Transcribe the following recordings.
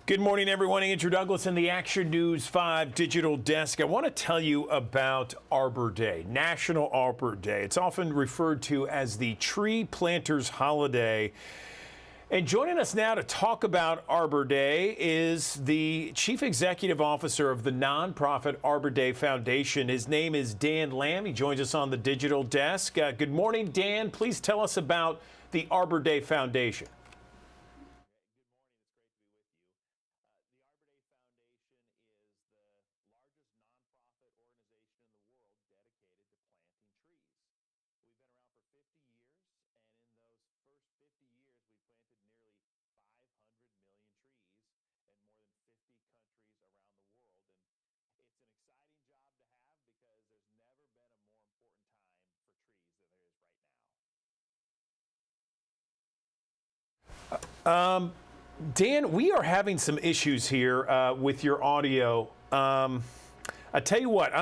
Good morning, everyone. Andrew Douglas in the Action News 5 digital desk. I want to tell you about Arbor Day, National Arbor Day. It's often referred to as the tree planters holiday. And joining us now to talk about Arbor Day is the Chief Executive Officer of the nonprofit Arbor Day Foundation. His name is Dan Lamb. He joins us on the digital desk. Good morning, Dan. Please tell us about the Arbor Day Foundation. Dan, we are having some issues here with your audio. I tell you what,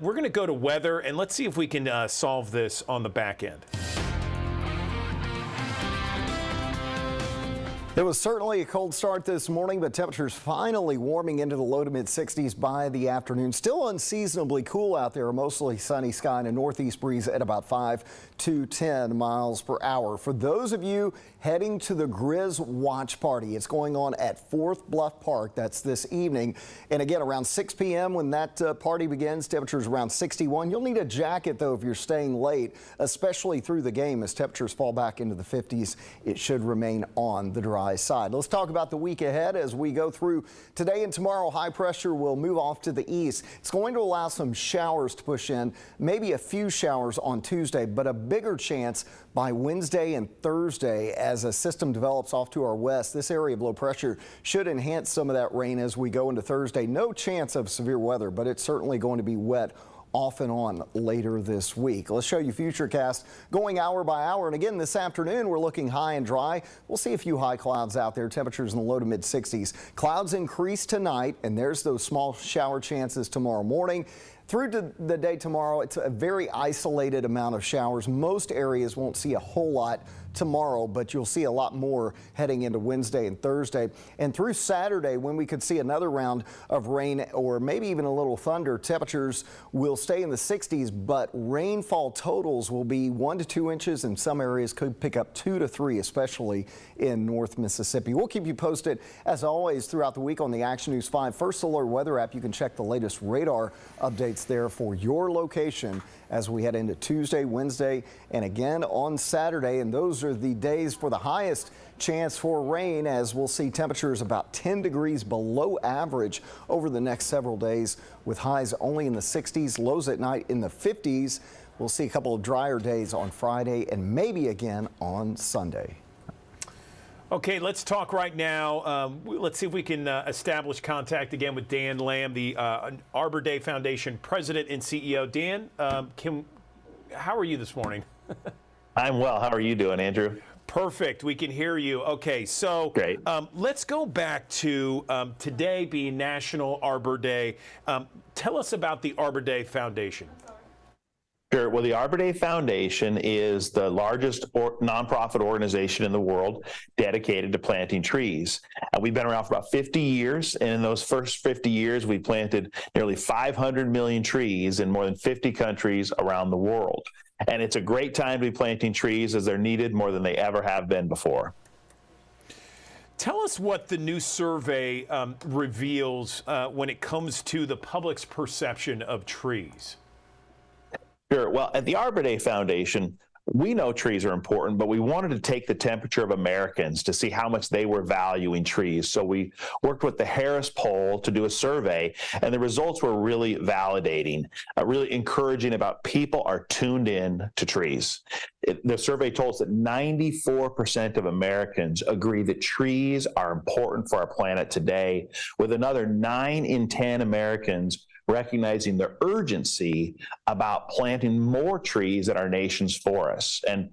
we're gonna go to weather and let's see if we can solve this on the back end. It was certainly a cold start this morning, but temperatures finally warming into the low to mid 60s by the afternoon. Still unseasonably cool out there, mostly sunny sky and a northeast breeze at about 5 to 10 miles per hour. For those of you heading to the Grizz Watch Party, it's going on at Fourth Bluff Park. That's this evening. And again, around 6 p.m. when that party begins, temperatures around 61. You'll need a jacket, though, if you're staying late, especially through the game. As temperatures fall back into the 50s, it should remain on the dry side. Let's talk about the week ahead as we go through today and tomorrow. High pressure will move off to the east. It's going to allow some showers to push in, maybe a few showers on Tuesday, but a bigger chance by Wednesday and Thursday as a system develops off to our west. This area of low pressure should enhance some of that rain as we go into Thursday. No chance of severe weather, but it's certainly going to be wet off and on later this week. Let's show you Futurecast going hour by hour. And again, this afternoon, we're looking high and dry. We'll see a few high clouds out there, temperatures in the low to mid 60s. Clouds increase tonight, and there's those small shower chances tomorrow morning. Through to the day tomorrow, it's a very isolated amount of showers. Most areas won't see a whole lot tomorrow, but you'll see a lot more heading into Wednesday and Thursday. And through Saturday, when we could see another round of rain or maybe even a little thunder, temperatures will stay in the 60s, but rainfall totals will be 1 to 2 inches, and some areas could pick up 2 to 3, especially in North Mississippi. We'll keep you posted, as always, throughout the week on the Action News 5 First Alert Weather app. You can check the latest radar updates there for your location as we head into Tuesday, Wednesday, and again on Saturday. And those are the days for the highest chance for rain, as we'll see temperatures about 10 degrees below average over the next several days, with highs only in the 60s, lows at night in the 50s. We'll see a couple of drier days on Friday and maybe again on Sunday. Okay, let's talk right now. Let's see if we can establish contact again with Dan Lamb, the Arbor Day Foundation President and CEO. Dan, how are you this morning? I'm well. How are you doing, Andrew? Perfect. We can hear you. Okay, so great. Let's go back to today being National Arbor Day. Tell us about the Arbor Day Foundation. Sure. Well, the Arbor Day Foundation is the largest nonprofit organization in the world dedicated to planting trees. We've been around for about 50 years, and in those first 50 years, we planted nearly 500 million trees in more than 50 countries around the world. And it's a great time to be planting trees, as they're needed more than they ever have been before. Tell us what the new survey reveals when it comes to the public's perception of trees. Sure. Well, at the Arbor Day Foundation, we know trees are important, but we wanted to take the temperature of Americans to see how much they were valuing trees. So we worked with the Harris Poll to do a survey, and the results were really validating, really encouraging about people are tuned in to trees. The survey told us that 94% of Americans agree that trees are important for our planet today, with another 9 in 10 Americans recognizing the urgency about planting more trees in our nation's forests. And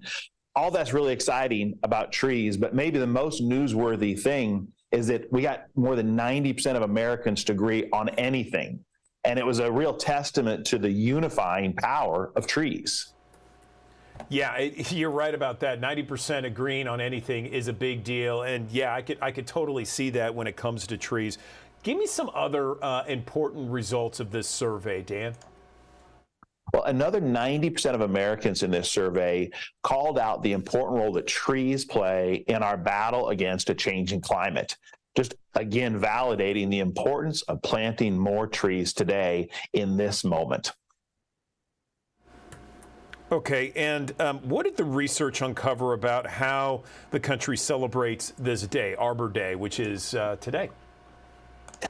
all that's really exciting about trees, but maybe the most newsworthy thing is that we got more than 90% of Americans to agree on anything. And it was a real testament to the unifying power of trees. Yeah, you're right about that. 90% agreeing on anything is a big deal. And yeah, I could totally see that when it comes to trees. Give me some other important results of this survey, Dan. Well, another 90% of Americans in this survey called out the important role that trees play in our battle against a changing climate. Just again, validating the importance of planting more trees today in this moment. Okay, and what did the research uncover about how the country celebrates this day, Arbor Day, which is today?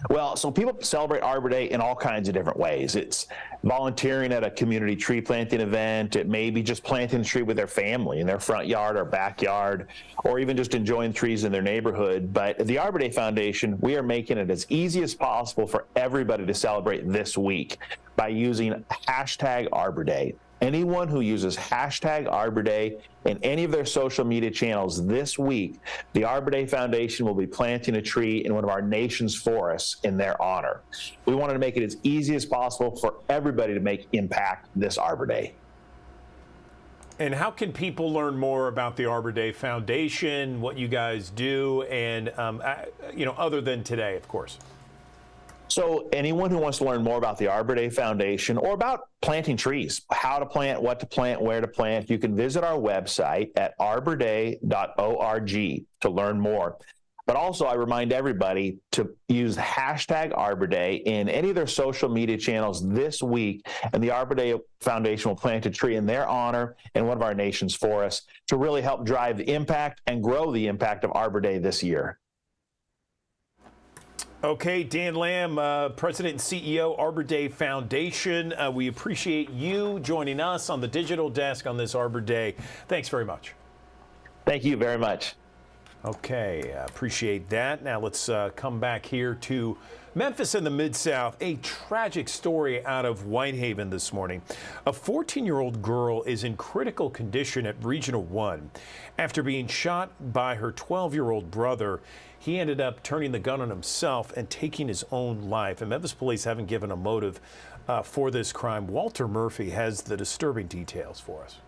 Well, so people celebrate Arbor Day in all kinds of different ways. It's volunteering at a community tree planting event. It may be just planting a tree with their family in their front yard or backyard, or even just enjoying trees in their neighborhood. But at the Arbor Day Foundation, we are making it as easy as possible for everybody to celebrate this week by using hashtag Arbor Day. Anyone who uses hashtag Arbor Day in any of their social media channels this week, the Arbor Day Foundation will be planting a tree in one of our nation's forests in their honor. We wanted to make it as easy as possible for everybody to make impact this Arbor Day. And how can people learn more about the Arbor Day Foundation, what you guys do, and other than today, of course? So anyone who wants to learn more about the Arbor Day Foundation or about planting trees, how to plant, what to plant, where to plant, you can visit our website at arborday.org to learn more. But also, I remind everybody to use hashtag Arbor Day in any of their social media channels this week, and the Arbor Day Foundation will plant a tree in their honor in one of our nation's forests to really help drive the impact and grow the impact of Arbor Day this year. Okay, Dan Lamb, President and CEO, Arbor Day Foundation. We appreciate you joining us on the digital desk on this Arbor Day. Thanks very much. Thank you very much. Okay, appreciate that. Now let's come back here to Memphis in the Mid-South. A tragic story out of Whitehaven this morning. A 14-year-old girl is in critical condition at Regional 1 after being shot by her 12-year-old brother. He ended up turning the gun on himself and taking his own life. And Memphis police haven't given a motive for this crime. Walter Murphy has the disturbing details for us.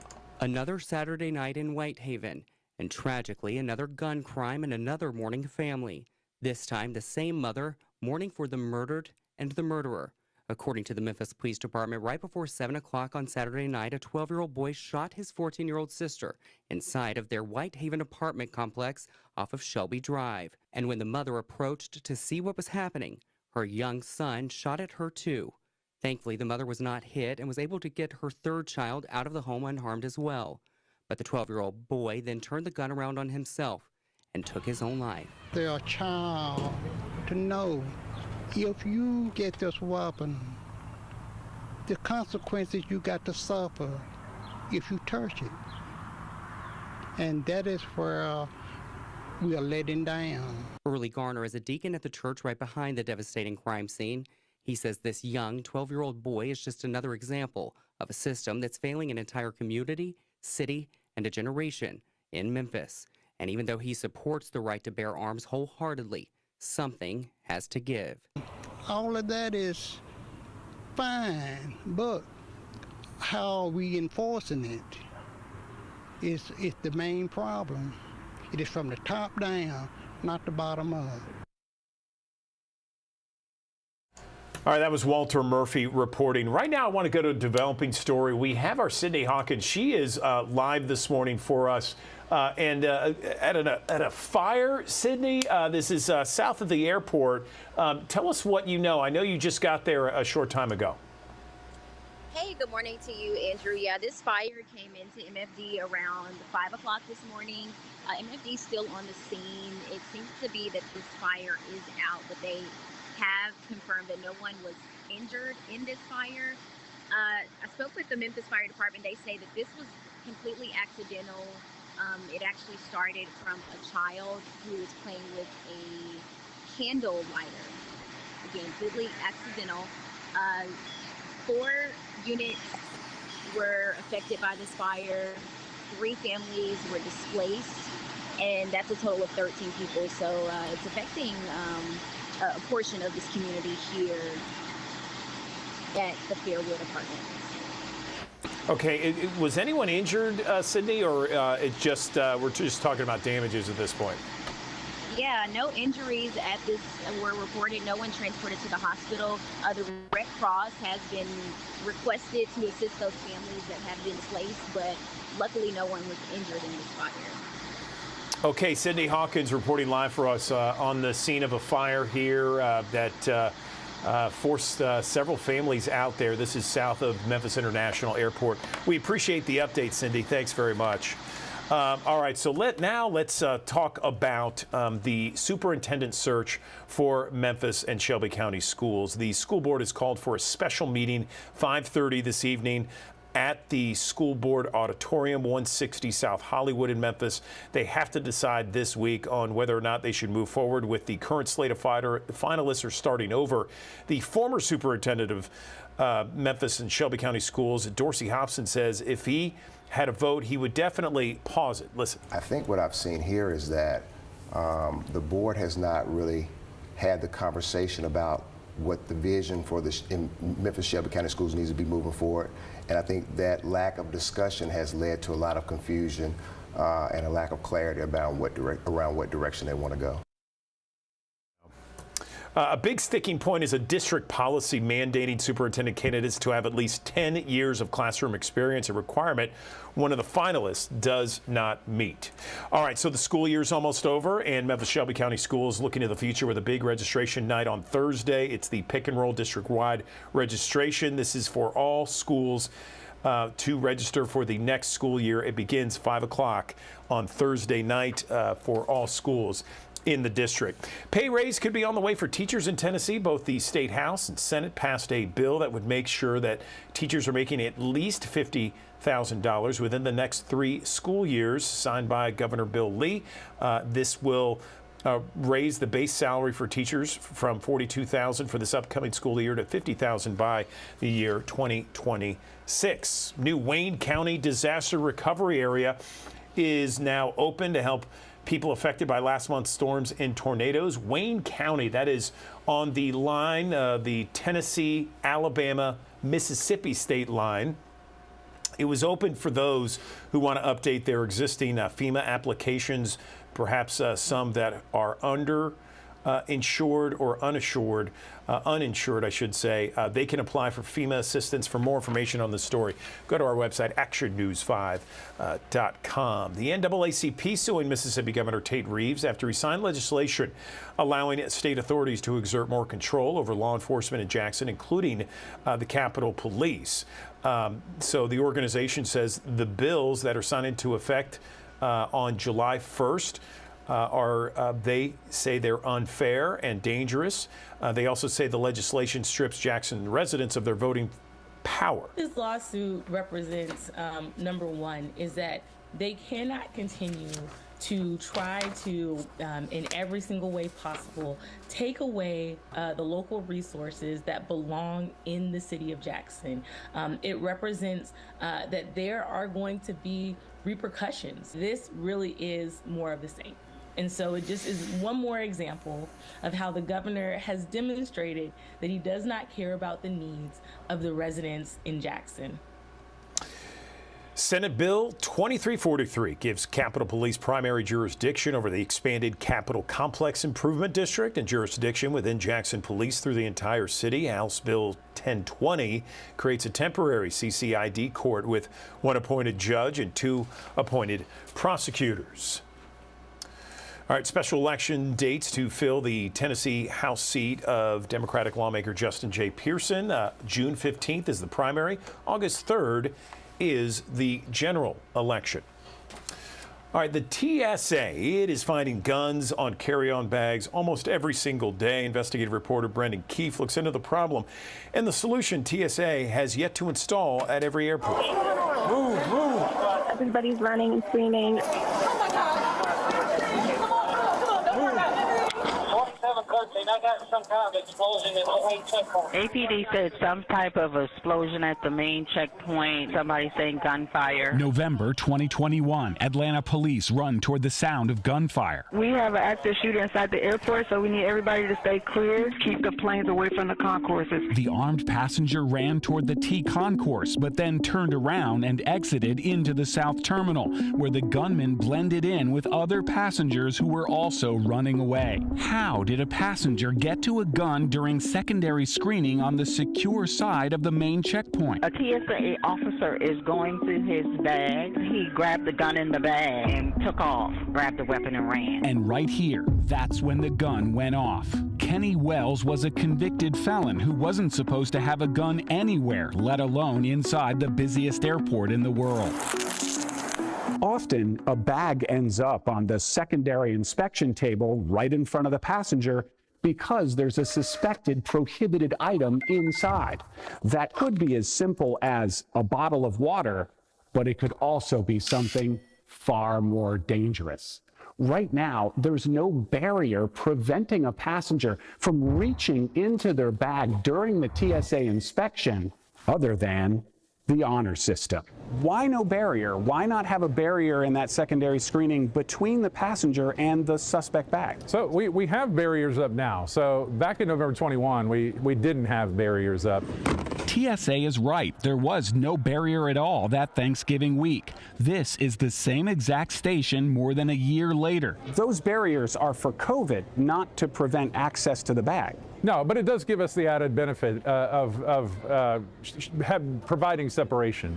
Another Saturday night in Whitehaven, and tragically another gun crime in another mourning family. This time the same mother mourning for the murdered and the murderer. According to the Memphis Police Department, right before 7 o'clock on Saturday night, a 12-year-old boy shot his 14-year-old sister inside of their Whitehaven apartment complex off of Shelby Drive. And when the mother approached to see what was happening, her young son shot at her too. Thankfully, the mother was not hit and was able to get her third child out of the home unharmed as well. But the 12-year-old boy then turned the gun around on himself and took his own life. They're a child to know if you get this weapon, the consequences you got to suffer if you touch it. And that is where we are letting down. Early Garner is a deacon at the church right behind the devastating crime scene. He says this young 12-year-old boy is just another example of a system that's failing an entire community, city, and a generation in Memphis. And even though he supports the right to bear arms wholeheartedly, something has to give. All of that is fine, but how are we enforcing it is the main problem. It is from the top down, not the bottom up. All right, that was Walter Murphy reporting. Right now, I want to go to a developing story. We have our Sydney Hawkins. She is live this morning for us. At a fire, Sydney, this is south of the airport. Tell us what you know. I know you just got there a short time ago. Hey, good morning to you, Andrew. Yeah, this fire came into MFD around 5 o'clock this morning. MFD is still on the scene. It seems to be that this fire is out, but they have confirmed that no one was injured in this fire. I spoke with the Memphis Fire Department. They say that this was completely accidental. It actually started from a child who was playing with a candle lighter. Again, completely accidental. 4 units were affected by this fire. 3 families were displaced, and that's a total of 13 people. So it's affecting a portion of this community here at the Fairwood Apartments. Okay, was anyone injured, Sydney, or it just we're just talking about damages at this point? Yeah, no injuries at this were reported. No one transported to the hospital. The Red Cross has been requested to assist those families that have been displaced, but luckily no one was injured in this fire. Okay, Sydney Hawkins reporting live for us on the scene of a fire here that forced several families out there. This is south of Memphis International Airport. We appreciate the update, Cindy. Thanks very much. All right, so let's talk about the superintendent search for Memphis and Shelby County schools. The school board has called for a special meeting 5:30 this evening at the school board auditorium, 160 South Hollywood in Memphis. They have to decide this week on whether or not they should move forward with the current slate of finalists or starting over. The former superintendent of Memphis and Shelby County schools, Dorsey Hobson, says if he had a vote, he would definitely pause it. Listen. I think what I've seen here is that the board has not really had the conversation about what the vision for the Memphis Shelby County schools needs to be moving forward. And I think that lack of discussion has led to a lot of confusion and a lack of clarity about around what direction they want to go. A big sticking point is a district policy mandating superintendent candidates to have at least 10 years of classroom experience, a requirement one of the finalists does not meet. All right, so the school year is almost over, and Memphis Shelby County Schools looking to the future with a big registration night on Thursday. It's the Pick and Roll district-wide registration. This is for all schools to register for the next school year. It begins 5 o'clock on Thursday night for all schools in the district. Pay raise could be on the way for teachers in Tennessee. Both the State House and Senate passed a bill that would make sure that teachers are making at least $50,000 within the next 3 school years, signed by Governor Bill Lee. This will raise the base salary for teachers from $42,000 for this upcoming school year to $50,000 by the year 2026. New Wayne County Disaster Recovery Area is now open to help people affected by last month's storms and tornadoes. Wayne County, that is on the line, the Tennessee, Alabama, Mississippi state line. It was open for those who want to update their existing FEMA applications, perhaps some that are insured or uninsured, I should say. They can apply for FEMA assistance. For more information on the story, go to our website, actionnews5.com. The NAACP suing Mississippi Governor Tate Reeves after he signed legislation allowing state authorities to exert more control over law enforcement in Jackson, including the Capitol Police. So the organization says the bills that are signed into effect on July 1st they say they're unfair and dangerous. They also say the legislation strips Jackson residents of their voting power. This lawsuit represents, number one, is that they cannot continue to try to, in every single way possible, take away the local resources that belong in the city of Jackson. It represents that there are going to be repercussions. This really is more of the same. And so it just is one more example of how the governor has demonstrated that he does not care about the needs of the residents in Jackson. Senate Bill 2343 gives Capitol Police primary jurisdiction over the expanded Capitol Complex Improvement District and jurisdiction within Jackson Police through the entire city. House Bill 1020 creates a temporary CCID court with 1 appointed judge and 2 appointed prosecutors. All right, special election dates to fill the Tennessee House seat of Democratic lawmaker Justin J. Pearson. June 15th is the primary. August 3rd is the general election. All right, the TSA, it is finding guns on carry-on bags almost every single day. Investigative reporter Brendan Keefe looks into the problem and the solution TSA has yet to install at every airport. Move, move. Everybody's running and screaming. I got some kind of explosion in the main checkpoint. APD said some type of explosion at the main checkpoint. Somebody saying gunfire. November 2021, Atlanta police run toward the sound of gunfire. We have an active shooter inside the airport, so we need everybody to stay clear. Keep the planes away from the concourses. The armed passenger ran toward the T concourse, but then turned around and exited into the South Terminal, where the gunman blended in with other passengers who were also running away. How did a passenger get to a gun during secondary screening on the secure side of the main checkpoint? A TSA officer is going through his bag. He grabbed the gun in the bag and took off, grabbed the weapon and ran. And right here, that's when the gun went off. Kenny Wells was a convicted felon who wasn't supposed to have a gun anywhere, let alone inside the busiest airport in the world. Often, a bag ends up on the secondary inspection table right in front of the passenger because there's a suspected prohibited item inside. That could be as simple as a bottle of water, but it could also be something far more dangerous. Right now, there's no barrier preventing a passenger from reaching into their bag during the TSA inspection other than the honor system. Why no barrier? Why not have a barrier in that secondary screening between the passenger and the suspect bag? So we have barriers up now. So back in November 21, we didn't have barriers up. TSA is right. There was no barrier at all that Thanksgiving week. This is the same exact station more than a year later. Those barriers are for COVID, not to prevent access to the bag. No, but it does give us the added benefit of providing separation.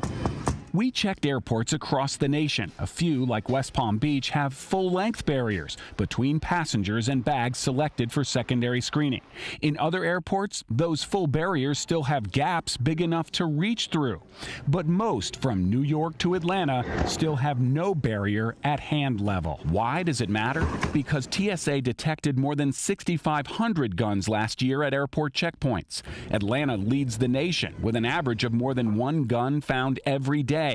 We checked airports across the nation. A few, like West Palm Beach, have full-length barriers between passengers and bags selected for secondary screening. In other airports, those full barriers still have gaps big enough to reach through. But most, from New York to Atlanta, still have no barrier at hand level. Why does it matter? Because TSA detected more than 6,500 guns last year at airport checkpoints. Atlanta leads the nation with an average of more than one gun found every day.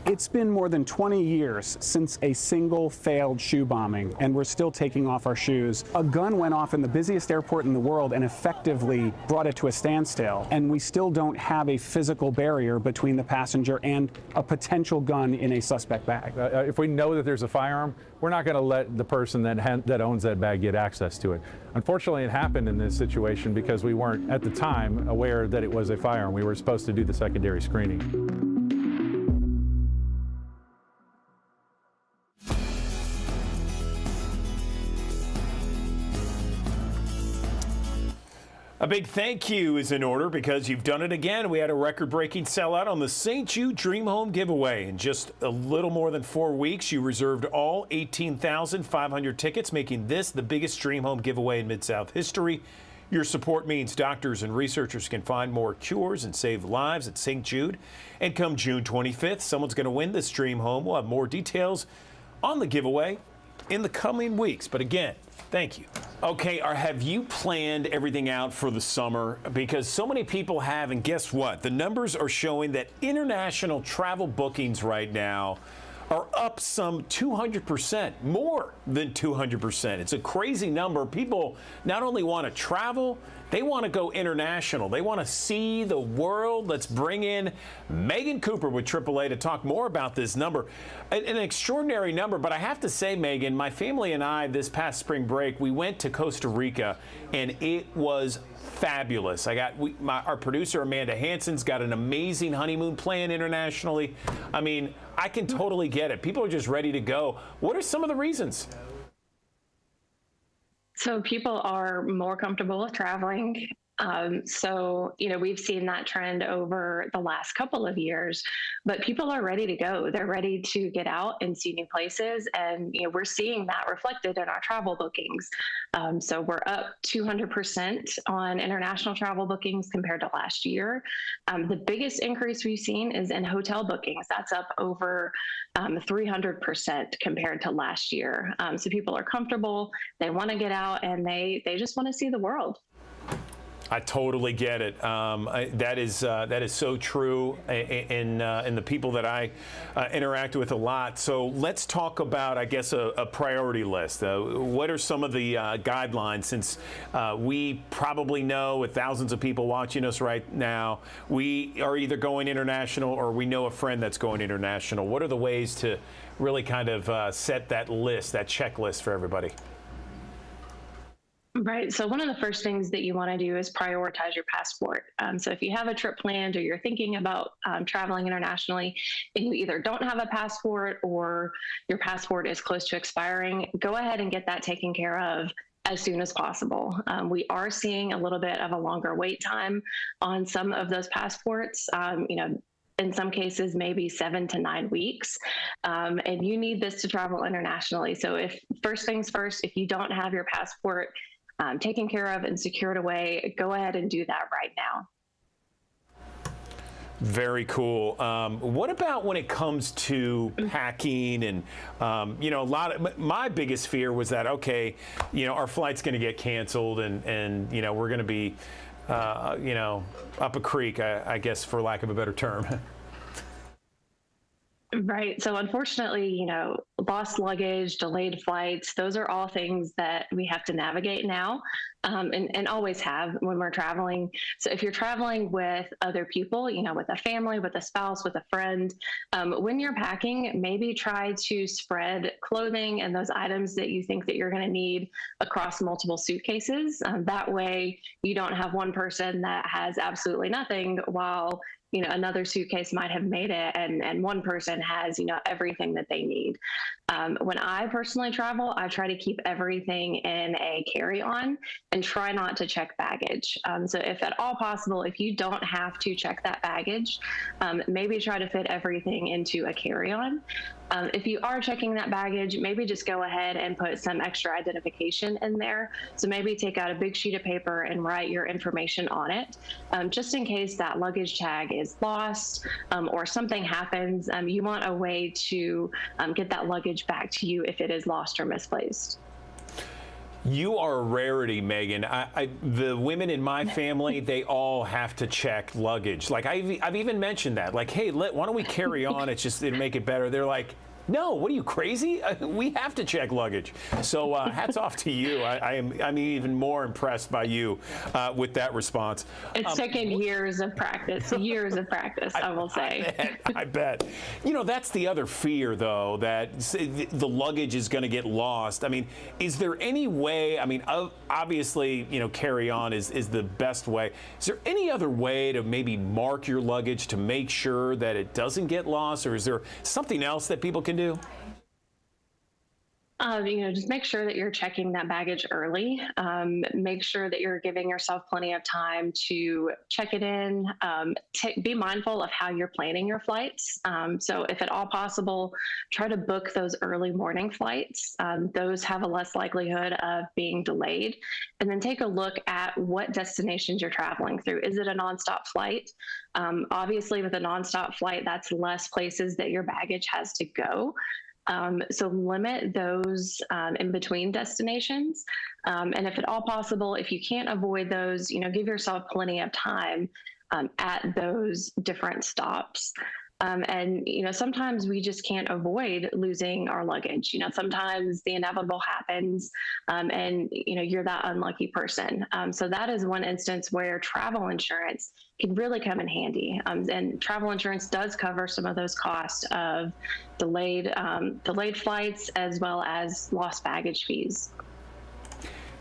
It's been more than 20 years since a single failed shoe bombing, and we're still taking off our shoes. A gun went off in the busiest airport in the world and effectively brought it to a standstill, and we still don't have a physical barrier between the passenger and a potential gun in a suspect bag. If we know that there's a firearm, we're not going to let the person that owns that bag get access to it. Unfortunately, it happened in this situation because we weren't, at the time, aware that it was a firearm. We were supposed to do the secondary screening. A big thank you is in order because you've done it again. We had a record-breaking sellout on the St. Jude Dream Home giveaway. In just a little more than 4 weeks, you reserved all 18,500 tickets, making this the biggest Dream Home giveaway in Mid-South history. Your support means doctors and researchers can find more cures and save lives at St. Jude. And come June 25th, someone's going to win this Dream Home. We'll have more details on the giveaway in the coming weeks. But again, thank you. Okay, have you planned everything out for the summer? Because so many people have, and guess what? The numbers are showing that international travel bookings right now are up some 200%, more than 200%. It's a crazy number. People not only want to travel, they want to go international. They want to see the world. Let's bring in Megan Cooper with AAA to talk more about this number. An extraordinary number, but I have to say, Megan, my family and I this past spring break, we went to Costa Rica, and it was fabulous. Our producer, Amanda Hansen's got an amazing honeymoon plan internationally. I mean, I can totally get it. People are just ready to go. What are some of the reasons? So people are more comfortable with traveling. We've seen that trend over the last couple of years, but people are ready to go. They're ready to get out and see new places. And, we're seeing that reflected in our travel bookings. So we're up 200% on international travel bookings compared to last year. The biggest increase we've seen is in hotel bookings. That's up over 300% compared to last year. So people are comfortable, they want to get out, and they just want to see the world. I totally get it. That is so true in the people that I interact with a lot. So let's talk about, I guess, a priority list. What are some of the guidelines? Since we probably know, with thousands of people watching us right now, we are either going international or we know a friend that's going international. What are the ways to really kind of set that list, that checklist for everybody? Right. So one of the first things that you want to do is prioritize your passport. So if you have a trip planned or you're thinking about traveling internationally and you either don't have a passport or your passport is close to expiring, go ahead and get that taken care of as soon as possible. We are seeing a little bit of a longer wait time on some of those passports. In some cases, maybe 7 to 9 weeks. And you need this to travel internationally. So first things first, if you don't have your passport taken care of and secured away, go ahead and do that right now. Very cool. What about when it comes to packing and, my biggest fear was that, okay, our flight's going to get canceled and we're going to be, up a creek, I guess, for lack of a better term. Right. So unfortunately, lost luggage, delayed flights, those are all things that we have to navigate now and always have when we're traveling. So if you're traveling with other people, with a family, with a spouse, with a friend, when you're packing, maybe try to spread clothing and those items that you think that you're going to need across multiple suitcases. That way you don't have one person that has absolutely nothing while another suitcase might have made it and one person has, everything that they need. When I personally travel, I try to keep everything in a carry-on and try not to check baggage. So if at all possible, if you don't have to check that baggage, maybe try to fit everything into a carry-on. If you are checking that baggage, maybe just go ahead and put some extra identification in there. So maybe take out a big sheet of paper and write your information on it, just in case that luggage tag is lost or something happens. You want a way to get that luggage back to you if it is lost or misplaced. You are a rarity, Megan. The women in my family, they all have to check luggage. Like I've even mentioned that. Like, hey, why don't we carry on? It'll make it better. They're like, no, what are you, crazy? We have to check luggage. So hats off to you. I'm even more impressed by you with that response. It's taken years of practice, I will say. I bet. That's the other fear, though, that the luggage is going to get lost. I mean, is there any way, obviously, carry on is the best way. Is there any other way to maybe mark your luggage to make sure that it doesn't get lost? Or is there something else that people can do? Just make sure that you're checking that baggage early. Make sure that you're giving yourself plenty of time to check it in. Be mindful of how you're planning your flights. So if at all possible, try to book those early morning flights. Those have a less likelihood of being delayed. And then take a look at what destinations you're traveling through. Is it a nonstop flight? Obviously, with a nonstop flight, that's less places that your baggage has to go. So limit those in between destinations. And if at all possible, if you can't avoid those, give yourself plenty of time at those different stops. And sometimes we just can't avoid losing our luggage. Sometimes the inevitable happens, and you're that unlucky person. So that is one instance where travel insurance can really come in handy. And travel insurance does cover some of those costs of delayed flights as well as lost baggage fees.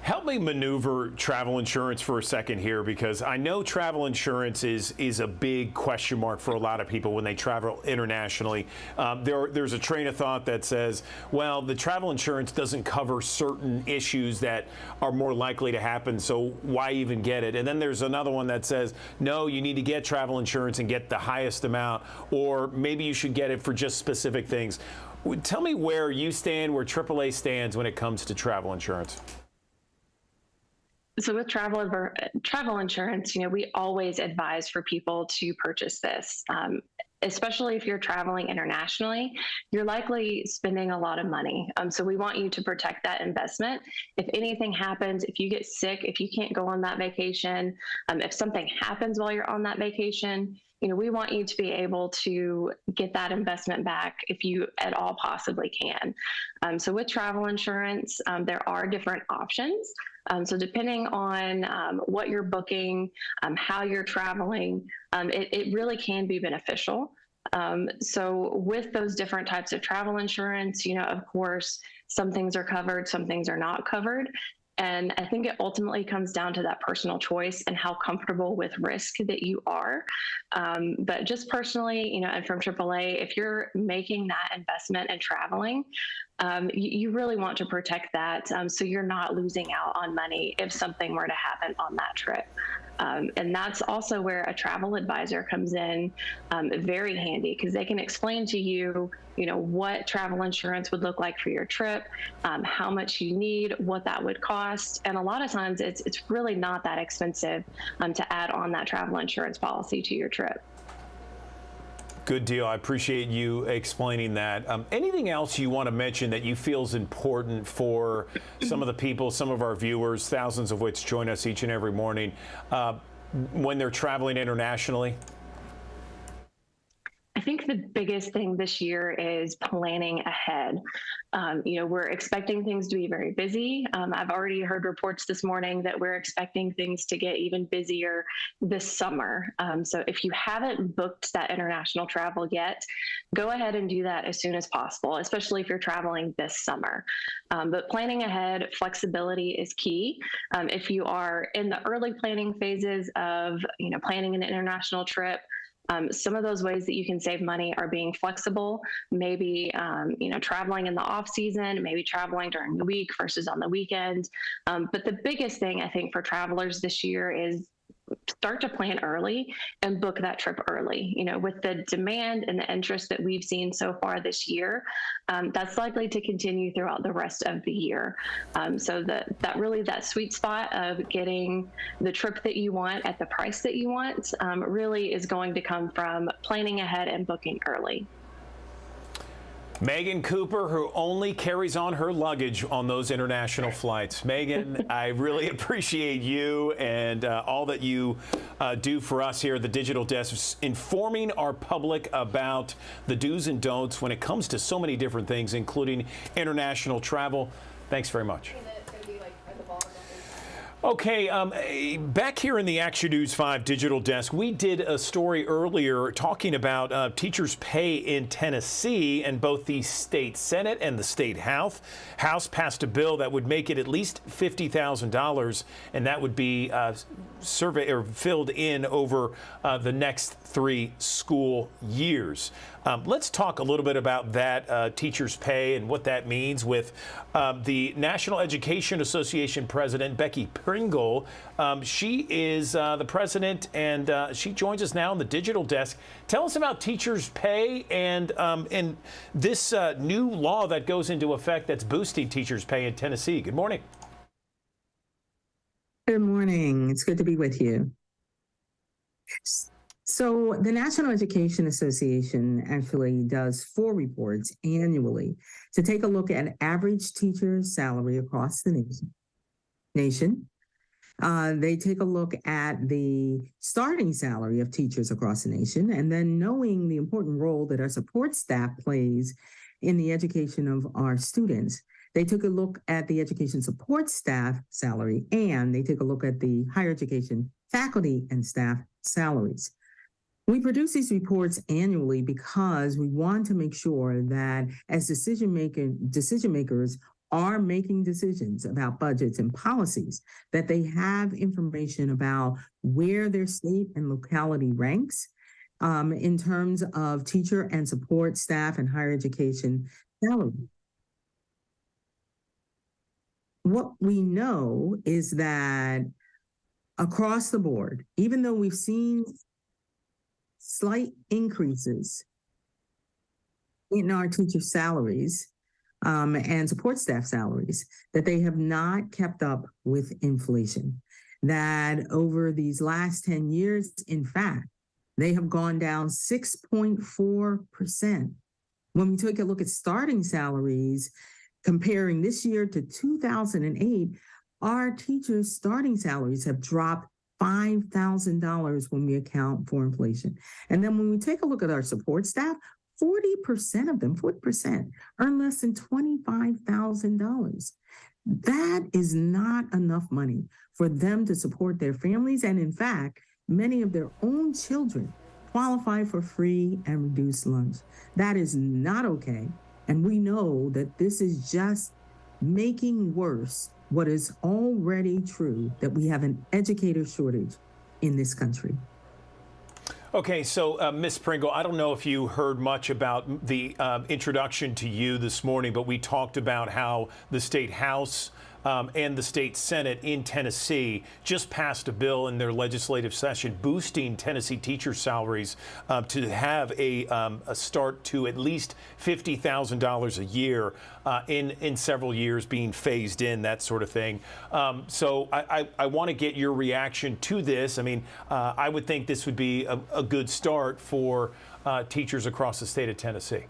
Help me maneuver travel insurance for a second here, because I know travel insurance is a big question mark for a lot of people when they travel internationally. There's a train of thought that says, well, the travel insurance doesn't cover certain issues that are more likely to happen, so why even get it? And then there's another one that says, no, you need to get travel insurance and get the highest amount, or maybe you should get it for just specific things. Tell me where you stand, where AAA stands when it comes to travel insurance. So with travel insurance, we always advise for people to purchase this. especially if you're traveling internationally, you're likely spending a lot of money. So we want you to protect that investment. If anything happens, if you get sick, if you can't go on that vacation, if something happens while you're on that vacation, we want you to be able to get that investment back if you at all possibly can. So with travel insurance, there are different options. So depending on what you're booking, how you're traveling, it really can be beneficial. So with those different types of travel insurance, of course, some things are covered, some things are not covered. And I think it ultimately comes down to that personal choice and how comfortable with risk that you are. But just personally, and from AAA, if you're making that investment and traveling, you really want to protect that so you're not losing out on money if something were to happen on that trip. And that's also where a travel advisor comes in very handy, because they can explain to you, what travel insurance would look like for your trip, how much you need, what that would cost. And a lot of times it's really not that expensive to add on that travel insurance policy to your trip. Good deal. I appreciate you explaining that. Anything else you want to mention that you feel is important for some of the people, some of our viewers, thousands of which join us each and every morning, when they're traveling internationally? I think the biggest thing this year is planning ahead. We're expecting things to be very busy. I've already heard reports this morning that we're expecting things to get even busier this summer. So if you haven't booked that international travel yet, go ahead and do that as soon as possible, especially if you're traveling this summer. But planning ahead, flexibility is key. If you are in the early planning phases of, planning an international trip, some of those ways that you can save money are being flexible, maybe, traveling in the off season, maybe traveling during the week versus on the weekend. But the biggest thing I think for travelers this year is start to plan early and book that trip early. With the demand and the interest that we've seen so far this year, that's likely to continue throughout the rest of the year. So that sweet spot of getting the trip that you want at the price that you want really is going to come from planning ahead and booking early. Megan Cooper, who only carries on her luggage on those international flights. Megan, I really appreciate you and all that you do for us here at the Digital Desk, informing our public about the do's and don'ts when it comes to so many different things, including international travel. Thanks very much. Okay, back here in the Action News 5 Digital Desk, we did a story earlier talking about teachers' pay in Tennessee, and both the state Senate and the state House passed a bill that would make it at least $50,000, and that would be filled in over the next 3 school years. Let's talk a little bit about that teachers' pay and what that means with the National Education Association president, Becky Pringle. She is the president, and she joins us now on the Digital Desk. Tell us about teachers' pay and this new law that goes into effect that's boosting teachers' pay in Tennessee. Good morning. Good morning. It's good to be with you. So the National Education Association actually does 4 reports annually to take a look at average teacher salary across the nation. They take a look at the starting salary of teachers across the nation, and then knowing the important role that our support staff plays in the education of our students. They took a look at the education support staff salary, and they take a look at the higher education faculty and staff salaries. We produce these reports annually because we want to make sure that as decision makers are making decisions about budgets and policies, that they have information about where their state and locality ranks in terms of teacher and support staff and higher education salary. What we know is that across the board, even though we've seen slight increases in our teacher salaries and support staff salaries, that they have not kept up with inflation. That over these last 10 years, in fact, They have gone down 6.4%. When we take a look at starting salaries, comparing this year to 2008, our teachers' starting salaries have dropped $5,000 when we account for inflation. And then when we take a look at our support staff, 40% of them, 40%, earn less than $25,000. That is not enough money for them to support their families. And in fact, many of their own children qualify for free and reduced lunch. That is not okay. And we know that this is just making worse what is already true, that we have an educator shortage in this country. Okay, so Ms. Pringle, I don't know if you heard much about the introduction to you this morning, but we talked about how the State House and the State Senate in Tennessee just passed a bill in their legislative session boosting Tennessee teacher salaries to have a start to at least $50,000 a year in several years, being phased in, that sort of thing. So I want to get your reaction to this. I mean, I would think this would be a good start for teachers across the state of Tennessee.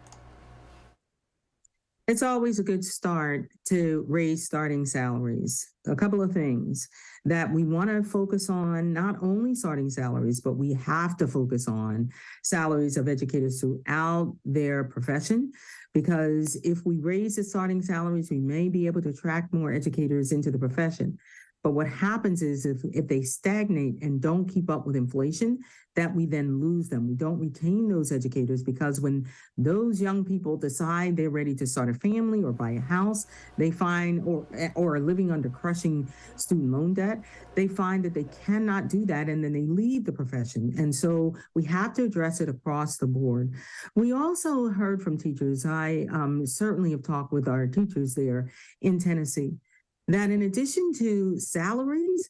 It's always a good start to raise starting salaries. A couple of things that we want to focus on, not only starting salaries, but we have to focus on salaries of educators throughout their profession, because if we raise the starting salaries, we may be able to attract more educators into the profession. But what happens is if they stagnate and don't keep up with inflation, that we then lose them. We don't retain those educators, because when those young people decide they're ready to start a family or buy a house, they find, or are living under crushing student loan debt, they find that they cannot do that, and then they leave the profession. And so we have to address it across the board. We also heard from teachers. I certainly have talked with our teachers there in Tennessee, that in addition to salaries,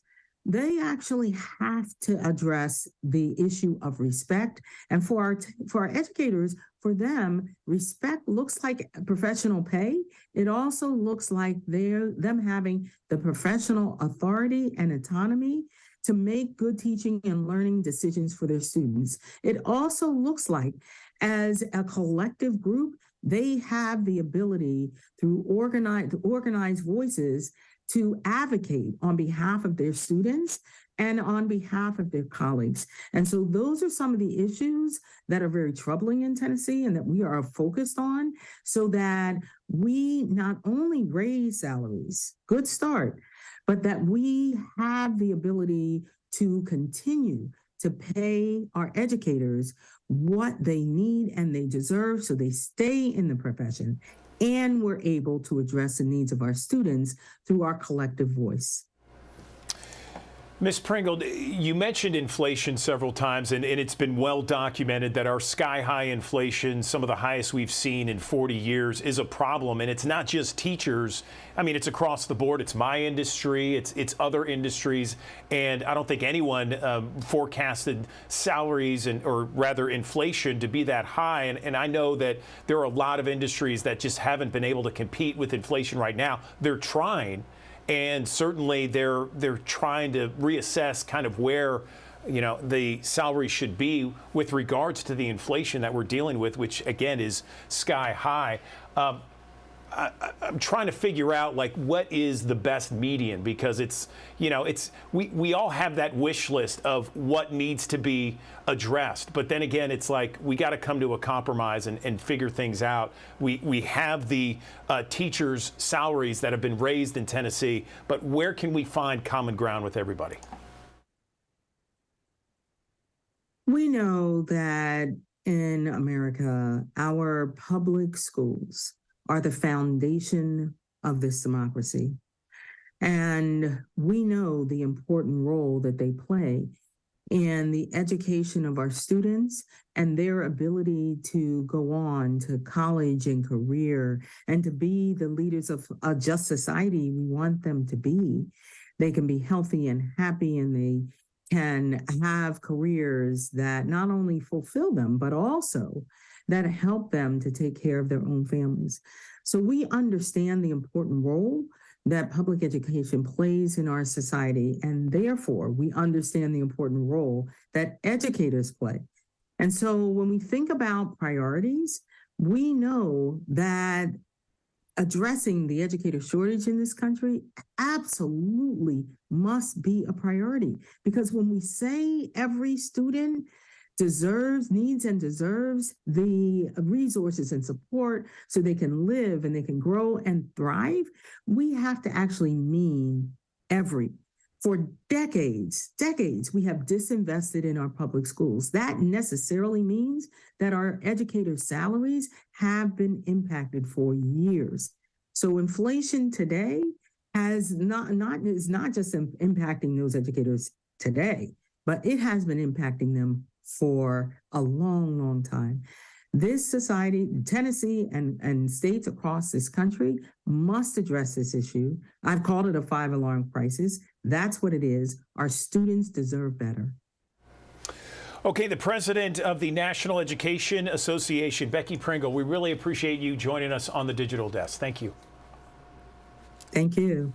they actually have to address the issue of respect. And for our educators, for them, respect looks like professional pay. It also looks like them having the professional authority and autonomy to make good teaching and learning decisions for their students. It also looks like, as a collective group, they have the ability through organized voices to advocate on behalf of their students and on behalf of their colleagues. And so those are some of the issues that are very troubling in Tennessee and that we are focused on, so that we not only raise salaries, good start, but that we have the ability to continue to pay our educators what they need and they deserve, so they stay in the profession, and we're able to address the needs of our students through our collective voice. Ms. Pringle, you mentioned inflation several times, and it's been well documented that our sky-high inflation, some of the highest we've seen in 40 years, is a problem. And it's not just teachers. I mean, it's across the board. It's my industry. It's other industries. And I don't think anyone forecasted salaries or rather inflation to be that high. And I know that there are a lot of industries that just haven't been able to compete with inflation right now. They're trying. And certainly they're trying to reassess kind of where, the salary should be with regards to the inflation that we're dealing with, which again is sky high. I'm trying to figure out what is the best median, because we all have that wish list of what needs to be addressed, but then again it's like we got to come to a compromise and figure things out. We have the teachers' salaries that have been raised in Tennessee, but where can we find common ground with everybody? We know that in America, our public schools are the foundation of this democracy. And we know the important role that they play in the education of our students and their ability to go on to college and career and to be the leaders of a just society we want them to be. They can be healthy and happy, and they can have careers that not only fulfill them, but also that help them to take care of their own families. So we understand the important role that public education plays in our society, and therefore we understand the important role that educators play And so when we think about priorities, we know that addressing the educator shortage in this country absolutely must be a priority. Because when we say every student needs and deserves the resources and support so they can live and they can grow and thrive, we have to actually mean every. For decades, we have disinvested in our public schools. That necessarily means that our educators' salaries have been impacted for years. So inflation today is not just impacting those educators today, but it has been impacting them for a long, long time. This society, Tennessee and states across this country must address this issue. I've called it a 5-alarm crisis. That's what it is. Our students deserve better. Okay, the president of the National Education Association, Becky Pringle, we really appreciate you joining us on the Digital Desk. Thank you. Thank you.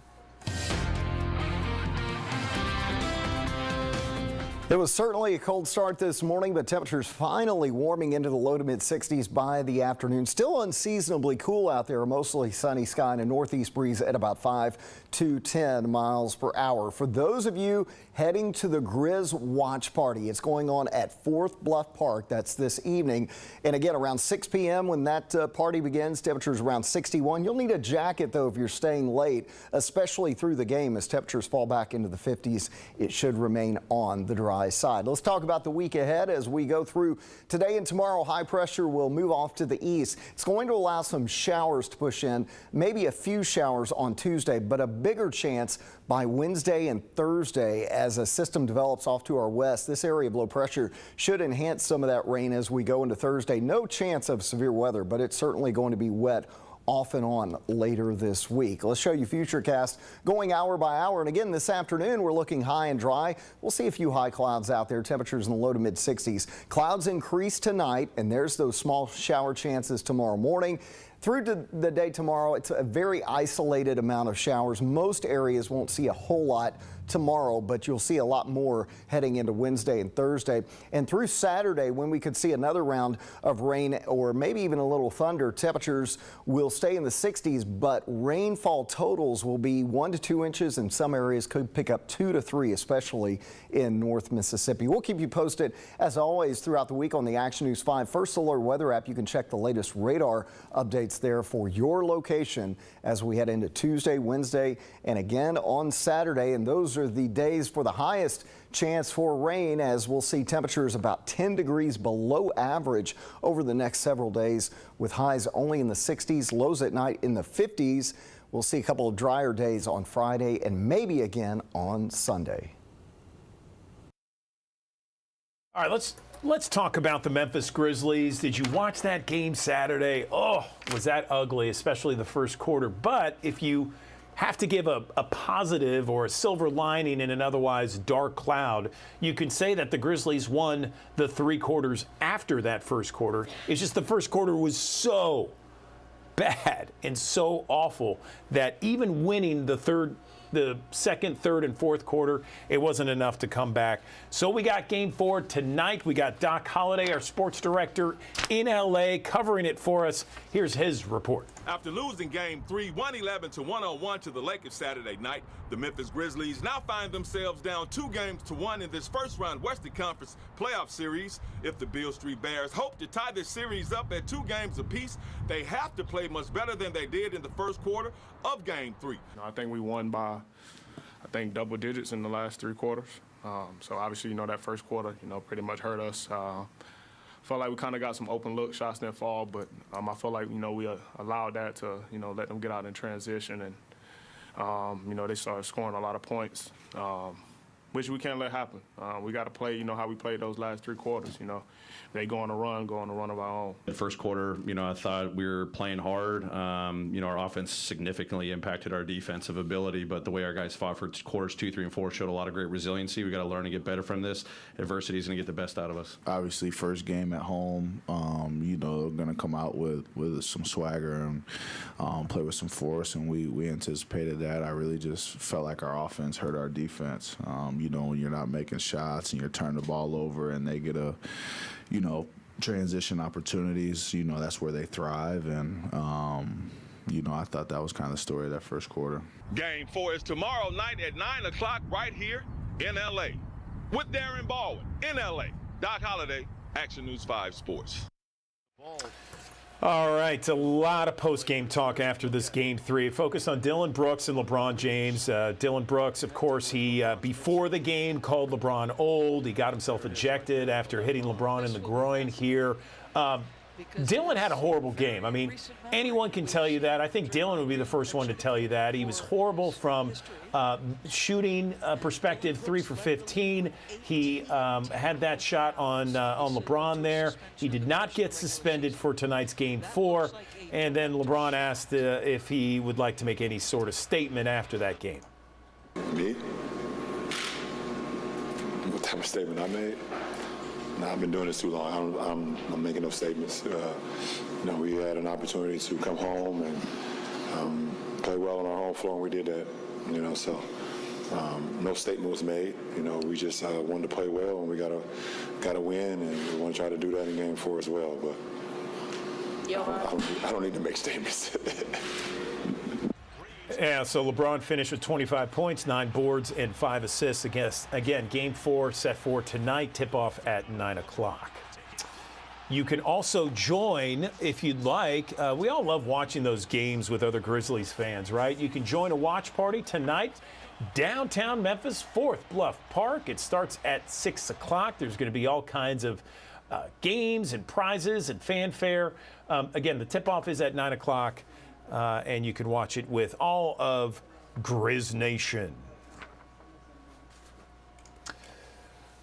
It was certainly a cold start this morning, but temperatures finally warming into the low to mid 60s by the afternoon. Still unseasonably cool out there, mostly sunny sky and a northeast breeze at about 5 to 10 miles per hour. For those of you heading to the Grizz Watch Party, it's going on at Fourth Bluff Park. That's this evening. And again, around 6 p.m. when that party begins, temperatures around 61. You'll need a jacket, though, if you're staying late, especially through the game. As temperatures fall back into the 50s, it should remain on the dry side. Let's talk about the week ahead as we go through today and tomorrow. High pressure will move off to the east. It's going to allow some showers to push in, maybe a few showers on Tuesday, but a bigger chance by Wednesday and Thursday as a system develops off to our west. This area of low pressure should enhance some of that rain as we go into Thursday. No chance of severe weather, but it's certainly going to be wet off and on later this week. Let's show you Futurecast going hour by hour. And again, this afternoon, we're looking high and dry. We'll see a few high clouds out there, temperatures in the low to mid 60s. Clouds increase tonight, and there's those small shower chances tomorrow morning. Through to the day tomorrow, it's a very isolated amount of showers. Most areas won't see a whole lot tomorrow, but you'll see a lot more heading into Wednesday and Thursday. And through Saturday, when we could see another round of rain or maybe even a little thunder, temperatures will stay in the 60s, but rainfall totals will be 1 to 2 inches, and some areas could pick up 2 to 3, especially in North Mississippi. We'll keep you posted, as always, throughout the week on the Action News 5 First Alert Weather app. You can check the latest radar updates there for your location as we head into Tuesday, Wednesday, and again on Saturday. And those are the days for the highest chance for rain, as we'll see temperatures about 10 degrees below average over the next several days, with highs only in the 60s, lows at night in the 50s. We'll see a couple of drier days on Friday and maybe again on Sunday. All right, let's talk about the Memphis Grizzlies. Did you watch that game Saturday? Oh, was that ugly, especially the first quarter. But if you have to give a positive or a silver lining in an otherwise dark cloud, you can say that the Grizzlies won the 3 quarters after that first quarter. It's just the first quarter was so bad and so awful that even winning the second, third, and fourth quarter, it wasn't enough to come back. So we got Game 4 tonight. We got Doc Holliday, our sports director in L.A., covering it for us. Here's his report. After losing Game 3, 111-101 to the Lakers Saturday night, the Memphis Grizzlies now find themselves down 2-1 in this first-round Western Conference playoff series. If the Beale Street Bears hope to tie this series up at 2 games apiece, they have to play much better than they did in the first quarter of Game 3. I think we won by, double digits in the last 3 quarters. So obviously, that first quarter, pretty much hurt us. Felt like we kind of got some open look shots that fall, but I feel like, we allowed that to, let them get out in transition, and, they started scoring a lot of points, which we can't let happen. We got to play, how we played those last 3 quarters, They go on a run of our own. The first quarter, I thought we were playing hard. Our offense significantly impacted our defensive ability, but the way our guys fought for quarters 2, 3, and 4 showed a lot of great resiliency. We got to learn to get better from this. Adversity is going to get the best out of us. Obviously, first game at home, going to come out with some swagger and play with some force, and we anticipated that. I really just felt like our offense hurt our defense. when you're not making shots and you're turning the ball over and they get a, transition opportunities, that's where they thrive. And, I thought that was kind of the story of that first quarter. Game 4 is tomorrow night at 9 o'clock right here in L.A. with Darren Baldwin in L.A. Doc Holliday, Action News 5 Sports. All right, a lot of post-game talk after this Game 3. Focus on Dillon Brooks and LeBron James. Dillon Brooks, of course, he, before the game, called LeBron old. He got himself ejected after hitting LeBron in the groin here. Dillon had a horrible game. I mean, anyone can tell you that. I think Dillon would be the first one to tell you that. He was horrible from shooting perspective, 3 for 15. He had that shot on LeBron there. He did not get suspended for tonight's Game 4. And then LeBron asked if he would like to make any sort of statement after that game. Me? What type of statement I made? No, I've been doing this too long. I'm making no statements. We had an opportunity to come home and play well on our home floor, and we did that. So no statement was made. We just wanted to play well, and we got to win, and we want to try to do that in Game 4 as well. But I don't need to make statements. Yeah, so LeBron finished with 25 points, 9 boards, and 5 assists. Again, Game 4 set for tonight, tip-off at 9 o'clock. You can also join, if you'd like. We all love watching those games with other Grizzlies fans, right? You can join a watch party tonight, downtown Memphis, Fourth Bluff Park. It starts at 6 o'clock. There's going to be all kinds of games and prizes and fanfare. Again, the tip-off is at 9 o'clock. And you can watch it with all of Grizz Nation.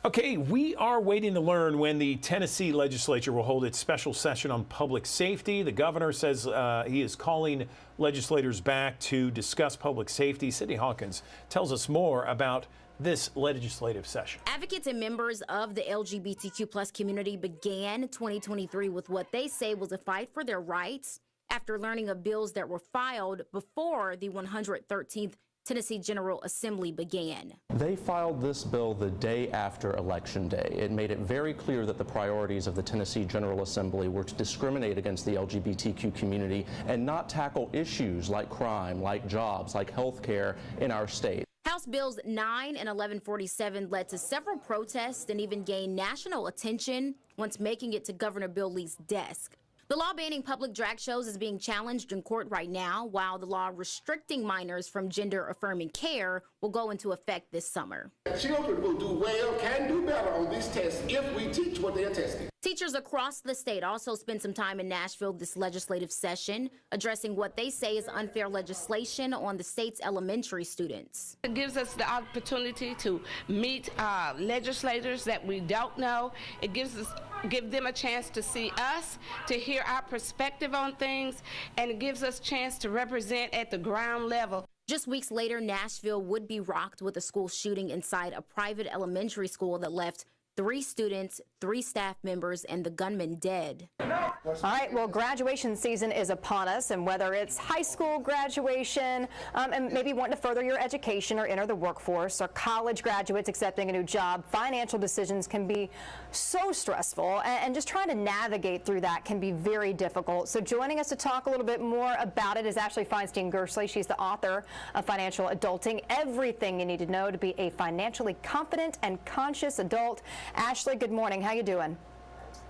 Okay, we are waiting to learn when the Tennessee legislature will hold its special session on public safety. The governor says he is calling legislators back to discuss public safety. Sydney Hawkins tells us more about this legislative session. Advocates and members of the LGBTQ+ community began 2023 with what they say was a fight for their rights, after learning of bills that were filed before the 113th Tennessee General Assembly began. They filed this bill the day after Election Day. It made it very clear that the priorities of the Tennessee General Assembly were to discriminate against the LGBTQ community and not tackle issues like crime, like jobs, like health care in our state. House Bills 9 and 1147 led to several protests and even gained national attention once making it to Governor Bill Lee's desk. The law banning public drag shows is being challenged in court right now, while the law restricting minors from gender-affirming care will go into effect this summer. Children will do well, can do better on these tests if we teach what they're testing. Teachers across the state also spent some time in Nashville this legislative session, addressing what they say is unfair legislation on the state's elementary students. It gives us the opportunity to meet legislators that we don't know. It give them a chance to see us, to hear our perspective on things, and it gives us a chance to represent at the ground level. Just weeks later, Nashville would be rocked with a school shooting inside a private elementary school that left 3 students, 3 staff members, and the gunman dead. All right, well, graduation season is upon us, and whether it's high school graduation and maybe wanting to further your education or enter the workforce, or college graduates accepting a new job, financial decisions can be so stressful, and just trying to navigate through that can be very difficult. So joining us to talk a little bit more about it is Ashley Feinstein-Gersley. She's the author of Financial Adulting, Everything You Need to Know to Be a Financially Confident and Conscious Adult. Ashley, good morning. How you doing?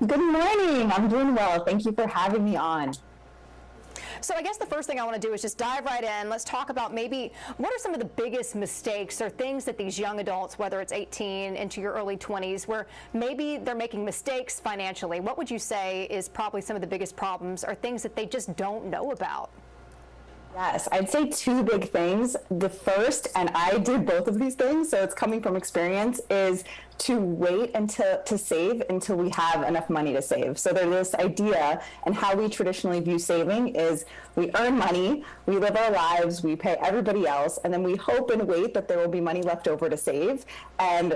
Good morning. I'm doing well. Thank you for having me on. So I guess the first thing I want to do is just dive right in. Let's talk about maybe what are some of the biggest mistakes or things that these young adults, whether it's 18 into your early 20s, where maybe they're making mistakes financially. What would you say is probably some of the biggest problems or things that they just don't know about? Yes, I'd say 2 big things. The first, and I did both of these things, so it's coming from experience, is to wait to save until we have enough money to save. So there's this idea, and how we traditionally view saving is we earn money, we live our lives, we pay everybody else, and then we hope and wait that there will be money left over to save. And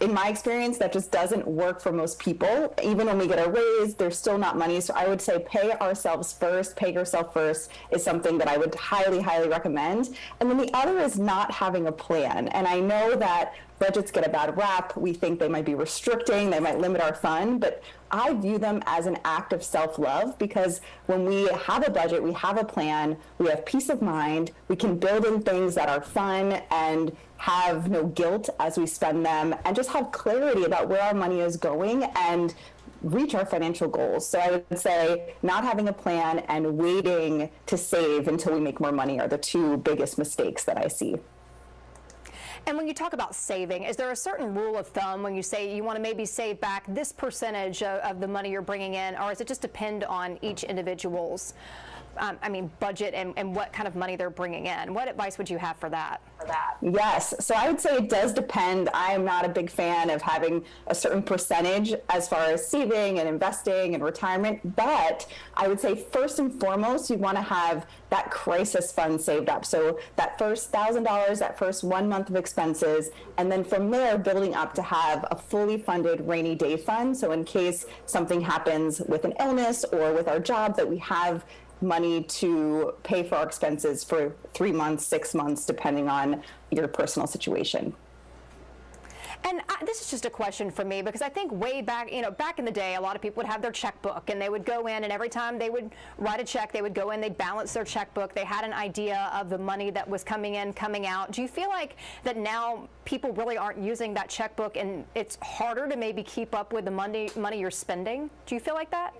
in my experience, that just doesn't work for most people. Even when we get a raise, there's still not money. So I would say pay yourself first is something that I would highly, highly recommend. And then the other is not having a plan. And I know that budgets get a bad rap. We think they might be restricting, they might limit our fun, but I view them as an act of self-love, because when we have a budget, we have a plan, we have peace of mind, we can build in things that are fun and have no guilt as we spend them, and just have clarity about where our money is going and reach our financial goals. So I would say not having a plan and waiting to save until we make more money are the two biggest mistakes that I see. And when you talk about saving, is there a certain rule of thumb when you say you want to maybe save back this percentage of the money you're bringing in, or does it just depend on each individual's budget and what kind of money they're bringing in? What advice would you have for that? Yes, so I would say it does depend. I am not a big fan of having a certain percentage as far as saving and investing and retirement, but I would say first and foremost, you want to have that crisis fund saved up. So that first $1,000, that first 1 month of expenses, and then from there building up to have a fully funded rainy day fund. So in case something happens with an illness or with our job, that we have money to pay for our expenses for 3 months, 6 months, depending on your personal situation. And this is just a question for me, because I think way back, back in the day, a lot of people would have their checkbook and they would go in, and every time they would write a check, they would go in, they'd balance their checkbook. They had an idea of the money that was coming in, coming out. Do you feel like that now people really aren't using that checkbook and it's harder to maybe keep up with the money you're spending? Do you feel like that?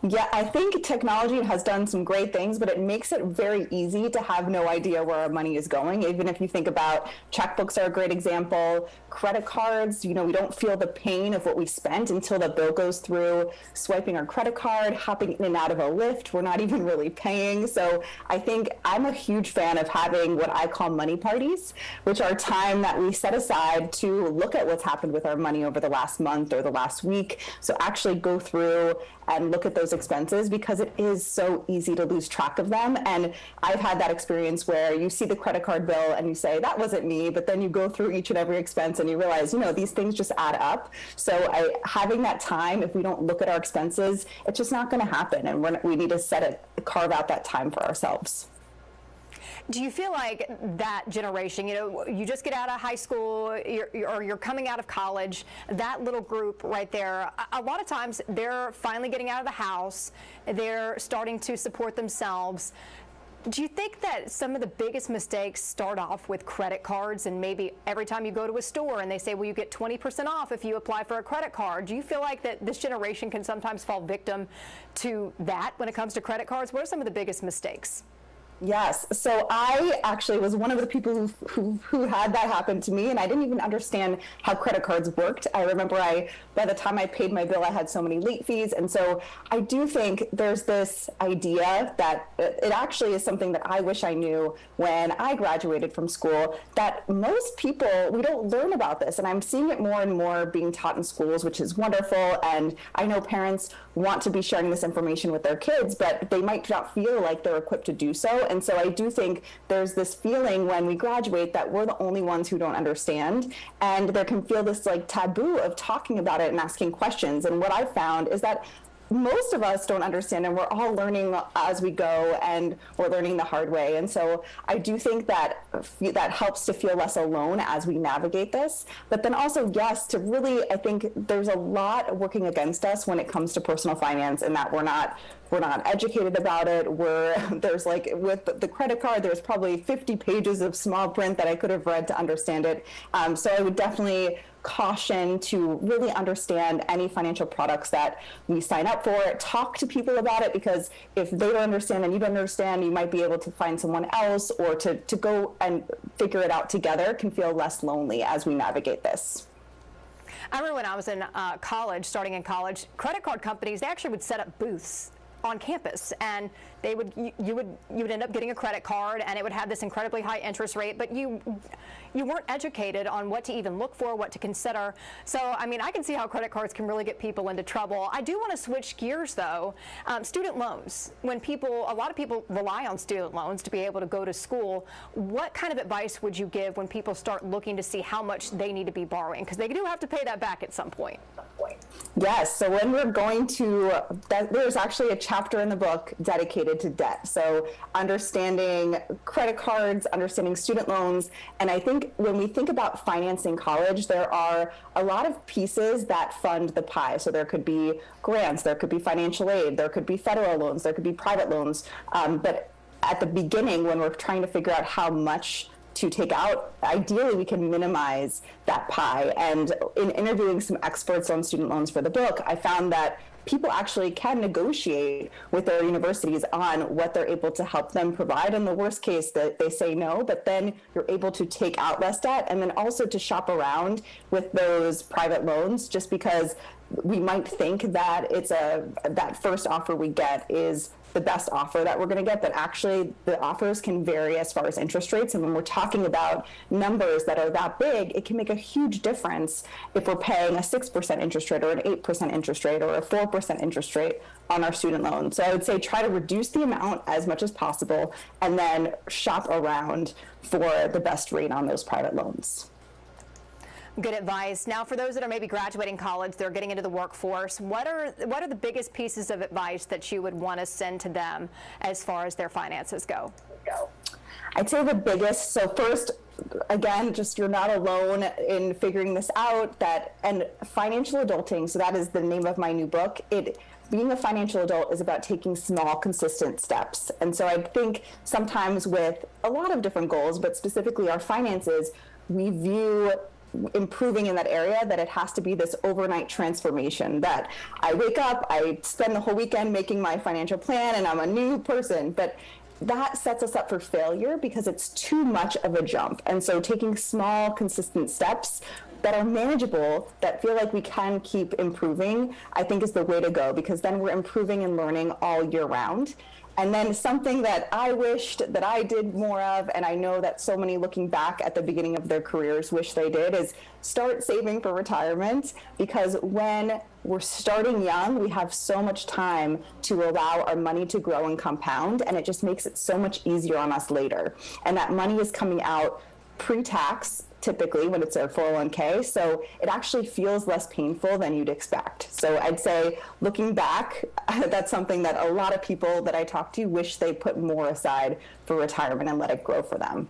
Yeah, I think technology has done some great things, but it makes it very easy to have no idea where our money is going. Even if you think about checkbooks are a great example, credit cards, we don't feel the pain of what we spent until the bill goes through, swiping our credit card, hopping in and out of a Lyft, we're not even really paying. So I think I'm a huge fan of having what I call money parties, which are time that we set aside to look at what's happened with our money over the last month or the last week. So actually go through and look at those expenses, because it is so easy to lose track of them. And I've had that experience where you see the credit card bill and you say, that wasn't me, but then you go through each and every expense and you realize, these things just add up. So having that time, if we don't look at our expenses, it's just not going to happen. And we need to carve out that time for ourselves. Do you feel like that generation, you just get out of high school, you're coming out of college, that little group right there, a lot of times they're finally getting out of the house, they're starting to support themselves. Do you think that some of the biggest mistakes start off with credit cards, and maybe every time you go to a store and they say, well, you get 20% off if you apply for a credit card? Do you feel like that this generation can sometimes fall victim to that when it comes to credit cards? What are some of the biggest mistakes? Yes. So I actually was one of the people who had that happen to me, and I didn't even understand how credit cards worked. I remember by the time I paid my bill, I had so many late fees. And so I do think there's this idea that it actually is something that I wish I knew when I graduated from school, that most people, we don't learn about this. And I'm seeing it more and more being taught in schools, which is wonderful. And I know parents want to be sharing this information with their kids, but they might not feel like they're equipped to do so. And so I do think there's this feeling when we graduate that we're the only ones who don't understand, and there can feel this taboo of talking about it and asking questions. And what I've found is that most of us don't understand, and we're all learning as we go, and we're learning the hard way. And so I do think that helps to feel less alone as we navigate this. But then also, yes, to really, I think there's a lot working against us when it comes to personal finance, and that we're not educated about it. There's with the credit card, there's probably 50 pages of small print that I could have read to understand it. So I would definitely caution to really understand any financial products that we sign up for. Talk to people about it, because if they don't understand and you don't understand, you might be able to find someone else, or to go and figure it out together can feel less lonely as we navigate this. I remember when I was in college, starting in college, credit card companies, they actually would set up booths on campus, and you would end up getting a credit card, and it would have this incredibly high interest rate, but you weren't educated on what to even look for, what to consider. So, I mean, I can see how credit cards can really get people into trouble. I do want to switch gears, though. Student loans. When a lot of people rely on student loans to be able to go to school, what kind of advice would you give when people start looking to see how much they need to be borrowing? Because they do have to pay that back at some point. Yes, so when we're going to, there's actually a chapter in the book dedicated to debt. So understanding credit cards, understanding student loans, and I think when we think about financing college, there are a lot of pieces that fund the pie. So there could be grants, there could be financial aid, there could be federal loans, there could be private loans. But at the beginning, when we're trying to figure out how much to take out, ideally we can minimize that pie. And in interviewing some experts on student loans for the book, I found that people actually can negotiate with their universities on what they're able to help them provide. In the worst case, that they say no, but then you're able to take out less debt, and then also to shop around with those private loans, just because we might think that that first offer we get is the best offer that we're going to get, but actually the offers can vary as far as interest rates. And when we're talking about numbers that are that big, it can make a huge difference if we're paying a 6% interest rate or an 8% interest rate or a 4% interest rate on our student loan. So I would say try to reduce the amount as much as possible and then shop around for the best rate on those private loans. Good advice. Now, for those that are maybe graduating college, they're getting into the workforce, what are the biggest pieces of advice that you would want to send to them as far as their finances go? I'd say the biggest, so first, again, just you're not alone in figuring this out, and financial adulting, so that is the name of my new book. Being a financial adult is about taking small, consistent steps. And so I think sometimes with a lot of different goals, but specifically our finances, we view improving in that area that it has to be this overnight transformation, that I wake up, I spend the whole weekend making my financial plan, and I'm a new person. But that sets us up for failure because it's too much of a jump. And so taking small, consistent steps that are manageable, that feel like we can keep improving, I think is the way to go, because then we're improving and learning all year round. And then something that I wished that I did more of, and I know that so many looking back at the beginning of their careers wish they did, is start saving for retirement, because when we're starting young, we have so much time to allow our money to grow and compound, and it just makes it so much easier on us later. And that money is coming out pre-tax, typically when it's a 401k, so it actually feels less painful than you'd expect. So I'd say looking back, that's something that a lot of people that I talk to wish they put more aside for retirement and let it grow for them.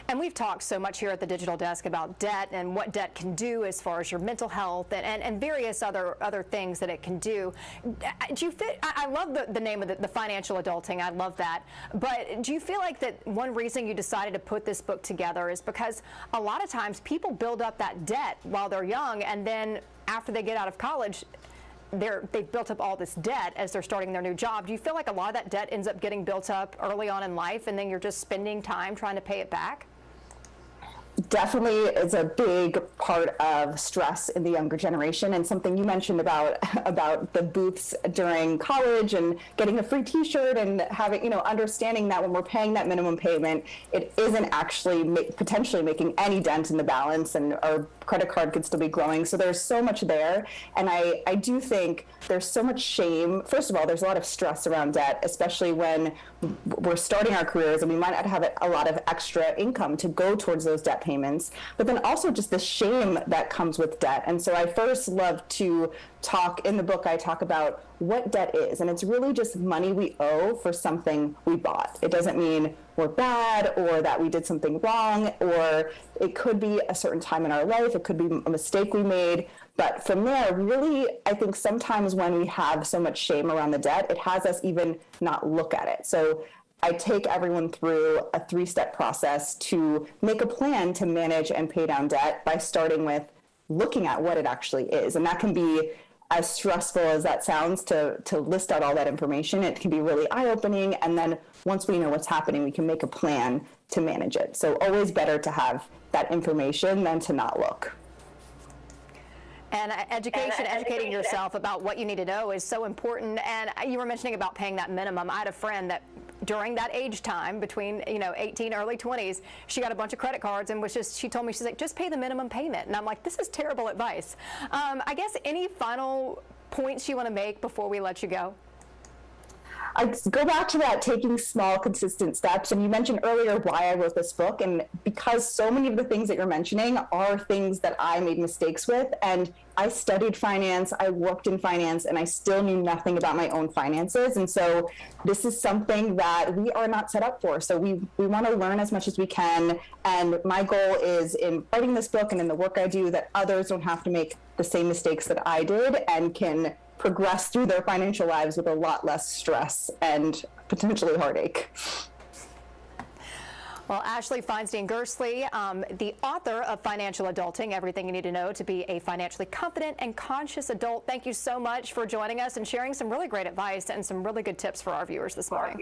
And we've talked so much here at the Digital Desk about debt and what debt can do as far as your mental health and various other things that it can do. I love the name of the financial adulting. I love that. But do you feel like that one reason you decided to put this book together is because a lot of times people build up that debt while they're young, and then after they get out of college, they've built up all this debt as they're starting their new job. Do you feel like a lot of that debt ends up getting built up early on in life, and then you're just spending time trying to pay it back? Definitely is a big part of stress in the younger generation, and something you mentioned about the booths during college and getting a free t-shirt and having, understanding that when we're paying that minimum payment, it isn't actually potentially making any dent in the balance, and our credit card could still be growing. So there's so much there. And I do think there's so much shame. First of all, there's a lot of stress around debt, especially when we're starting our careers and we might not have a lot of extra income to go towards those debt payments, but then also just the shame that comes with debt. And so I first love to talk, in the book I talk about what debt is, and it's really just money we owe for something we bought. It doesn't mean we're bad or that we did something wrong, or it could be a certain time in our life, it could be a mistake we made. But from there, really, I think sometimes when we have so much shame around the debt, it has us even not look at it. So I take everyone through a 3-step process to make a plan to manage and pay down debt by starting with looking at what it actually is. And that can be as stressful as that sounds to list out all that information. It can be really eye-opening. And then once we know what's happening, we can make a plan to manage it. So always better to have that information than to not look. And educating yourself about what you need to know is so important. And you were mentioning about paying that minimum. I had a friend that during that age time between 18, early 20s, she got a bunch of credit cards and she told me, she's like, just pay the minimum payment. And I'm like, this is terrible advice. I guess any final points you want to make before we let you go? I go back to that taking small, consistent steps. And you mentioned earlier why I wrote this book. And because so many of the things that you're mentioning are things that I made mistakes with. And I studied finance, I worked in finance, and I still knew nothing about my own finances. And so this is something that we are not set up for. So we want to learn as much as we can. And my goal is in writing this book and in the work I do that others don't have to make the same mistakes that I did and can progress through their financial lives with a lot less stress and potentially heartache. Well, Ashley Feinstein-Gerstley, the author of Financial Adulting, Everything You Need to Know to Be a Financially Confident and Conscious Adult. Thank you so much for joining us and sharing some really great advice and some really good tips for our viewers this morning.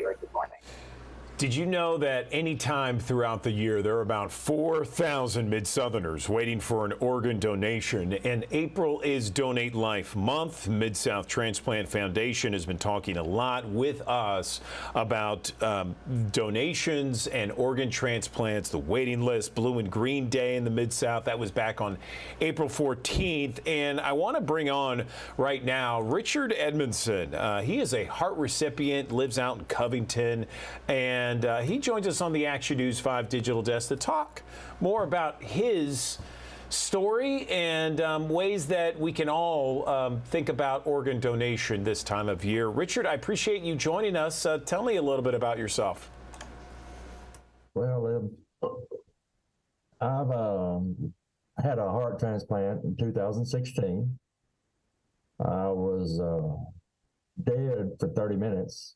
Did you know that any time throughout the year there are about 4,000 Mid-Southerners waiting for an organ donation? And April is Donate Life Month. Mid-South Transplant Foundation has been talking a lot with us about donations and organ transplants, the waiting list, Blue and Green Day in the Mid-South. That was back on April 14th. And I want to bring on right now Richard Edmondson. He is a heart recipient, lives out in Covington, and he joins us on the Action News 5 Digital Desk to talk more about his story and ways that we can all think about organ donation this time of year. Richard, I appreciate you joining us. Tell me a little bit about yourself. Well, I've had a heart transplant in 2016. I was dead for 30 minutes.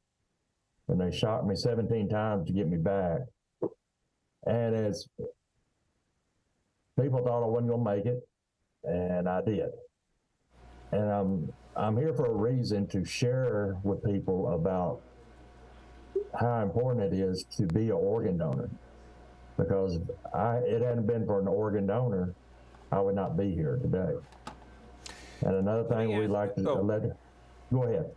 And they shot me 17 times to get me back. And as people thought I wasn't gonna make it, and I did. And I'm here for a reason to share with people about how important it is to be an organ donor. Because it hadn't been for an organ donor, I would not be here today. And another thing we'd like to go ahead.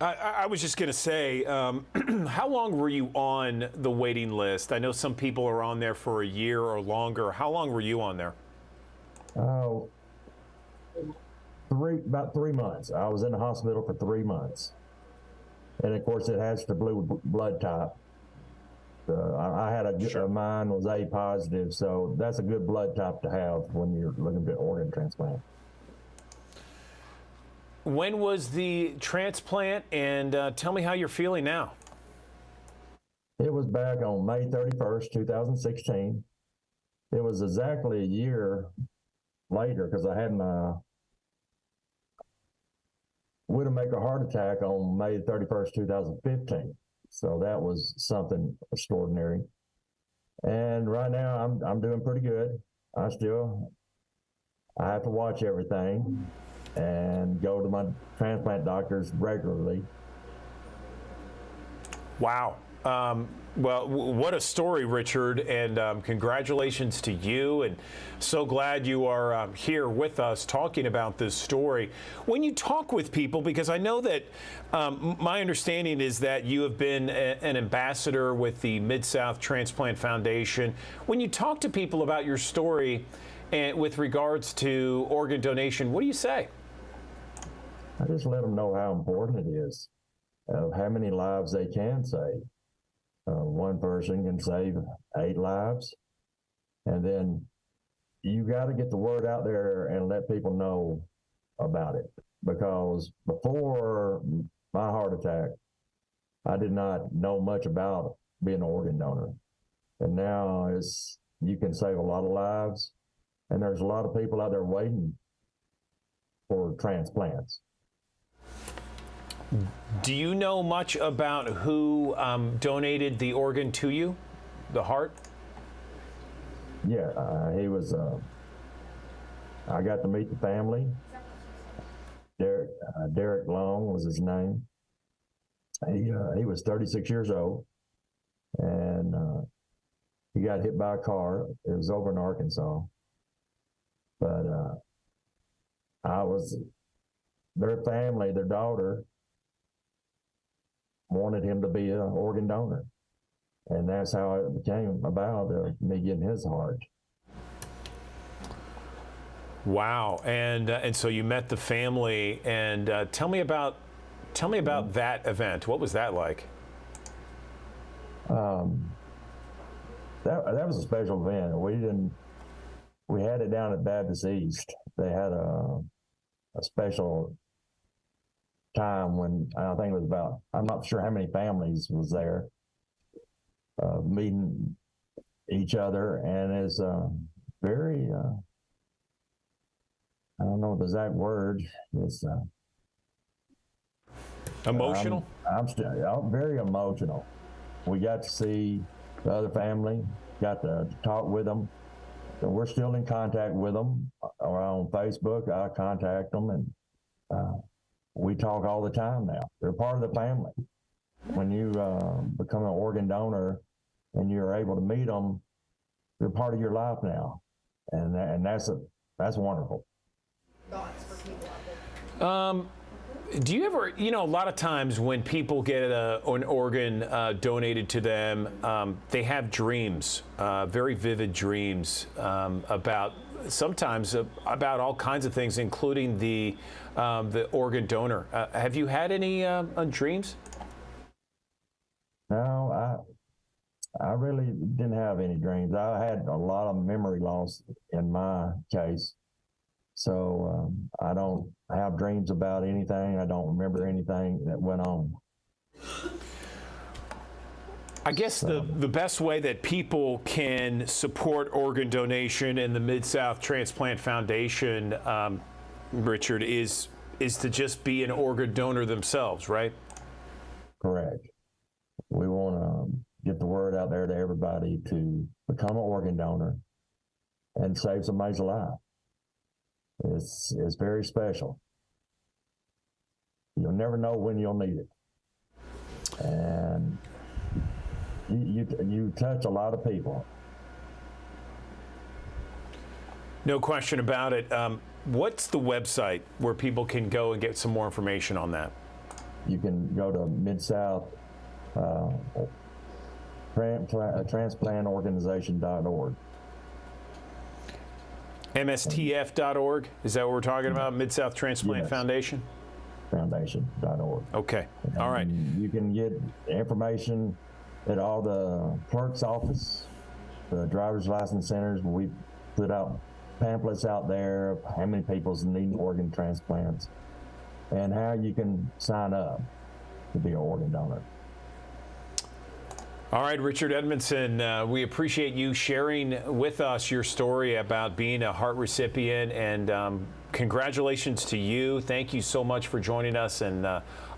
I was just going to say, how long were you on the waiting list? I know some people are on there for a year or longer. How long were you on there? About 3 months. I was in the hospital for 3 months. And of course, it has the blue blood type. I had mine was A positive, so that's a good blood type to have when you're looking at organ transplant. When was the transplant, and tell me how you're feeling now? It was back on May 31st, 2016. It was exactly a year later because I had my widowmaker heart attack on May 31st, 2015. So that was something extraordinary. And right now I'm doing pretty good. I have to watch everything and go to my transplant doctors regularly. Wow. Well, what a story, Richard, and congratulations to you, and so glad you are here with us talking about this story. When you talk with people, because I know that my understanding is that you have been an ambassador with the Mid-South Transplant Foundation. When you talk to people about your story and with regards to organ donation, what do you say? I just let them know how important it is, how many lives they can save. One person can save 8 lives. And then you got to get the word out there and let people know about it. Because before my heart attack, I did not know much about being an organ donor. And now you can save a lot of lives. And there's a lot of people out there waiting for transplants. Do you know much about who donated the organ to you, the heart? Yeah, he was, I got to meet the family. Derek Long was his name. He was 36 years old, and he got hit by a car. It was over in Arkansas. But their family, their daughter wanted him to be an organ donor. And that's how it came about, me getting his heart. Wow. And so you met the family, and tell me about that event. What was that like? That was a special event. We had it down at Baptist East. They had a special time when I think it was about, I'm not sure how many families was there, meeting each other, and it's very, I don't know the exact word. It's emotional. I'm very emotional. We got to see the other family, got to talk with them. And we're still in contact with them or on Facebook. I contact them, and we talk all the time now. They're part of the family. When you become an organ donor and you're able to meet them, they're part of your life now, and that's wonderful. Do you ever, a lot of times when people get an organ donated to them, they have dreams, very vivid dreams about all kinds of things, including the organ donor. Have you had any dreams? No, I really didn't have any dreams. I had a lot of memory loss in my case. So I don't have dreams about anything. I don't remember anything that went on. I guess the best way that people can support organ donation and the Mid-South Transplant Foundation, Richard, is to just be an organ donor themselves, right? Correct. We want to get the word out there to everybody to become an organ donor and save somebody's life. It's very special. You'll never know when you'll need it, and you touch a lot of people. No question about it. What's the website where people can go and get some more information on that? You can go to Mid-South transplantorganization.org. MSTF.org, is that what we're talking about? Mid-South Transplant Foundation? Foundation.org. Okay, all right. You can get information at all the clerk's office, the driver's license centers. We put out pamphlets out there of how many people's need organ transplants and how you can sign up to be an organ donor. All right, Richard Edmondson, we appreciate you sharing with us your story about being a heart recipient, and congratulations to you. Thank you so much for joining us, and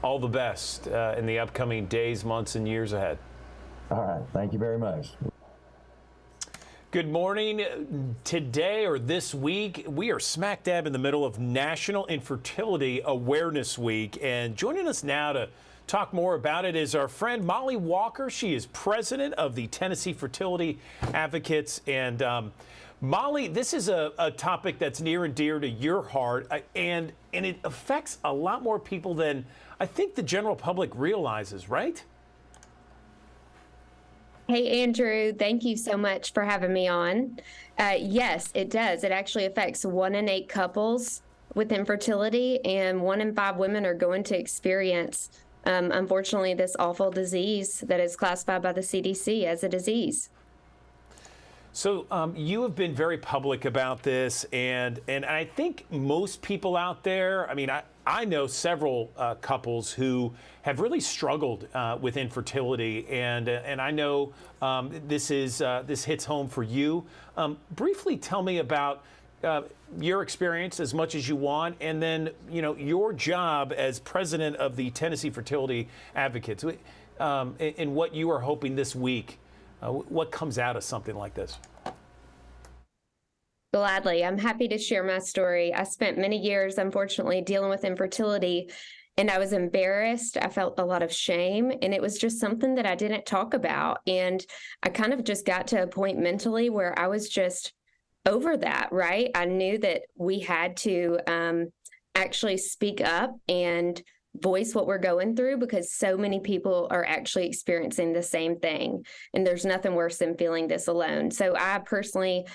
all the best in the upcoming days, months, and years ahead. All right, thank you very much. Good morning. Today, or this week, we are smack dab in the middle of National Infertility Awareness Week, and joining us now to talk more about it is our friend Molly Walker. She is president of the Tennessee Fertility Advocates. And Molly, this is a topic that's near and dear to your heart, and it affects a lot more people than I think the general public realizes, right? Hey, Andrew, thank you so much for having me on. Yes, it does. It actually affects 1 in 8 couples with infertility, and 1 in 5 women are going to experience unfortunately, this awful disease that is classified by the CDC as a disease. So you have been very public about this, and I think most people out there, I mean, I know several couples who have really struggled with infertility, and I know this hits home for you. Briefly tell me about your experience as much as you want, and then your job as president of the Tennessee Fertility Advocates, and what you are hoping this week. What comes out of something like this? Gladly. I'm happy to share my story. I spent many years, unfortunately, dealing with infertility, and I was embarrassed. I felt a lot of shame, and it was just something that I didn't talk about. And I kind of just got to a point mentally where I was just over that, right? I knew that we had to actually speak up and voice what we're going through, because so many people are actually experiencing the same thing. And there's nothing worse than feeling this alone. So I personally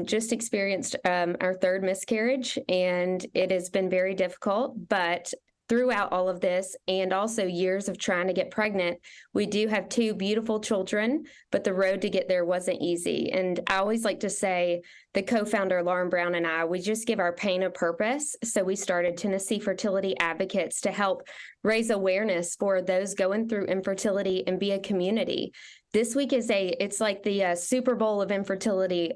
just experienced our third miscarriage, and it has been very difficult. But throughout all of this, and also years of trying to get pregnant, we do have 2 beautiful children, but the road to get there wasn't easy. And I always like to say, the co-founder, Lauren Brown, and I, we just give our pain a purpose. So we started Tennessee Fertility Advocates to help raise awareness for those going through infertility and be a community. This week is it's like the Super Bowl of infertility,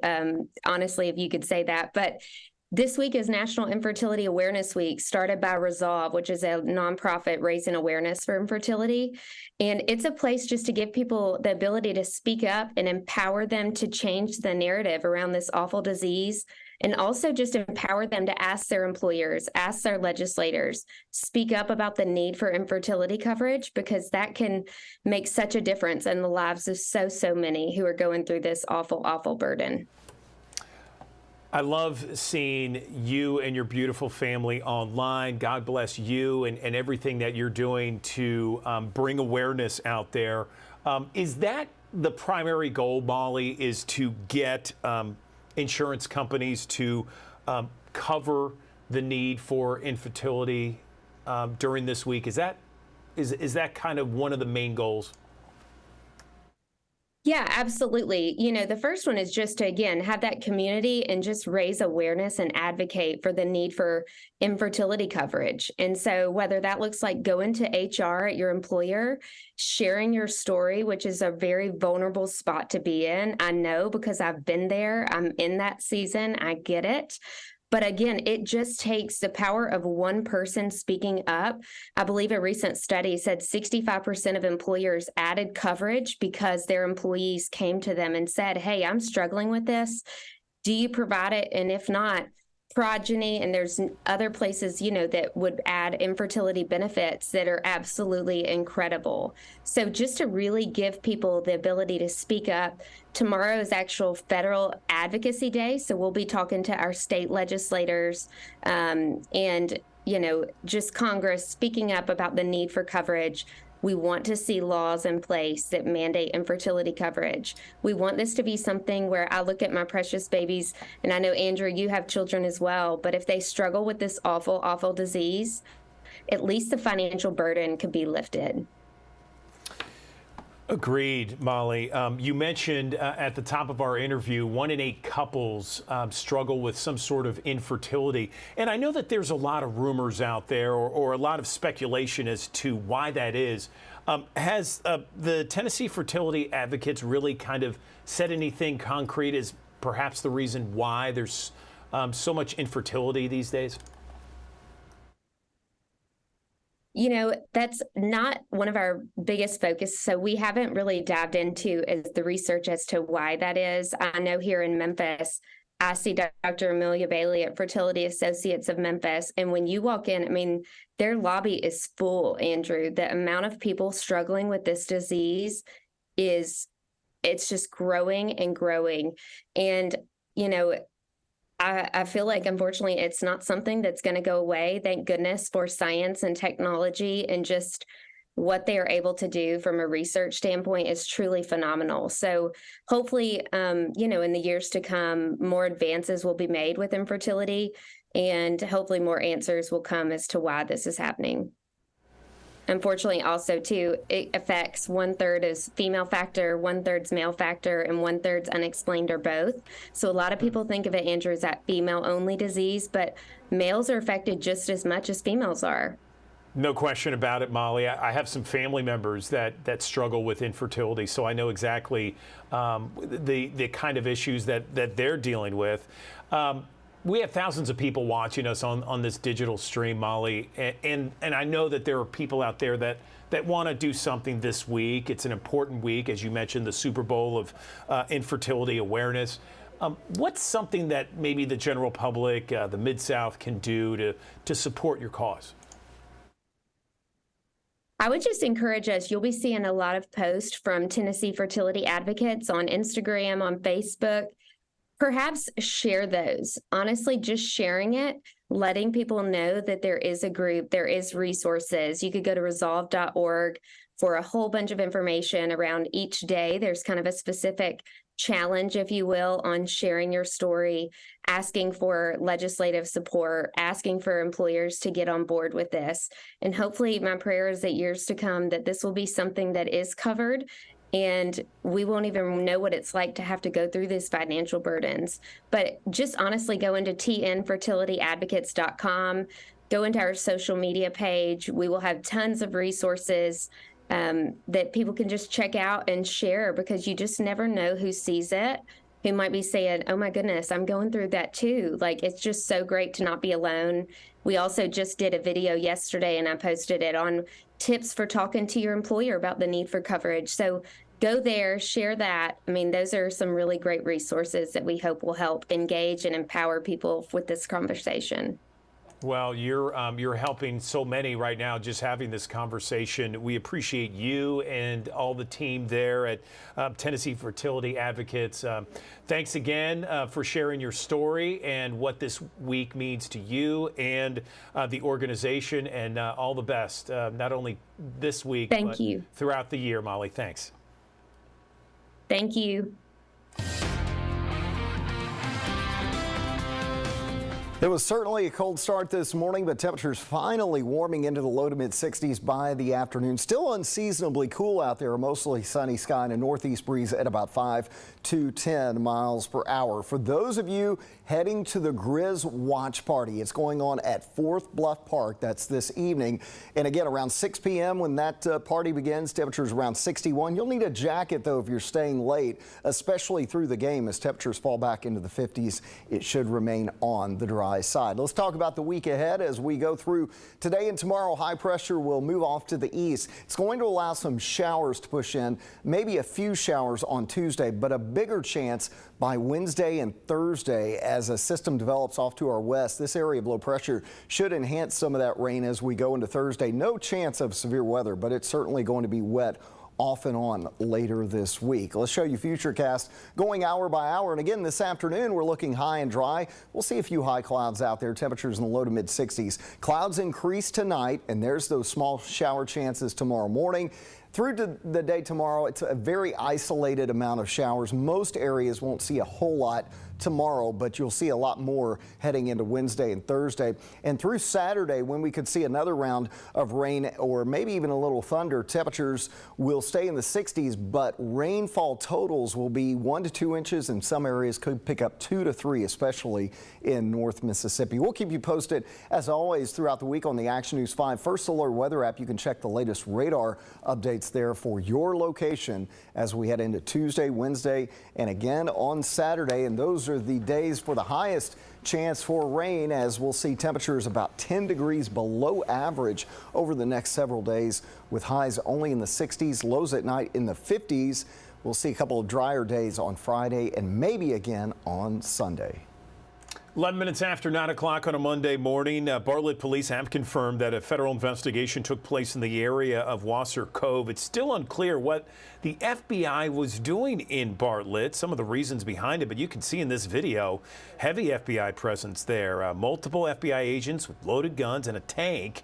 honestly, if you could say that. But this week is National Infertility Awareness Week, started by Resolve, which is a nonprofit raising awareness for infertility. And it's a place just to give people the ability to speak up and empower them to change the narrative around this awful disease, and also just empower them to ask their employers, ask their legislators, speak up about the need for infertility coverage, because that can make such a difference in the lives of so many who are going through this awful, awful burden. I love seeing you and your beautiful family online. God bless you and everything that you're doing to bring awareness out there. Is that the primary goal, Molly, is to get insurance companies to cover the need for infertility during this week? Is that kind of one of the main goals? Yeah, absolutely. The first one is just to, again, have that community and just raise awareness and advocate for the need for infertility coverage. And so whether that looks like going to HR at your employer, sharing your story, which is a very vulnerable spot to be in. I know, because I've been there. I'm in that season. I get it. But again, it just takes the power of one person speaking up. I believe a recent study said 65% of employers added coverage because their employees came to them and said, hey, I'm struggling with this. Do you provide it? And if not, Progeny, and there's other places, that would add infertility benefits that are absolutely incredible. So just to really give people the ability to speak up. Tomorrow is actual Federal Advocacy Day, so we'll be talking to our state legislators and, just Congress speaking up about the need for coverage. We want to see laws in place that mandate infertility coverage. We want this to be something where I look at my precious babies, and I know, Andrew, you have children as well, but if they struggle with this awful, awful disease, at least the financial burden could be lifted. Agreed, Molly. You mentioned at the top of our interview, 1 in 8 couples struggle with some sort of infertility. And I know that there's a lot of rumors out there or a lot of speculation as to why that is. Has the Tennessee Fertility Advocates really kind of said anything concrete as perhaps the reason why there's so much infertility these days? That's not one of our biggest focus. So we haven't really dived into the research as to why that is. I know here in Memphis, I see Dr. Amelia Bailey at Fertility Associates of Memphis. And when you walk in, their lobby is full, Andrew. The amount of people struggling with this disease it's just growing and growing. And, I feel like, unfortunately, it's not something that's going to go away. Thank goodness for science and technology, and just what they are able to do from a research standpoint is truly phenomenal. So hopefully, in the years to come, more advances will be made with infertility, and hopefully more answers will come as to why this is happening. Unfortunately, also, too, it affects 1/3 is female factor, 1/3 male factor, and 1/3 unexplained or both. So a lot of people think of it, Andrew, as that female-only disease, but males are affected just as much as females are. No question about it, Molly. I have some family members that struggle with infertility, so I know exactly the kind of issues that they're dealing with. We have thousands of people watching us on this digital stream, Molly, and I know that there are people out there that want to do something this week. It's an important week, as you mentioned, the Super Bowl of infertility awareness. What's something that maybe the general public, the Mid-South, can do to support your cause? I would just encourage us. You'll be seeing a lot of posts from Tennessee Fertility Advocates on Instagram, on Facebook. Perhaps share those. Honestly, just sharing it, letting people know that there is a group, there is resources. You could go to resolve.org for a whole bunch of information around each day. There's kind of a specific challenge, if you will, on sharing your story, asking for legislative support, asking for employers to get on board with this. And hopefully my prayer is that years to come that this will be something that is covered and we won't even know what it's like to have to go through these financial burdens. But just honestly go into tnfertilityadvocates.com, go into our social media page. We will have tons of resources that people can just check out and share, because you just never know who sees it, who might be saying, oh my goodness, I'm going through that too. Like, it's just so great to not be alone. We also just did a video yesterday and I posted it on tips for talking to your employer about the need for coverage. So go there, share that. I mean, those are some really great resources that we hope will help engage and empower people with this conversation. Well, you're helping so many right now just having this conversation. We appreciate you and all the team there at Tennessee Fertility Advocates. Thanks again for sharing your story and what this week means to you and the organization, and all the best, not only this week, but throughout the year, Molly. Thanks. Thank you. It was certainly a cold start this morning, but temperatures finally warming into the low to mid 60s by the afternoon. Still unseasonably cool out there, mostly sunny sky and a northeast breeze at about 5 to 10 miles per hour. For those of you heading to the Grizz Watch Party, it's going on at Fourth Bluff Park. That's this evening. And again, around 6 p.m. when that party begins, temperatures around 61. You'll need a jacket, though, if you're staying late, especially through the game. As temperatures fall back into the 50s, it should remain on the dry side. Let's talk about the week ahead as we go through today and tomorrow. High pressure will move off to the east. It's going to allow some showers to push in, maybe a few showers on Tuesday, but a bigger chance by Wednesday and Thursday as a system develops off to our west. This area of low pressure should enhance some of that rain as we go into Thursday. No chance of severe weather, but it's certainly going to be wet off and on later this week. Let's show you Futurecast going hour by hour. And again, this afternoon, we're looking high and dry. We'll see a few high clouds out there, temperatures in the low to mid 60s. Clouds increase tonight, and there's those small shower chances tomorrow morning. Through to the day tomorrow, it's a very isolated amount of showers. Most areas won't see a whole lot tomorrow, but you'll see a lot more heading into Wednesday and Thursday. And through Saturday, when we could see another round of rain or maybe even a little thunder, temperatures will stay in the 60s, but rainfall totals will be 1 to 2 inches, and some areas could pick up 2 to 3, especially in North Mississippi. We'll keep you posted, as always, throughout the week on the Action News 5 First Alert Weather app. You can check the latest radar updates there for your location as we head into Tuesday, Wednesday, and again on Saturday. And those are the days for the highest chance for rain, as we'll see temperatures about 10 degrees below average over the next several days, with highs only in the 60s, lows at night in the 50s. We'll see a couple of drier days on Friday and maybe again on Sunday. 11 minutes after 9 o'clock on a Monday morning, Bartlett police have confirmed that a federal investigation took place in the area of Wasser Cove. It's still unclear what the FBI was doing in Bartlett, some of the reasons behind it, but you can see in this video heavy FBI presence there. Multiple FBI agents with loaded guns and a tank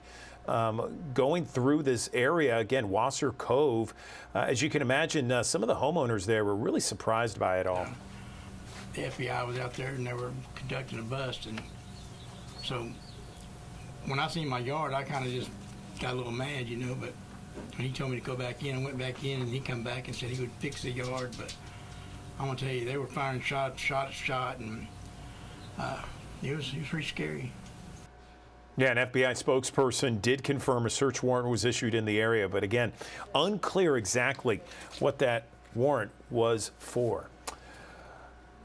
going through this area. Again, Wasser Cove. As you can imagine, some of the homeowners there were really surprised by it all. The FBI was out there and they were conducting a bust, and so when I seen my yard, I kind of just got a little mad, you know, but when he told me to go back in, I went back in, and he come back and said he would fix the yard. But I'm gonna tell you, they were firing shot, and it was pretty scary. Yeah, an FBI spokesperson did confirm a search warrant was issued in the area, but again, unclear exactly what that warrant was for.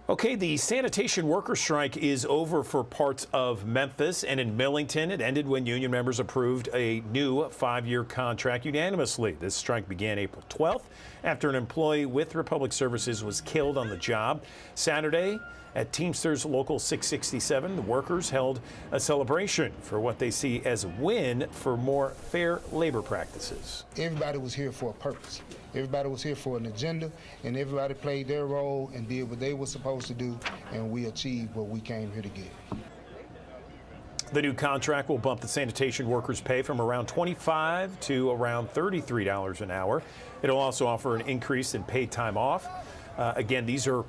Okay, the sanitation worker strike is over for parts of Memphis, and in Millington, it ended when union members approved a new 5-year contract unanimously. This strike began April 12th after an employee with Republic Services was killed on the job. Saturday, At Teamsters Local 667, the workers held a celebration for what they see as a win for more fair labor practices. Everybody was here for a purpose. Everybody was here for an agenda, and everybody played their role and did what they were supposed to do, and we achieved what we came here to get. The new contract will bump the sanitation workers' pay from around $25 to around $33 an hour. It'll also offer an increase in paid time off. Again, these are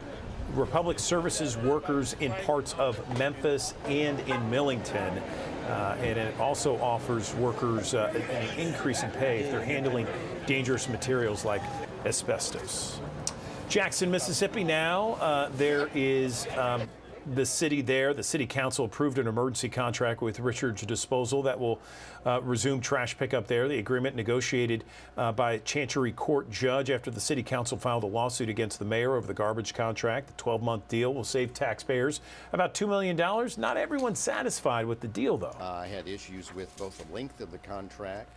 Republic Services workers in parts of Memphis and in Millington. And it also offers workers an increase in pay if they're handling dangerous materials like asbestos. Jackson, Mississippi now. There is the city there. The city council approved an emergency contract with Richards Disposal that will resume trash pickup there. The agreement negotiated by a Chancery Court judge after the city council filed a lawsuit against the mayor over the garbage contract. The 12-month deal will save taxpayers about $2 million. Not everyone's satisfied with the deal, though. I had issues with both the length of the contract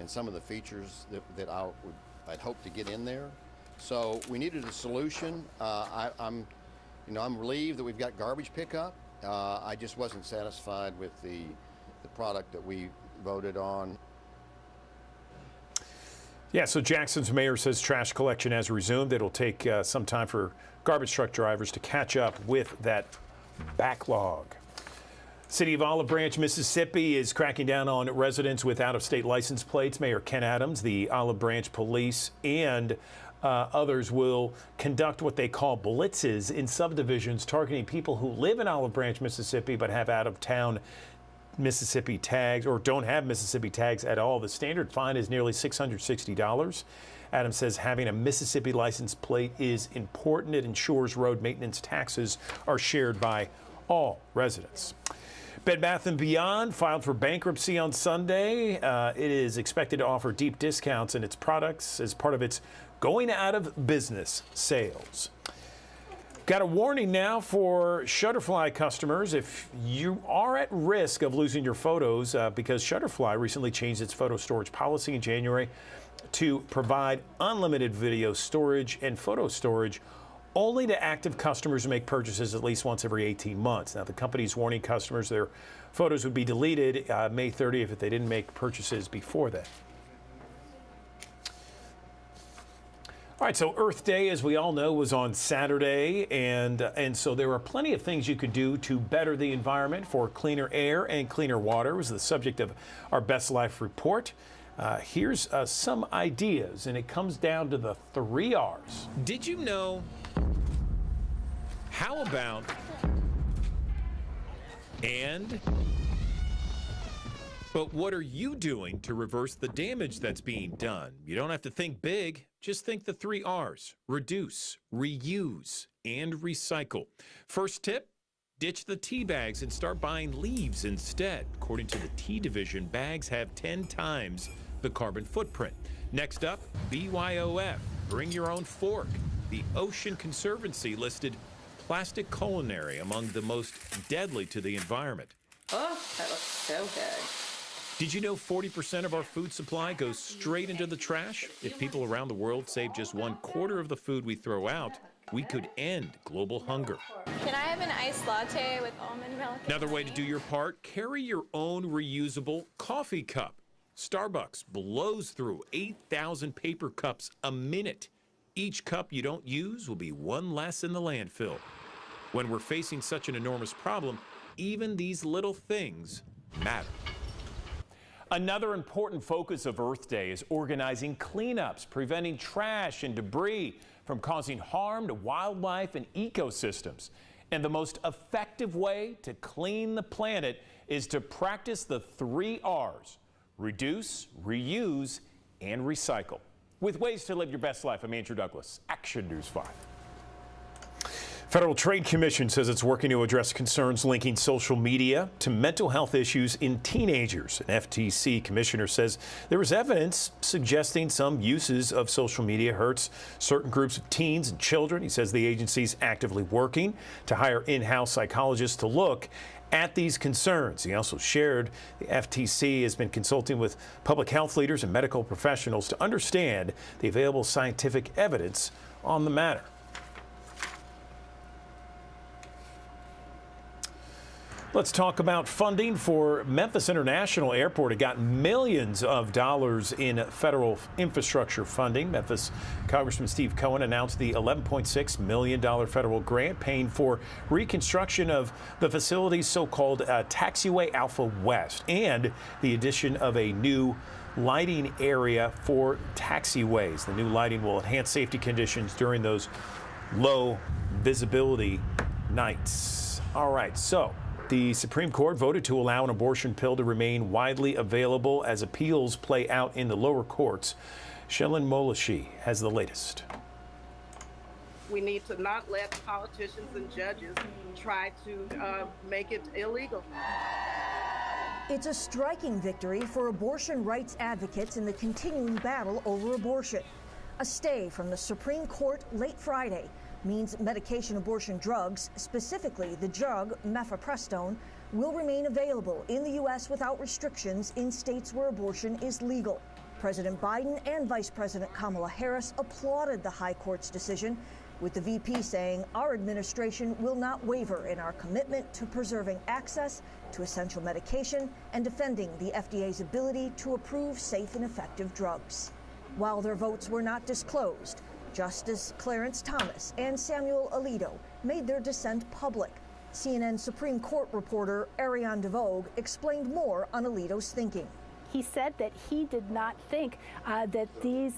and some of the features that I'd hoped to get in there. So we needed a solution. I'm relieved that we've got garbage pickup. I just wasn't satisfied with the product that we voted on. Yeah, so Jackson's mayor says trash collection has resumed. It'll take some time for garbage truck drivers to catch up with that backlog. City of Olive Branch, Mississippi is cracking down on residents with out-of-state license plates. Mayor Ken Adams, the Olive Branch Police, and others will conduct what they call blitzes in subdivisions targeting people who live in Olive Branch, Mississippi, but have out-of-town Mississippi tags or don't have Mississippi tags at all. The standard fine is nearly $660. Adams says having a Mississippi license plate is important. It ensures road maintenance taxes are shared by all residents. Bed Bath & Beyond filed for bankruptcy on Sunday. It is expected to offer deep discounts in its products as part of its going out of business sales. Got a warning now for Shutterfly customers. If you are at risk of losing your photos, because Shutterfly recently changed its photo storage policy in January to provide unlimited video storage and photo storage only to active customers who make purchases at least once every 18 months. Now, the company's warning customers their photos would be deleted May 30th if they didn't make purchases before that. All right, so Earth Day, as we all know, was on Saturday, and so there are plenty of things you could do to better the environment for cleaner air and cleaner water. It was the subject of our Best Life report. Here's some ideas, and it comes down to the 3 R's. Did you know? How about? And? But what are you doing to reverse the damage that's being done? You don't have to think big. Just think the 3 R's. Reduce, reuse, and recycle. First tip, ditch the tea bags and start buying leaves instead. According to the Tea Division, bags have 10 times the carbon footprint. Next up, BYOF, bring your own fork. The Ocean Conservancy listed plastic culinary among the most deadly to the environment. Oh, that looks so good. Did you know 40% of our food supply goes straight into the trash? If people around the world save just 1/4 of the food we throw out, we could end global hunger. Can I have an iced latte with almond milk? Another way to do your part, carry your own reusable coffee cup. Starbucks blows through 8,000 paper cups a minute. Each cup you don't use will be one less in the landfill. When we're facing such an enormous problem, even these little things matter. Another important focus of Earth Day is organizing cleanups, preventing trash and debris from causing harm to wildlife and ecosystems. And the most effective way to clean the planet is to practice the 3 R's: reduce, reuse, and recycle. With ways to live your best life, I'm Andrew Douglas, Action News 5. Federal Trade Commission says it's working to address concerns linking social media to mental health issues in teenagers. An FTC commissioner says there is evidence suggesting some uses of social media hurts certain groups of teens and children. He says the agency is actively working to hire in-house psychologists to look at these concerns. He also shared the FTC has been consulting with public health leaders and medical professionals to understand the available scientific evidence on the matter. Let's talk about funding for Memphis International Airport. It got millions of dollars in federal infrastructure funding. Memphis Congressman Steve Cohen announced the $11.6 million federal grant paying for reconstruction of the facility's so-called taxiway Alpha West and the addition of a new lighting area for taxiways. The new lighting will enhance safety conditions during those low visibility nights. All right, so the Supreme Court voted to allow an abortion pill to remain widely available as appeals play out in the lower courts. Shelin Molashi has the latest. We need to not let politicians and judges try to make it illegal. It's a striking victory for abortion rights advocates in the continuing battle over abortion. A stay from the Supreme Court late Friday means medication abortion drugs, specifically the drug mifepristone, will remain available in the U.S. without restrictions in states where abortion is legal. President Biden and Vice President Kamala Harris applauded the High Court's decision, with the VP saying, "Our administration will not waver in our commitment to preserving access to essential medication and defending the FDA's ability to approve safe and effective drugs." While their votes were not disclosed, Justice Clarence Thomas and Samuel Alito made their dissent public. CNN Supreme Court reporter Ariane DeVoe explained more on Alito's thinking. He said that he did not think that these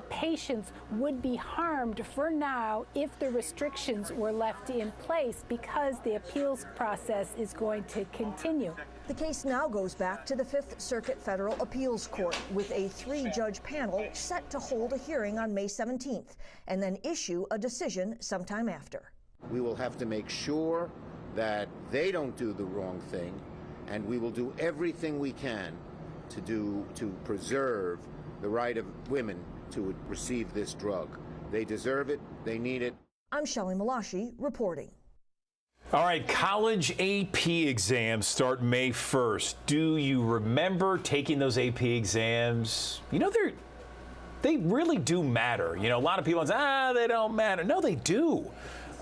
patients would be harmed for now if the restrictions were left in place because the appeals process is going to continue. The case now goes back to the Fifth Circuit Federal Appeals Court with a 3-judge panel set to hold a hearing on May 17th and then issue a decision sometime after. We will have to make sure that they don't do the wrong thing, and we will do everything we can to preserve the right of women to receive this drug. They deserve it. They need it. I'm Shelly Malashi reporting. All right, college AP exams start May 1st. Do you remember taking those AP exams? You know, they really do matter. You know, a lot of people say, they don't matter. No, they do.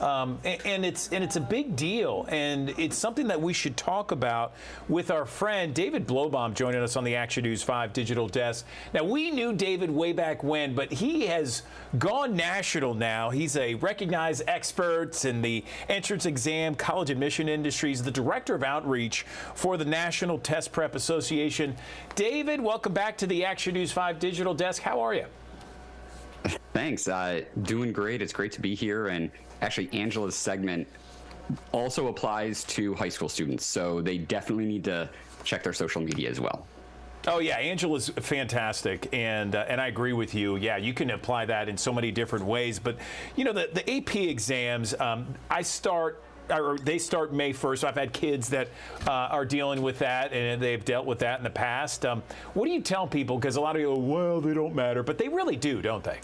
And it's a big deal, and it's something that we should talk about with our friend David Blobom joining us on the Action News 5 digital desk. Now, we knew David way back when, but he has gone national now. He's a recognized expert in the entrance exam, college admission industries, the director of outreach for the National Test Prep Association. David, welcome back to the Action News 5 digital desk. How are you? Thanks. Doing great. It's great to be here. And actually, Angela's segment also applies to high school students, so they definitely need to check their social media as well. Oh yeah, Angela's fantastic, and I agree with you. Yeah, you can apply that in so many different ways. But you know, the AP exams, they start May 1st. So I've had kids that are dealing with that, and they've dealt with that in the past. What do you tell people? Because a lot of people, well, they don't matter, but they really do, don't they?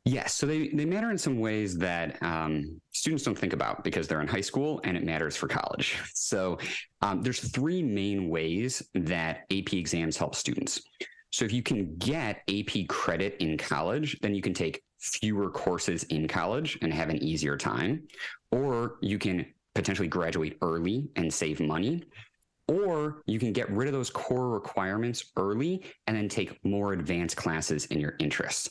Yes, so they matter in some ways that students don't think about because they're in high school and it matters for college. So there's 3 main ways that AP exams help students. So if you can get AP credit in college, then you can take fewer courses in college and have an easier time, or you can potentially graduate early and save money, or you can get rid of those core requirements early and then take more advanced classes in your interests.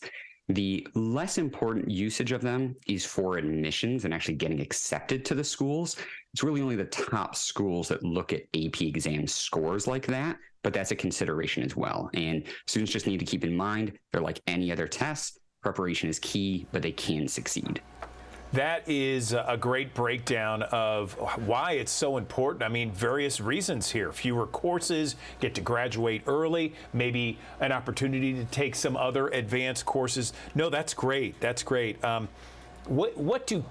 The less important usage of them is for admissions and actually getting accepted to the schools. It's really only the top schools that look at AP exam scores like that, but that's a consideration as well. And students just need to keep in mind, they're like any other tests. Preparation is key, but they can succeed. That is a great breakdown of why it's so important. I mean, various reasons here. Fewer courses, get to graduate early, maybe an opportunity to take some other advanced courses. No, that's great. That's great. What do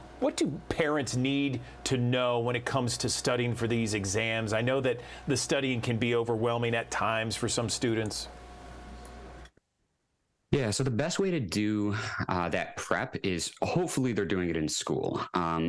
parents need to know when it comes to studying for these exams? I know that the studying can be overwhelming at times for some students. Yeah, so the best way to do that prep is hopefully they're doing it in school,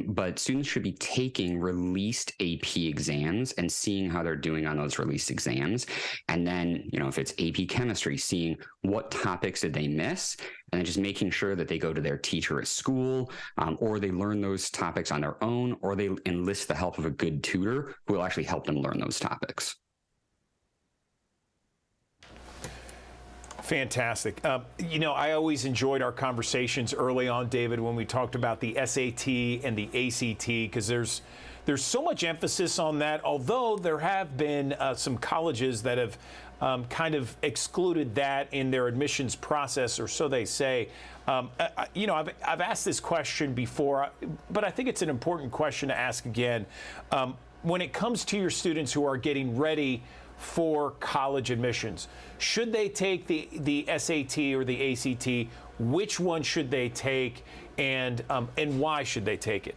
but students should be taking released AP exams and seeing how they're doing on those released exams. And then, if it's AP chemistry, seeing what topics did they miss, and then just making sure that they go to their teacher at school, or they learn those topics on their own, or they enlist the help of a good tutor who will actually help them learn those topics. Fantastic. I always enjoyed our conversations early on, David, when we talked about the SAT and the ACT, because there's so much emphasis on that, although there have been some colleges that have kind of excluded that in their admissions process, or so they say. I've asked this question before, but I think it's an important question to ask again. When it comes to your students who are getting ready for college admissions, should they take the SAT or the ACT? Which one should they take, and why should they take it?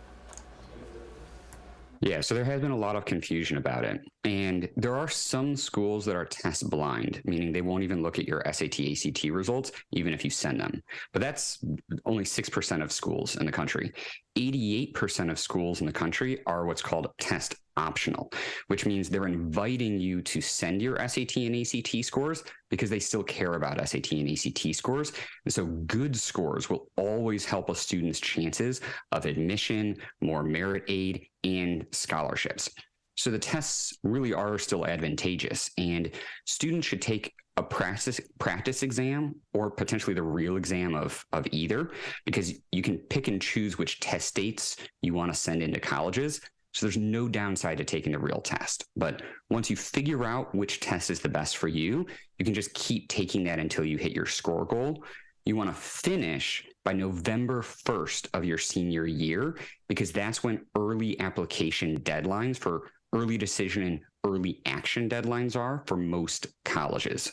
Yeah, so there has been a lot of confusion about it. And there are some schools that are test blind, meaning they won't even look at your SAT, ACT results, even if you send them. But that's only 6% of schools in the country. 88% of schools in the country are what's called test optional, which means they're inviting you to send your SAT and ACT scores because they still care about SAT and ACT scores. And so good scores will always help a student's chances of admission, more merit aid, and scholarships. So the tests really are still advantageous, and students should take a practice exam or potentially the real exam of either, because you can pick and choose which test dates you want to send into colleges. So there's no downside to taking the real test. But once you figure out which test is the best for you, you can just keep taking that until you hit your score goal. You want to finish by November 1st of your senior year, because that's when early application deadlines for early decision and early action deadlines are for most colleges.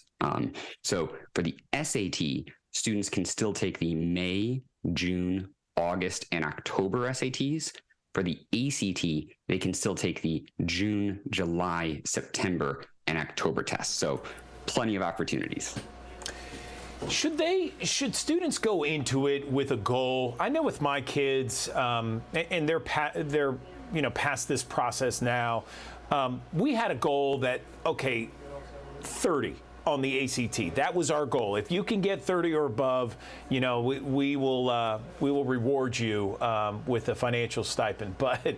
So for the SAT, students can still take the May, June, August, and October SATs. For the ACT, they can still take the June, July, September, and October tests. So plenty of opportunities. Should students go into it with a goal? I know with my kids, and they're past this process now. We had a goal that 30 on the ACT. That was our goal. If you can get 30 or above, we will reward you with a financial stipend. But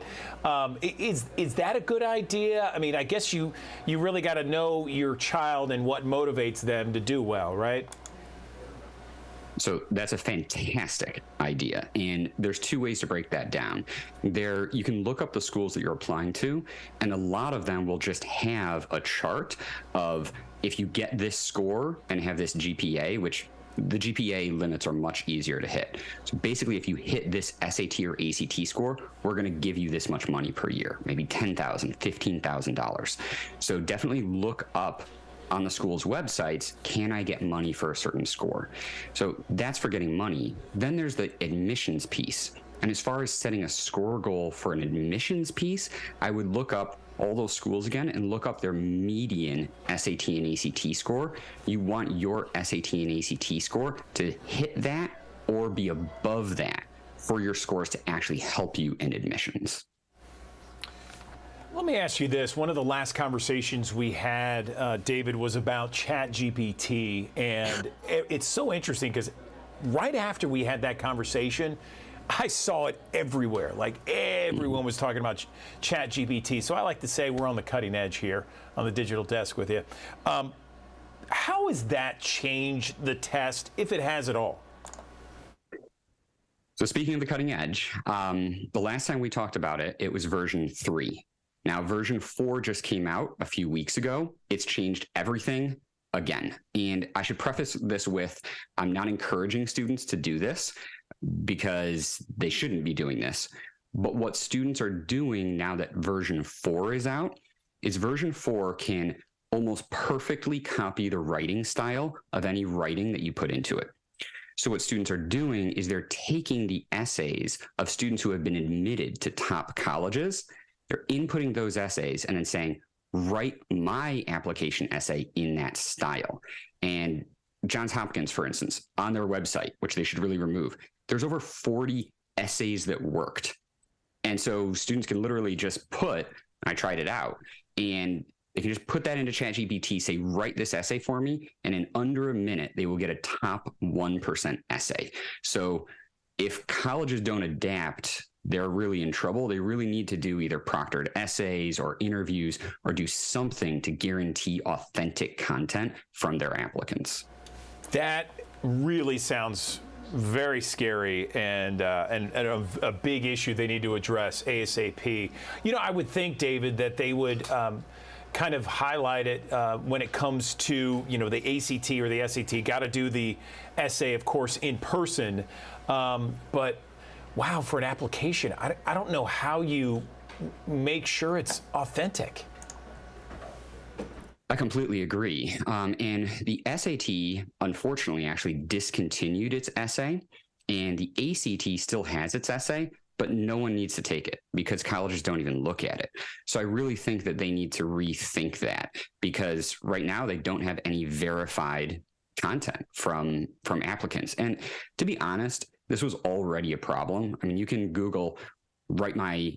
is that a good idea? I mean, I guess you really got to know your child and what motivates them to do well, right? So that's a fantastic idea. And there's two ways to break that down. You can look up the schools that you're applying to, and a lot of them will just have a chart of, if you get this score and have this GPA, which the GPA limits are much easier to hit. So basically, if you hit this SAT or ACT score, we're going to give you this much money per year, maybe $10,000, $15,000. So definitely look up on the school's websites, can I get money for a certain score? So that's for getting money. Then there's the admissions piece. And as far as setting a score goal for an admissions piece, I would look up all those schools again and look up their median SAT and ACT score. You want your SAT and ACT score to hit that or be above that for your scores to actually help you in admissions. Let me ask you this. One of the last conversations we had, David, was about ChatGPT. And it's so interesting because right after we had that conversation, I saw it everywhere. Like everyone was talking about ChatGPT. So I like to say we're on the cutting edge here on the digital desk with you. How has that changed the test, if it has at all? So speaking of the cutting edge, the last time we talked about it, it was version 3. Now, version 4 just came out a few weeks ago. It's changed everything again. And I should preface this with, I'm not encouraging students to do this because they shouldn't be doing this. But what students are doing now that version 4 is out is version 4 can almost perfectly copy the writing style of any writing that you put into it. So what students are doing is they're taking the essays of students who have been admitted to top colleges. They're inputting those essays and then saying, write my application essay in that style. And Johns Hopkins, for instance, on their website, which they should really remove, there's over 40 essays that worked. And so students can literally just put, I tried it out, and they can just put that into ChatGPT, say, write this essay for me, and in under a minute, they will get a top 1% essay. So if colleges don't adapt, they're really in trouble. They really need to do either proctored essays or interviews or do something to guarantee authentic content from their applicants. That really sounds very scary and a big issue they need to address ASAP. You know, I would think, David, that they would kind of highlight it when it comes to, you know, the ACT or the SAT. Got to do the essay, of course, in person. But wow, for an application, I don't know how you make sure it's authentic. I completely agree. And the SAT, unfortunately, actually discontinued its essay, and the ACT still has its essay, but no one needs to take it because colleges don't even look at it. So I really think that they need to rethink that, because right now they don't have any verified content from applicants. And to be honest, this was already a problem. I mean, you can Google, write my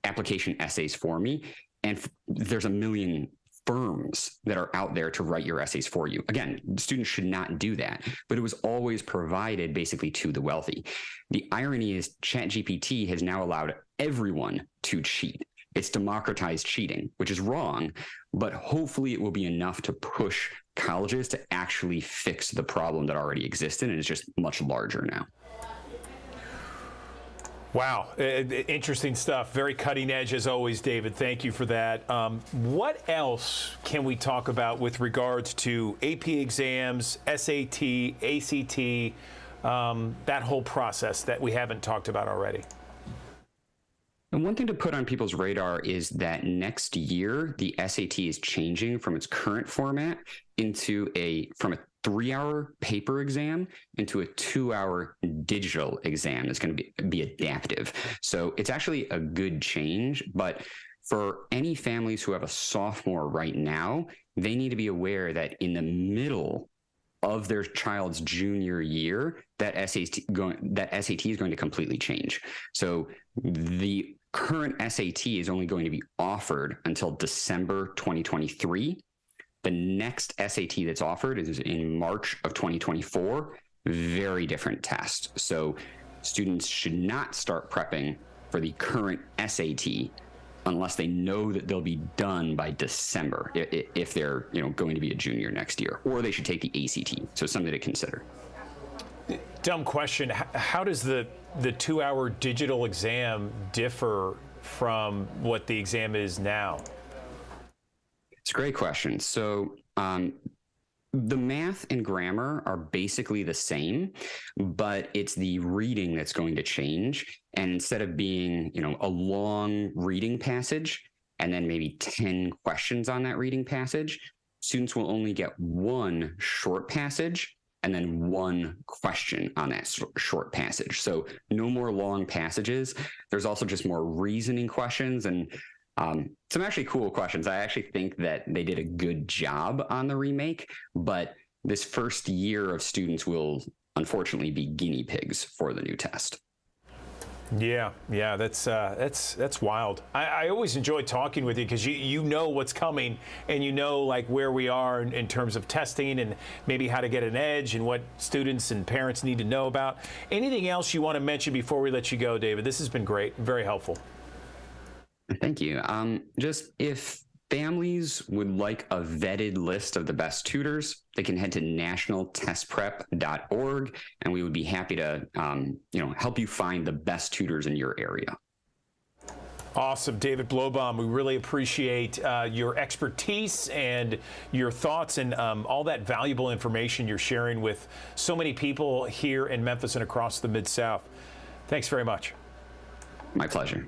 application essays for me, and there's a million firms that are out there to write your essays for you. Again, students should not do that, but it was always provided basically to the wealthy. The irony is ChatGPT has now allowed everyone to cheat. It's democratized cheating, which is wrong, but hopefully it will be enough to push colleges to actually fix the problem that already existed and is just much larger now. Wow, interesting stuff. Very cutting edge as always, David. Thank you for that. What else can we talk about with regards to AP exams, SAT, ACT, that whole process that we haven't talked about already? And one thing to put on people's radar is that next year, the SAT is changing from its current format from a 3-hour paper exam into a 2-hour digital exam. It's going to be adaptive. So it's actually a good change, but for any families who have a sophomore right now, they need to be aware that in the middle of their child's junior year, that SAT is going to completely change. So the current SAT is only going to be offered until December 2023. The next SAT that's offered is in March of 2024. Very different test. So students should not start prepping for the current SAT unless they know that they'll be done by December if they're going to be a junior next year, or they should take the ACT. So something to consider. Dumb question. How does the 2-hour digital exam differ from what the exam is now? It's a great question. So the math and grammar are basically the same, but it's the reading that's going to change. And instead of being, a long reading passage and then maybe 10 questions on that reading passage, students will only get one short passage and then one question on that short passage. So no more long passages. There's also just more reasoning questions and some actually cool questions. I actually think that they did a good job on the remake, but this first year of students will unfortunately be guinea pigs for the new test. Yeah, that's wild. I always enjoy talking with you because you know what's coming and you know like where we are in terms of testing and maybe how to get an edge and what students and parents need to know about. Anything else you want to mention before we let you go, David? This has been great, very helpful. Thank you. Just if families would like a vetted list of the best tutors, they can head to nationaltestprep.org, and we would be happy to, help you find the best tutors in your area. Awesome, David Blobom. We really appreciate your expertise and your thoughts and all that valuable information you're sharing with so many people here in Memphis and across the Mid-South. Thanks very much. My pleasure.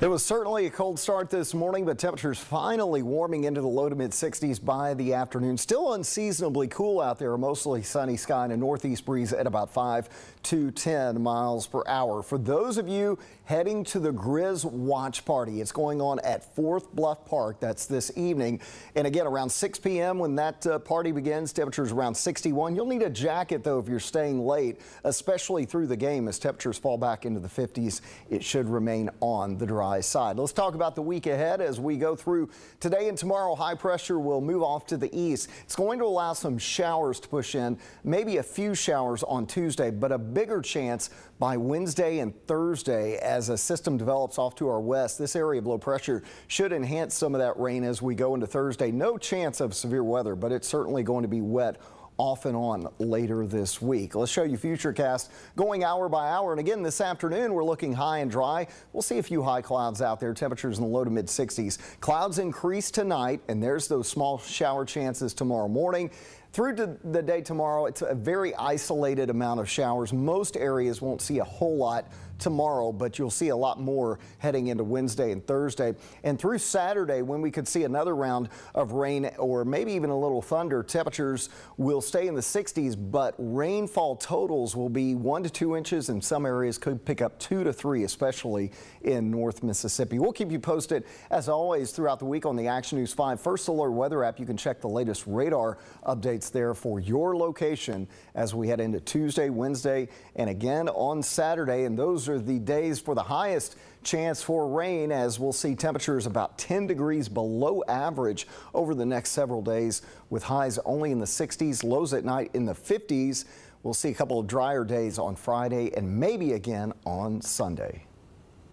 It was certainly a cold start this morning, but temperatures finally warming into the low to mid 60s by the afternoon. Still unseasonably cool out there, mostly sunny sky and a northeast breeze at about 5 to 10 miles per hour. For those of you heading to the Grizz Watch Party, it's going on at Fourth Bluff Park. That's this evening. And again, around 6 p.m. when that party begins, temperatures around 61. You'll need a jacket, though, if you're staying late, especially through the game. As temperatures fall back into the 50s, it should remain on the dry side. Let's talk about the week ahead as we go through today and tomorrow. High pressure will move off to the east. It's going to allow some showers to push in, maybe a few showers on Tuesday, but a bigger chance by Wednesday and Thursday as a system develops off to our west. This area of low pressure should enhance some of that rain as we go into Thursday. No chance of severe weather, but it's certainly going to be wet off and on later this week. Let's show you Futurecast going hour by hour. And again, this afternoon, we're looking high and dry. We'll see a few high clouds out there. Temperatures in the low to mid 60s. Clouds increase tonight, and there's those small shower chances tomorrow morning. Through to the day tomorrow, it's a very isolated amount of showers. Most areas won't see a whole lot tomorrow, but you'll see a lot more heading into Wednesday and Thursday. And through Saturday, when we could see another round of rain or maybe even a little thunder, temperatures will stay in the 60s, but rainfall totals will be 1 to 2 inches, and some areas could pick up 2 to 3, especially in North Mississippi. We'll keep you posted, as always, throughout the week on the Action News 5 First Alert Weather app. You can check the latest radar updates there for your location as we head into Tuesday, Wednesday, and again on Saturday. And those are the days for the highest chance for rain, as we'll see temperatures about 10 degrees below average over the next several days, with highs only in the 60s, lows at night in the 50s. We'll see a couple of drier days on Friday and maybe again on Sunday.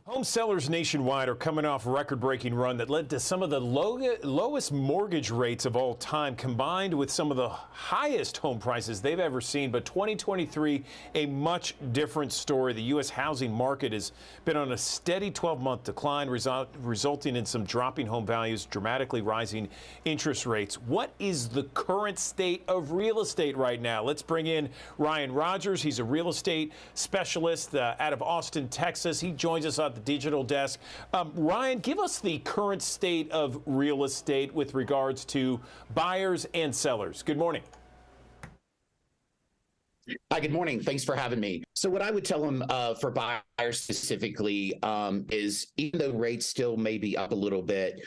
Home sellers nationwide are coming off a record-breaking run that led to some of the lowest mortgage rates of all time, combined with some of the highest home prices they've ever seen. But 2023, a much different story. The U.S. housing market has been on a steady 12-month decline, resulting in some dropping home values, dramatically rising interest rates. What is the current state of real estate right now? Let's bring in Ryan Rogers. He's a real estate specialist out of Austin, Texas. He joins us on the digital desk. Ryan, give us the current state of real estate with regards to buyers and sellers. Good morning. Hi, good morning. Thanks for having me. So what I would tell them for buyers specifically is, even though rates still may be up a little bit,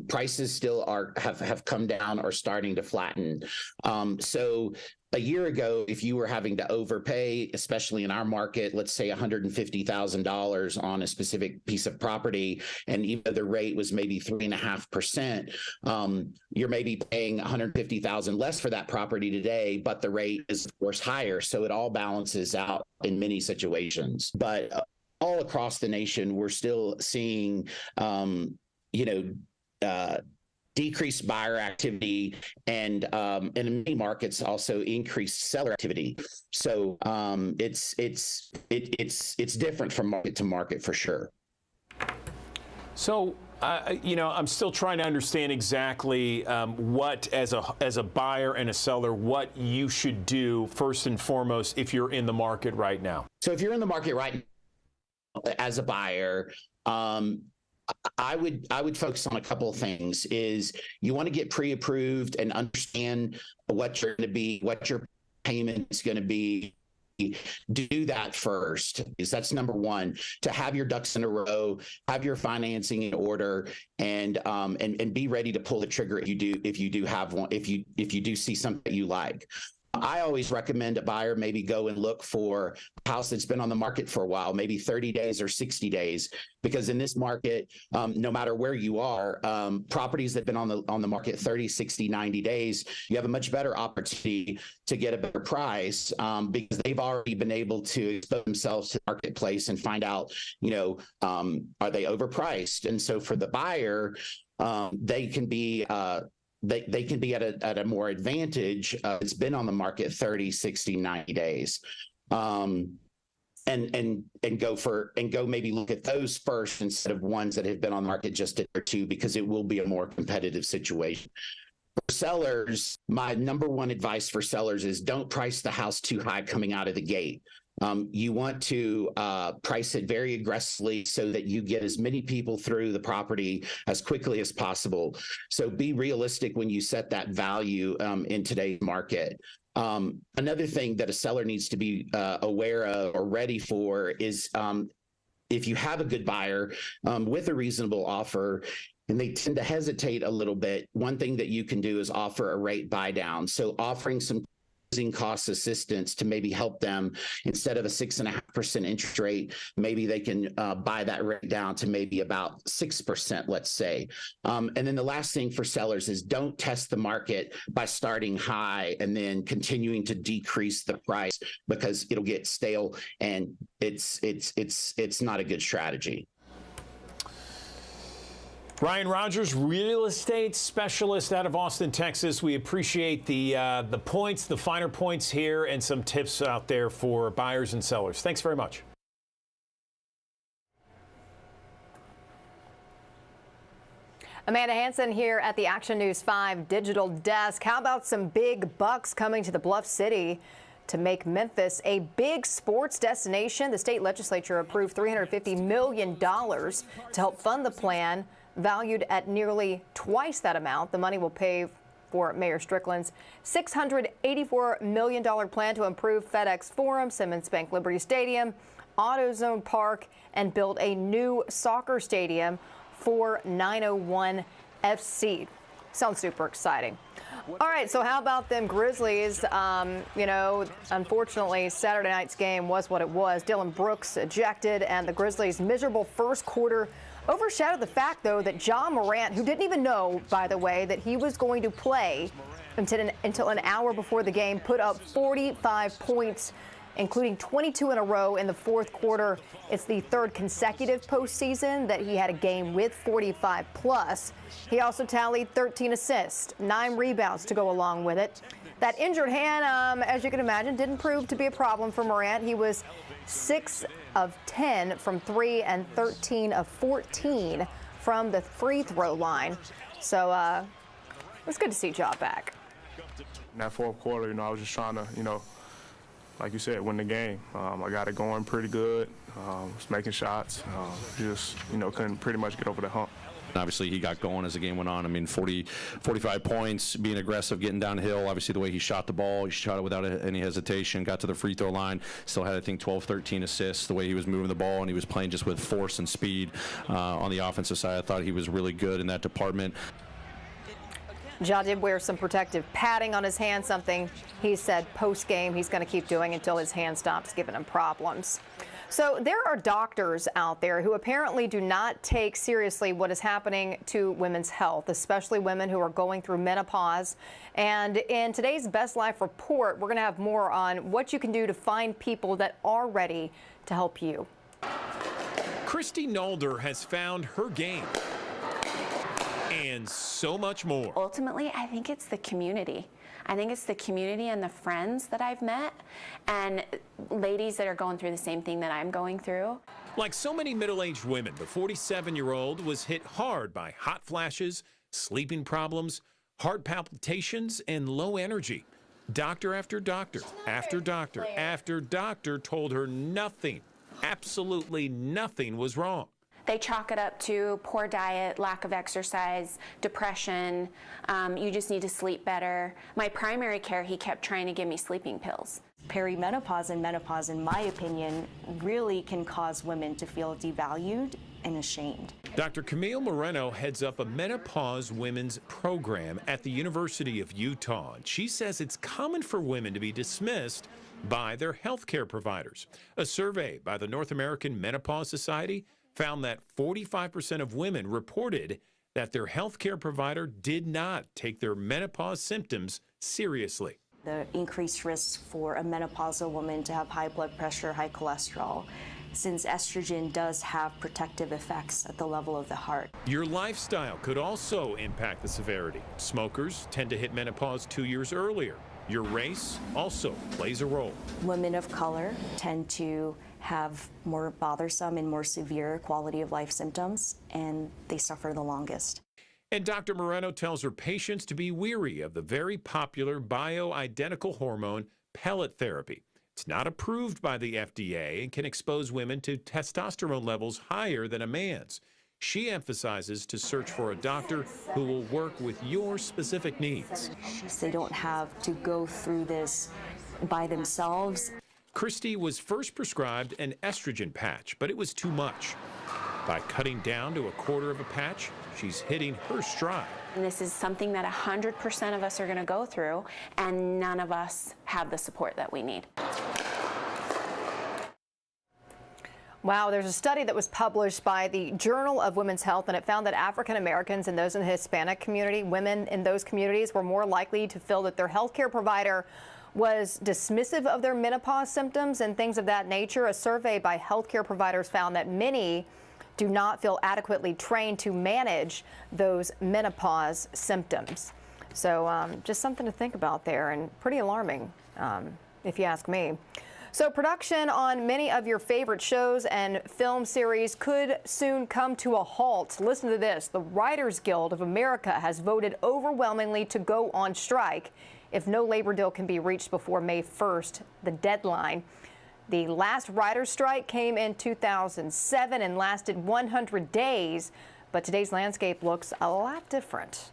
prices still have come down or starting to flatten. So a year ago, if you were having to overpay, especially in our market, let's say $150,000 on a specific piece of property, and even though the rate was maybe 3.5%, you're maybe paying $150,000 less for that property today, but the rate is of course higher. So it all balances out in many situations. But all across the nation, we're still seeing, decreased buyer activity, and in many markets also increased seller activity. So it's different from market to market for sure. So I'm still trying to understand exactly what, as a buyer and a seller, what you should do first and foremost if you're in the market right now. So if you're in the market right now as a buyer, I would focus on a couple of things. Is you want to get pre-approved and understand what your payment is going to be. Do that first, because that's number one, to have your ducks in a row, have your financing in order, and be ready to pull the trigger if you do have one, if you do see something that you like. I always recommend a buyer maybe go and look for a house that's been on the market for a while, maybe 30 days or 60 days, because in this market, no matter where you are, properties that have been on the market 30, 60, 90 days, you have a much better opportunity to get a better price because they've already been able to expose themselves to the marketplace and find out, are they overpriced? And so for the buyer, they can be they can be at a more advantage. It's been on the market 30, 60, 90 days. And go maybe look at those first instead of ones that have been on the market just a year or two, because it will be a more competitive situation. For sellers, my number one advice for sellers is don't price the house too high coming out of the gate. You want to price it very aggressively so that you get as many people through the property as quickly as possible. So be realistic when you set that value in today's market. Another thing that a seller needs to be aware of or ready for is if you have a good buyer with a reasonable offer, and they tend to hesitate a little bit, one thing that you can do is offer a rate buy down. So offering some closing cost assistance to maybe help them, instead of a 6.5% interest rate, maybe they can buy that rate down to maybe about 6%, let's say. And then the last thing for sellers is don't test the market by starting high and then continuing to decrease the price, because it'll get stale and it's not a good strategy. Ryan Rogers, real estate specialist out of Austin, Texas. We appreciate the points, the finer points here, and some tips out there for buyers and sellers. Thanks very much. Amanda Hansen here at the Action News 5 digital desk. How about some big bucks coming to the Bluff City to make Memphis a big sports destination? The state legislature approved $350 million to help fund the plan, valued at nearly twice that amount. The money will pay for Mayor Strickland's $684 million plan to improve FedEx Forum, Simmons Bank Liberty Stadium, AutoZone Park, and build a new soccer stadium for 901 FC. Sounds super exciting. All right, so how about them Grizzlies? Unfortunately, Saturday night's game was what it was. Dylan Brooks ejected, and the Grizzlies' miserable first quarter overshadowed the fact, though, that Ja Morant, who didn't even know, by the way, that he was going to play until an hour before the game, put up 45 points, including 22 in a row in the fourth quarter. It's the third consecutive postseason that he had a game with 45 plus. He also tallied 13 assists, 9 rebounds to go along with it. That injured hand, as you can imagine, didn't prove to be a problem for Morant. He was 6 of 10 from 3 and 13 of 14 from the free throw line. So it was good to see Ja back. In that fourth quarter, I was just trying to, like you said, win the game. I got it going pretty good. Was making shots. Couldn't pretty much get over the hump. Obviously, he got going as the game went on. I mean, 45 points, being aggressive, getting downhill. Obviously, the way he shot the ball, he shot it without any hesitation, got to the free throw line, still had, I think, 12, 13 assists. The way he was moving the ball, and he was playing just with force and speed on the offensive side. I thought he was really good in that department. Ja did wear some protective padding on his hand, something he said post-game he's going to keep doing until his hand stops giving him problems. So there are doctors out there who apparently do not take seriously what is happening to women's health, especially women who are going through menopause. And in today's Best Life Report, we're going to have more on what you can do to find people that are ready to help you. Christy Nalder has found her game and so much more. Ultimately, I think it's the community. I think it's the community and the friends that I've met and ladies that are going through the same thing that I'm going through. Like so many middle-aged women, the 47-year-old was hit hard by hot flashes, sleeping problems, heart palpitations, and low energy. Doctor after doctor, after doctor, after doctor told her nothing, absolutely nothing was wrong. They chalk it up to poor diet, lack of exercise, depression. You just need to sleep better. My primary care, he kept trying to give me sleeping pills. Perimenopause and menopause, in my opinion, really can cause women to feel devalued and ashamed. Dr. Camille Moreno heads up a menopause women's program at the University of Utah. She says it's common for women to be dismissed by their healthcare providers. A survey by the North American Menopause Society found that 45% of women reported that their healthcare provider did not take their menopause symptoms seriously. The increased risk for a menopausal woman to have high blood pressure, high cholesterol, since estrogen does have protective effects at the level of the heart. Your lifestyle could also impact the severity. Smokers tend to hit menopause 2 years earlier. Your race also plays a role. Women of color tend to have more bothersome and more severe quality of life symptoms, and they suffer the longest. And Dr. Moreno tells her patients to be weary of the very popular bioidentical hormone pellet therapy. It's not approved by the FDA and can expose women to testosterone levels higher than a man's. She emphasizes to search for a doctor who will work with your specific needs. They don't have to go through this by themselves. Christy was first prescribed an estrogen patch, but it was too much. By cutting down to a quarter of a patch, she's hitting her stride. And this is something that 100% of us are going to go through, and none of us have the support that we need. Wow, there's a study that was published by the Journal of Women's Health, and it found that African Americans and those in the Hispanic community, women in those communities, were more likely to feel that their healthcare provider was dismissive of their menopause symptoms and things of that nature. A survey by healthcare providers found that many do not feel adequately trained to manage those menopause symptoms. So just something to think about there, and pretty alarming, if you ask me. So production on many of your favorite shows and film series could soon come to a halt. Listen to this. The Writers Guild of America has voted overwhelmingly to go on strike if no labor deal can be reached before May 1st, the deadline. The last writers' strike came in 2007 and lasted 100 days, but today's landscape looks a lot different.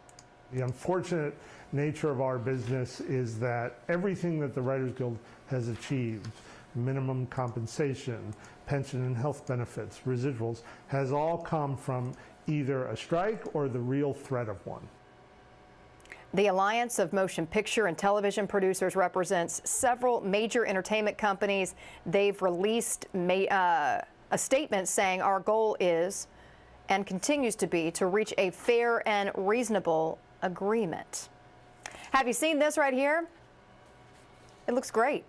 The unfortunate nature of our business is that everything that the Writers Guild has achieved, minimum compensation, pension and health benefits, residuals, has all come from either a strike or the real threat of one. The Alliance of Motion Picture and Television Producers represents several major entertainment companies. They've released a statement saying our goal is and continues to be to reach a fair and reasonable agreement. Have you seen this right here? It looks great.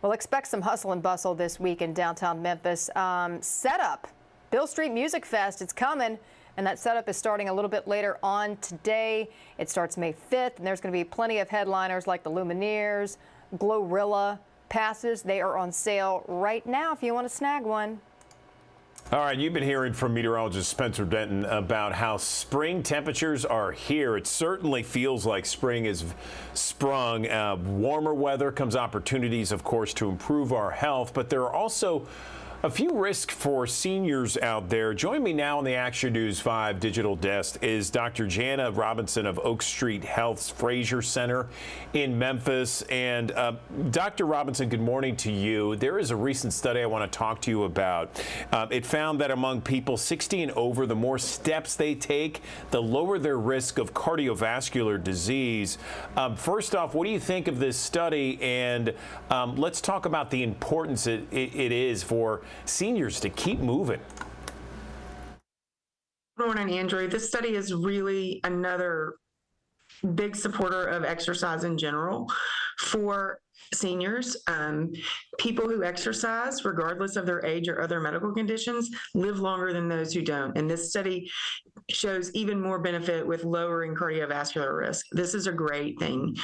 Well, expect some hustle and bustle this week in downtown Memphis. Setup, Beale Street Music Fest, it's coming, and that setup is starting a little bit later on today. It starts May 5th, and there's going to be plenty of headliners like the Lumineers, Glorilla. Passes, they are on sale right now if you want to snag one. All right, you've been hearing from meteorologist Spencer Denton about how spring temperatures are here. It certainly feels like spring is sprung. Warmer weather comes opportunities, of course, to improve our health, but there are also a few risks for seniors out there. Join me now on the Action News 5 digital desk is Dr. Jana Robinson of Oak Street Health's Fraser Center in Memphis. And Dr. Robinson, good morning to you. There is a recent study I want to talk to you about. It found that among people 60 and over, the more steps they take, the lower their risk of cardiovascular disease. First off, what do you think of this study? And let's talk about the importance it is for seniors to keep moving. Good morning, Andrew. This study is really another big supporter of exercise in general for seniors. People who exercise, regardless of their age or other medical conditions, live longer than those who don't. And this study shows even more benefit with lowering cardiovascular risk. This is a great thing.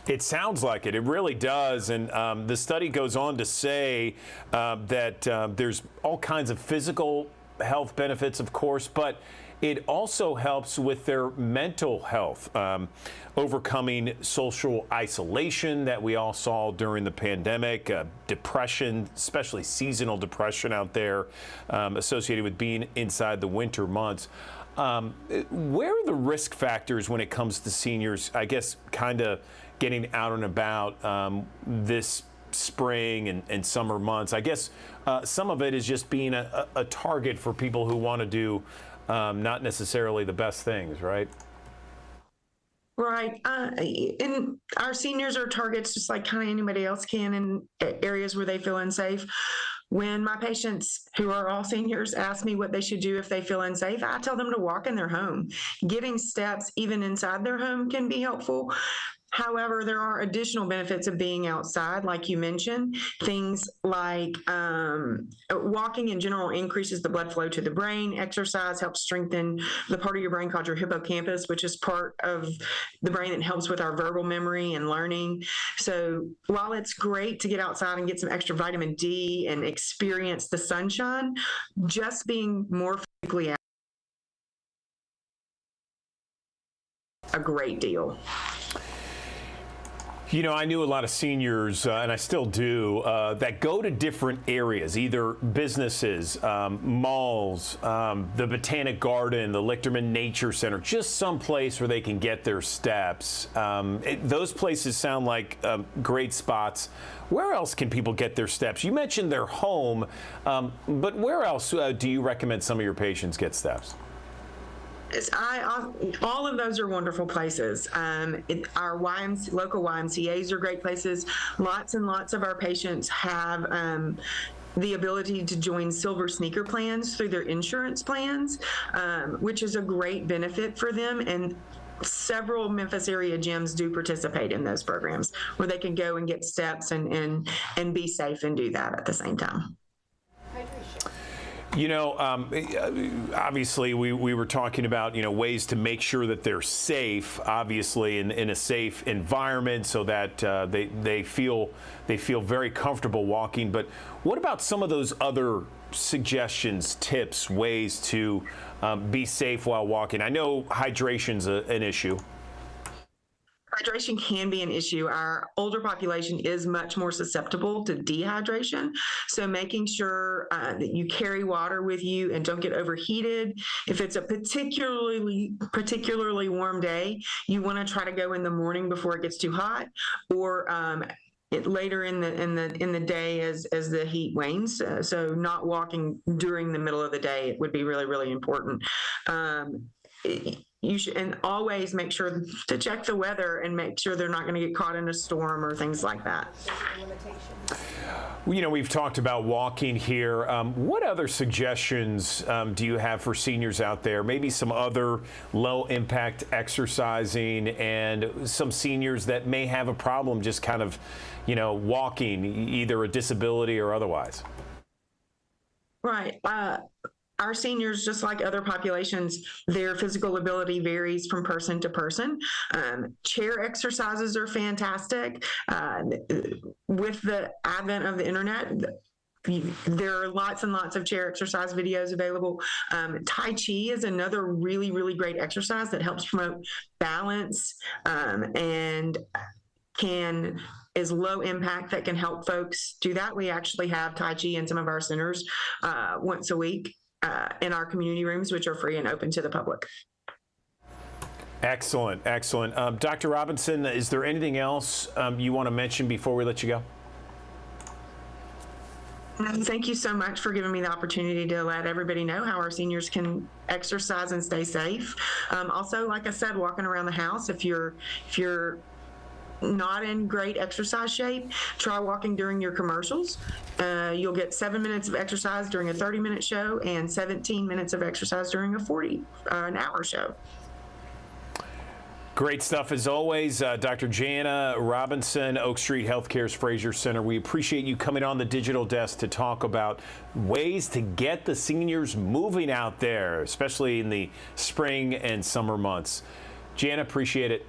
It sounds like it. It really does. And the study goes on to say that there's all kinds of physical health benefits, of course, but it also helps with their mental health, overcoming social isolation that we all saw during the pandemic, depression, especially seasonal depression out there associated with being inside the winter months. Where are the risk factors when it comes to seniors, I guess, kind of getting out and about this spring and summer months? I guess some of it is just being a target for people who want to do not necessarily the best things, right? Right. And our seniors are targets just like kind of anybody else can in areas where they feel unsafe. When my patients, who are all seniors, ask me what they should do if they feel unsafe, I tell them to walk in their home. Getting steps even inside their home can be helpful. However, there are additional benefits of being outside, like you mentioned. Things like walking in general increases the blood flow to the brain. Exercise helps strengthen the part of your brain called your hippocampus, which is part of the brain that helps with our verbal memory and learning. So while it's great to get outside and get some extra vitamin D and experience the sunshine, just being more physically active is a great deal. You know, I knew a lot of seniors, and I still do, that go to different areas, either businesses, malls, the Botanic Garden, the Lichterman Nature Center, just some place where they can get their steps. Those places sound like great spots. Where else can people get their steps? You mentioned their home, but where else do you recommend some of your patients get steps? All of those are wonderful places. Our local YMCAs are great places. Lots and lots of our patients have the ability to join silver sneaker plans through their insurance plans, which is a great benefit for them. And several Memphis area gyms do participate in those programs where they can go and get steps and be safe and do that at the same time. You know, obviously we were talking about, you know, ways to make sure that they're safe, obviously in a safe environment so that they feel very comfortable walking. But what about some of those other suggestions, tips, ways to be safe while walking? I know hydration's an issue. Hydration can be an issue. Our older population is much more susceptible to dehydration. So making sure that you carry water with you and don't get overheated. If it's a particularly warm day, you want to try to go in the morning before it gets too hot, or later in the day as the heat wanes. So not walking during the middle of the day would be really, really important. You should, and always make sure to check the weather and make sure they're not going to get caught in a storm or things like that. You know, we've talked about walking here. What other suggestions do you have for seniors out there? Maybe some other low-impact exercising, and some seniors that may have a problem just kind of, you know, walking, either a disability or otherwise. Right. Our seniors, just like other populations, their physical ability varies from person to person. Chair exercises are fantastic. With the advent of the internet, there are lots and lots of chair exercise videos available. Tai Chi is another really, really great exercise that helps promote balance and is low impact, that can help folks do that. We actually have Tai Chi in some of our centers once a week. In our community rooms, which are free and open to the public. Excellent, excellent. Dr. Robinson, is there anything else you want to mention before we let you go? Thank you so much for giving me the opportunity to let everybody know how our seniors can exercise and stay safe. Also, like I said, walking around the house, if you're not in great exercise shape, try walking during your commercials. You'll get 7 minutes of exercise during a 30-minute show and 17 minutes of exercise during an hour show. Great stuff as always. Dr. Jana Robinson, Oak Street Healthcare's Fraser Center. We appreciate you coming on the digital desk to talk about ways to get the seniors moving out there, especially in the spring and summer months. Jana, appreciate it.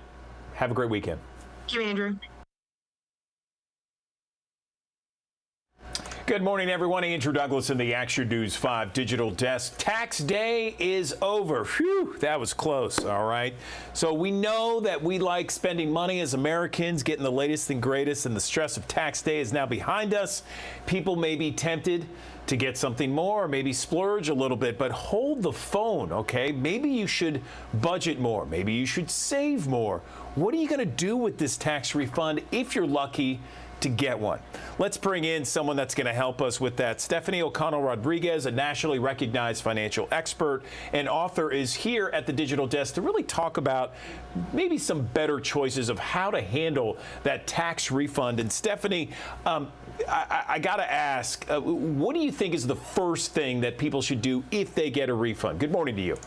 Have a great weekend. Thank you, Andrew. Good morning, everyone. Andrew Douglas in the Action News 5 digital desk. Tax day is over. Phew, that was close, all right? So we know that we like spending money as Americans, getting the latest and greatest, and the stress of tax day is now behind us. People may be tempted to get something more, maybe splurge a little bit, but hold the phone, okay? Maybe you should budget more. Maybe you should save more. What are you going to do with this tax refund if you're lucky to get one? Let's bring in someone that's going to help us with that. Stephanie O'Connell Rodriguez, a nationally recognized financial expert and author, is here at the digital desk to really talk about maybe some better choices of how to handle that tax refund. And Stephanie, I got to ask, what do you think is the first thing that people should do if they get a refund? Good morning to you.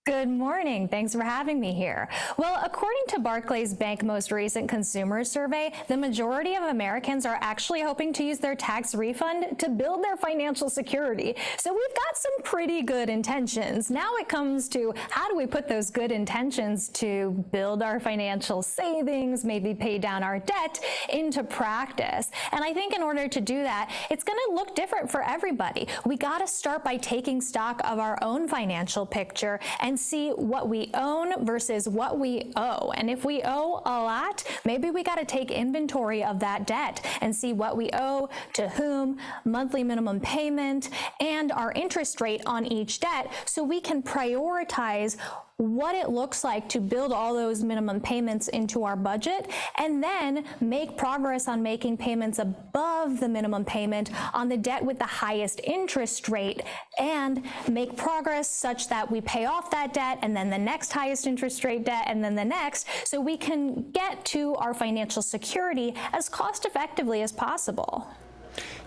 Good morning. Thanks for having me here. Well, according to Barclays Bank most recent consumer survey, the majority of Americans are actually hoping to use their tax refund to build their financial security. So we've got some pretty good intentions. Now it comes to how do we put those good intentions to build our financial savings, maybe pay down our debt, into practice. And I think in order to do that, it's going to look different for everybody. We got to start by taking stock of our own financial picture and and see what we own versus what we owe. And if we owe a lot, maybe we got to take inventory of that debt and see what we owe, to whom, monthly minimum payment, and our interest rate on each debt, so we can prioritize what it looks like to build all those minimum payments into our budget, and then make progress on making payments above the minimum payment on the debt with the highest interest rate, and make progress such that we pay off that debt and then the next highest interest rate debt and then the next, so we can get to our financial security as cost effectively as possible.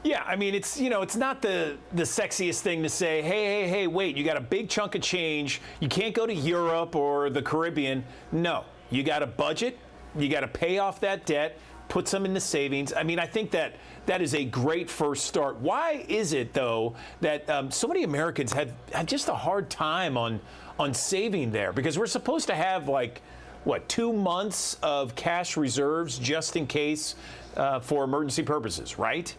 Yeah, I mean, it's, you know, it's not the sexiest thing to say, hey, wait, you got a big chunk of change. You can't go to Europe or the Caribbean. No, you got a budget. You got to pay off that debt, put some in the savings. I mean, I think that is a great first start. Why is it, though, that so many Americans have just a hard time on saving there? Because we're supposed to have, like, what, 2 months of cash reserves just in case for emergency purposes, right?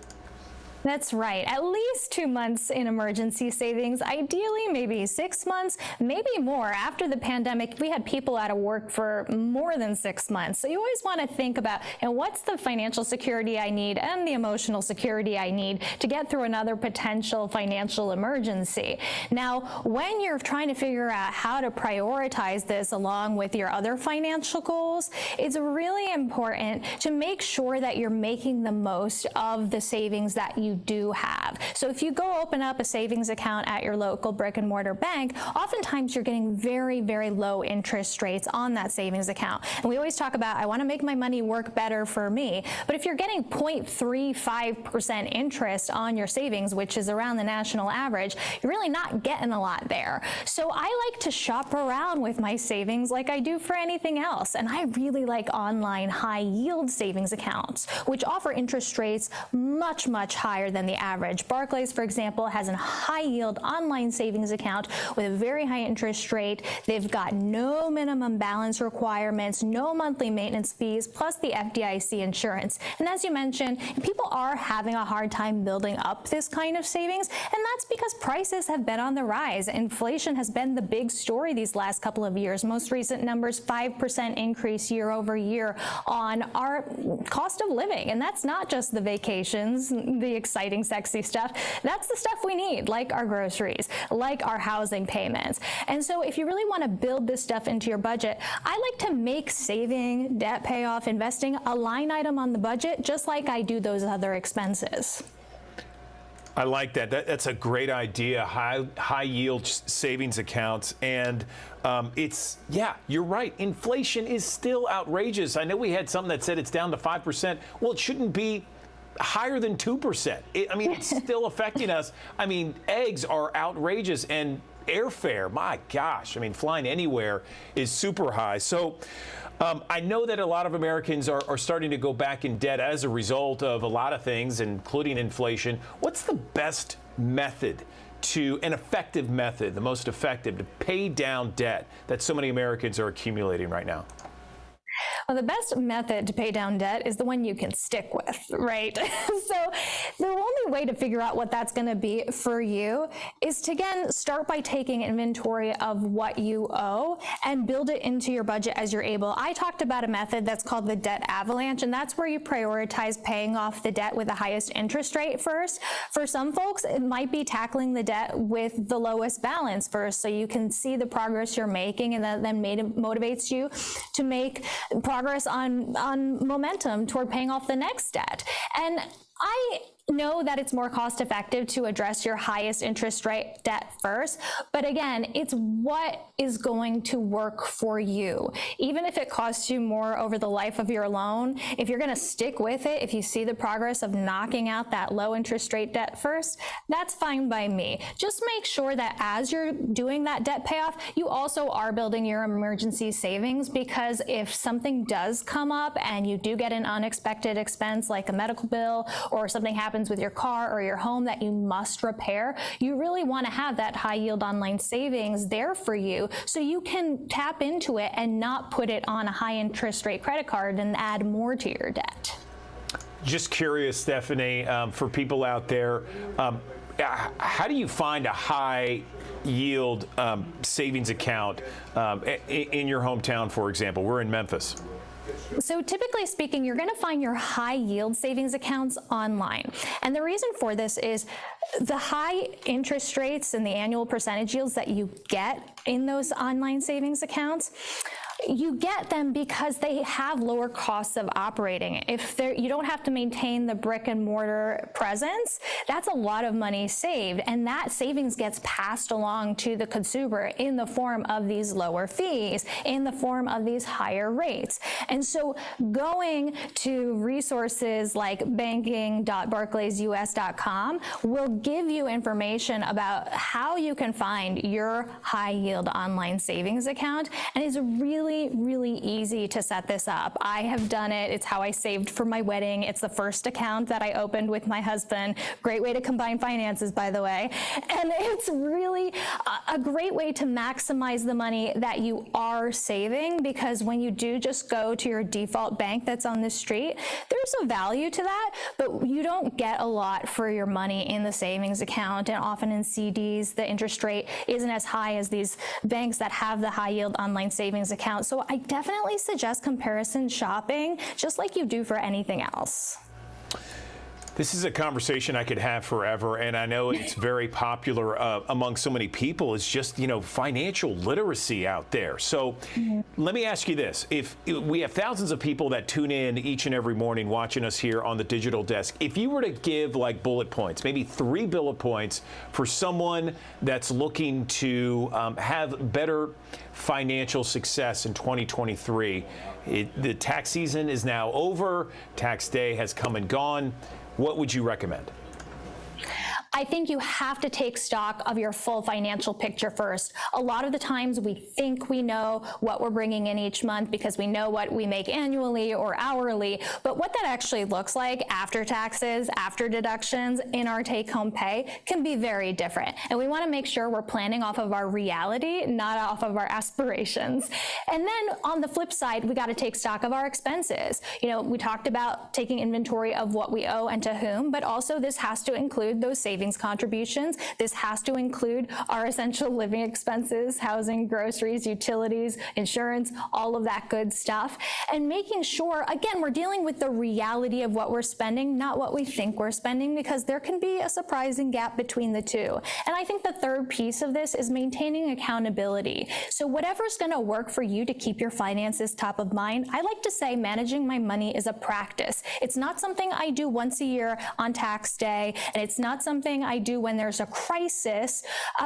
That's right. At least 2 months in emergency savings, ideally maybe 6 months, maybe more. After the pandemic, we had people out of work for more than 6 months. So you always want to think about, and what's the financial security I need and the emotional security I need to get through another potential financial emergency. Now, when you're trying to figure out how to prioritize this along with your other financial goals, it's really important to make sure that you're making the most of the savings that you do have. So if you go open up a savings account at your local brick and mortar bank, oftentimes you're getting very, very low interest rates on that savings account. And we always talk about, I want to make my money work better for me. But if you're getting 0.35% interest on your savings, which is around the national average, you're really not getting a lot there. So I like to shop around with my savings like I do for anything else. And I really like online high yield savings accounts, which offer interest rates much, much higher than the average. Barclays, for example, has a high yield online savings account with a very high interest rate. They've got no minimum balance requirements, no monthly maintenance fees, plus the FDIC insurance. And as you mentioned, people are having a hard time building up this kind of savings, and that's because prices have been on the rise. Inflation has been the big story these last couple of years. Most recent numbers, 5% increase year over year on our cost of living. And that's not just the vacations, the exciting, sexy stuff. That's the stuff we need, like our groceries, like our housing payments. And so if you really want to build this stuff into your budget, I like to make saving, debt payoff, investing a line item on the budget, just like I do those other expenses. I like that. That's a great idea. High yield savings accounts. And yeah, you're right. Inflation is still outrageous. I know we had something that said it's down to 5%. Well, it shouldn't be higher than 2%. I mean, it's still affecting us. I mean, eggs are outrageous, and airfare, my gosh, I mean, flying anywhere is super high. So I know that a lot of Americans are starting to go back in debt as a result of a lot of things, including inflation. What's the best method an effective method, the most effective, to pay down debt that so many Americans are accumulating right now? Well, the best method to pay down debt is the one you can stick with, right? So the only way to figure out what that's going to be for you is to, again, start by taking inventory of what you owe and build it into your budget as you're able. I talked about a method that's called the debt avalanche, and that's where you prioritize paying off the debt with the highest interest rate first. For some folks, it might be tackling the debt with the lowest balance first, so you can see the progress you're making, and that then motivates you to make progress on momentum toward paying off the next debt. And I know that it's more cost effective to address your highest interest rate debt first, but again, it's what is going to work for you. Even if it costs you more over the life of your loan, if you're going to stick with it, if you see the progress of knocking out that low interest rate debt first, that's fine by me. Just make sure that as you're doing that debt payoff, you also are building your emergency savings, because if something does come up and you do get an unexpected expense like a medical bill or something happens with your car or your home that you must repair, you really want to have that high yield online savings there for you so you can tap into it and not put it on a high interest rate credit card and add more to your debt. Just curious, Stephanie, for people out there, how do you find a high yield savings account in your hometown, for example? We're in Memphis. So typically speaking, you're going to find your high yield savings accounts online. And the reason for this is the high interest rates and the annual percentage yields that you get in those online savings accounts, you get them because they have lower costs of operating. If you don't have to maintain the brick and mortar presence, that's a lot of money saved. And that savings gets passed along to the consumer in the form of these lower fees, in the form of these higher rates. And so going to resources like banking.barclaysus.com will give you information about how you can find your high yield online savings account. And it's really easy to set this up. I have done it. It's how I saved for my wedding. It's the first account that I opened with my husband. Great way to combine finances, by the way. And it's really a great way to maximize the money that you are saving, because when you do just go to your default bank that's on the street, there's a value to that, but you don't get a lot for your money in the savings account. And often in CDs, the interest rate isn't as high as these banks that have the high yield online savings account. So I definitely suggest comparison shopping, just like you do for anything else. This is a conversation I could have forever, and I know it's very popular among so many people. It's just, financial literacy out there. So let me ask you this. If we have thousands of people that tune in each and every morning watching us here on the Digital Desk, if you were to give like bullet points, maybe 3 bullet points for someone that's looking to have better financial success in 2023, the tax season is now over, tax day has come and gone. What would you recommend? I think you have to take stock of your full financial picture first. A lot of the times we think we know what we're bringing in each month because we know what we make annually or hourly, but what that actually looks like after taxes, after deductions, in our take-home pay can be very different. And we want to make sure we're planning off of our reality, not off of our aspirations. And then on the flip side, we got to take stock of our expenses. We talked about taking inventory of what we owe and to whom, but also this has to include those savings contributions. This has to include our essential living expenses, housing, groceries, utilities, insurance, all of that good stuff. And making sure, again, we're dealing with the reality of what we're spending, not what we think we're spending, because there can be a surprising gap between the two. And I think the third piece of this is maintaining accountability. So whatever's going to work for you to keep your finances top of mind, I like to say managing my money is a practice. It's not something I do once a year on tax day, and it's not something I do when there's a crisis,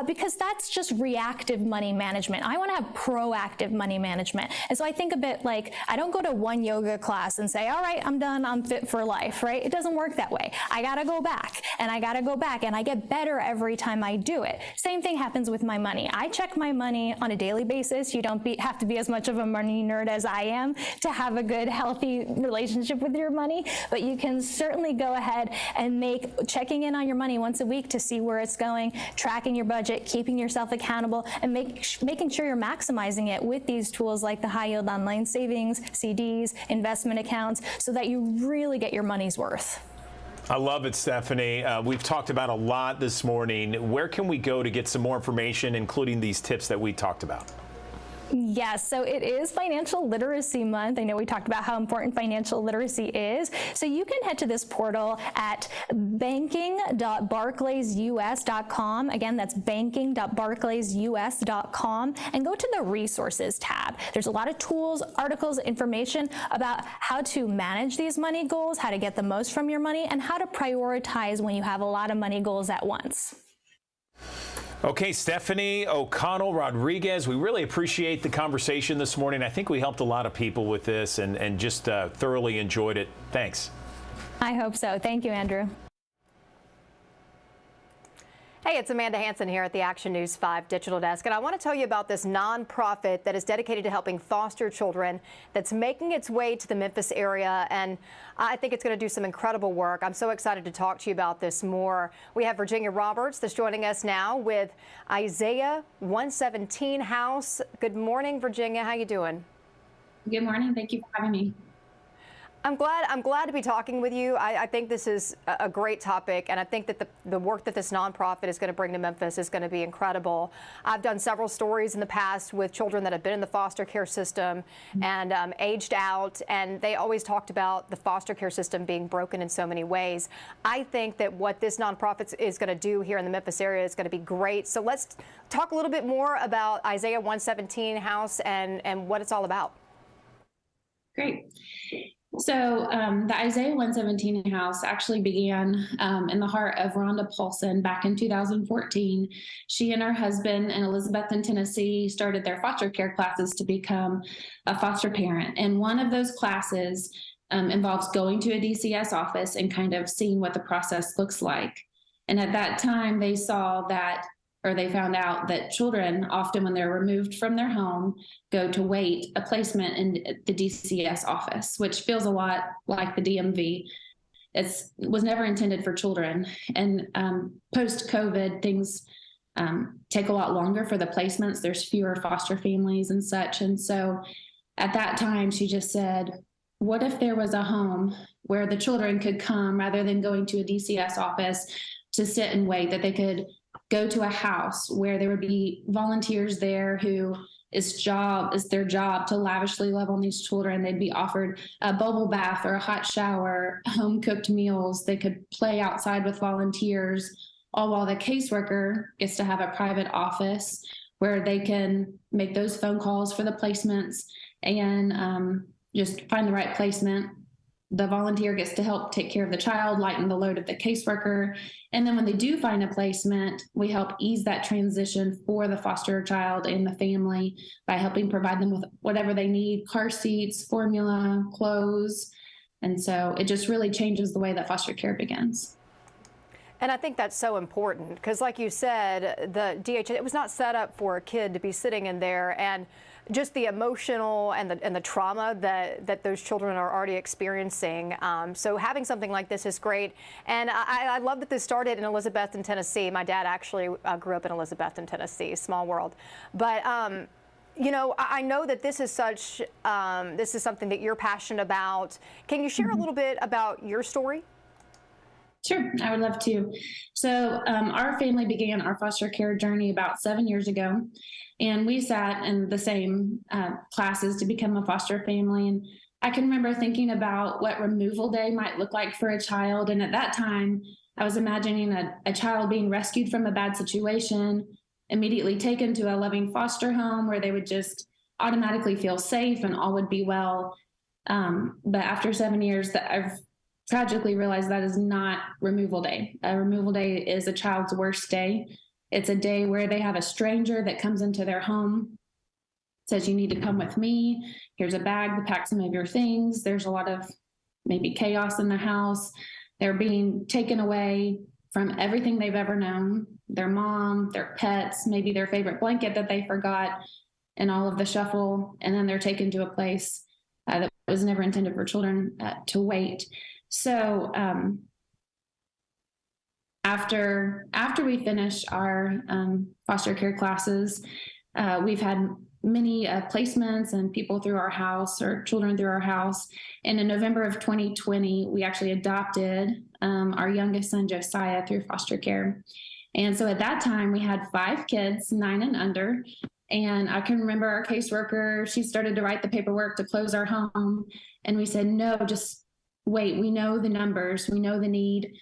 because that's just reactive money management. I want to have proactive money management. And so I think a bit like, I don't go to one yoga class and say, all right, I'm done, I'm fit for life, right? It doesn't work that way. I got to go back and I got to go back, and I get better every time I do it. Same thing happens with my money. I check my money on a daily basis. You don't have to be as much of a money nerd as I am to have a good, healthy relationship with your money, but you can certainly go ahead and make checking in on your money once a week to see where it's going, tracking your budget, keeping yourself accountable, and making sure you're maximizing it with these tools like the high yield online savings, CDs, investment accounts, so that you really get your money's worth. I love it, Stephanie. We've talked about a lot this morning. Where can we go to get some more information, including these tips that we talked about? Yes, so it is Financial Literacy Month. I know we talked about how important financial literacy is. So you can head to this portal at banking.barclaysus.com. Again, that's banking.barclaysus.com, and go to the Resources tab. There's a lot of tools, articles, information about how to manage these money goals, how to get the most from your money, and how to prioritize when you have a lot of money goals at once. Okay, Stephanie O'Connell Rodriguez, we really appreciate the conversation this morning. I think we helped a lot of people with this and just thoroughly enjoyed it. Thanks. I hope so. Thank you, Andrew. Hey, it's Amanda Hansen here at the Action News 5 Digital Desk, and I want to tell you about this nonprofit that is dedicated to helping foster children that's making its way to the Memphis area, and I think it's going to do some incredible work. I'm so excited to talk to you about this more. We have Virginia Roberts that's joining us now with Isaiah 117 House. Good morning, Virginia. How you doing? Good morning. Thank you for having me. I'm glad to be talking with you. I think this is a great topic, and I think that the work that this nonprofit is going to bring to Memphis is going to be incredible. I've done several stories in the past with children that have been in the foster care system and aged out, and they always talked about the foster care system being broken in so many ways. I think that what this nonprofit is going to do here in the Memphis area is going to be great. So let's talk a little bit more about Isaiah 117 House and what it's all about. Great. So the Isaiah 117 House actually began in the heart of Rhonda Paulson back in 2014. She and her husband in Elizabethton, Tennessee started their foster care classes to become a foster parent. And one of those classes involves going to a DCS office and kind of seeing what the process looks like. And at that time, they saw that, or they found out that children, often when they're removed from their home, go to wait a placement in the DCS office, which feels a lot like the DMV. It was never intended for children. And post-COVID, things take a lot longer for the placements. There's fewer foster families and such. And so at that time, she just said, what if there was a home where the children could come rather than going to a DCS office to sit and wait, that they could go to a house where there would be volunteers there who is their job to lavishly love on these children. They'd be offered a bubble bath or a hot shower, home cooked meals. They could play outside with volunteers, all while the caseworker gets to have a private office where they can make those phone calls for the placements and just find the right placement. The volunteer gets to help take care of the child, lighten the load of the caseworker. And then when they do find a placement, we help ease that transition for the foster child and the family by helping provide them with whatever they need, car seats, formula, clothes. And so it just really changes the way that foster care begins. And I think that's so important because, like you said, the DHS, it was not set up for a kid to be sitting in there, and just the emotional and the trauma that those children are already experiencing. So having something like this is great. And I love that this started in Elizabethton, Tennessee. My dad actually grew up in Elizabethton, Tennessee, small world. But you know, I know that this is this is something that you're passionate about. Can you share a little bit about your story? Sure, I would love to. So our family began our foster care journey about 7 years ago, and we sat in the same classes to become a foster family. And I can remember thinking about what removal day might look like for a child. And at that time, I was imagining a child being rescued from a bad situation, immediately taken to a loving foster home where they would just automatically feel safe and all would be well. But after 7 years, I've tragically realized that is not removal day. A removal day is a child's worst day. It's a day where they have a stranger that comes into their home, says, you need to come with me. Here's a bag to pack some of your things. There's a lot of maybe chaos in the house. They're being taken away from everything they've ever known, their mom, their pets, maybe their favorite blanket that they forgot, and all of the shuffle. And then they're taken to a place that was never intended for children to wait. So after we finish our foster care classes, we've had many placements and people through our house or children through our house. And in November of 2020, we actually adopted our youngest son, Josiah, through foster care. And so at that time, we had 5 kids, 9 and under. And I can remember our caseworker, she started to write the paperwork to close our home. And we said, no, just wait, we know the numbers, we know the need.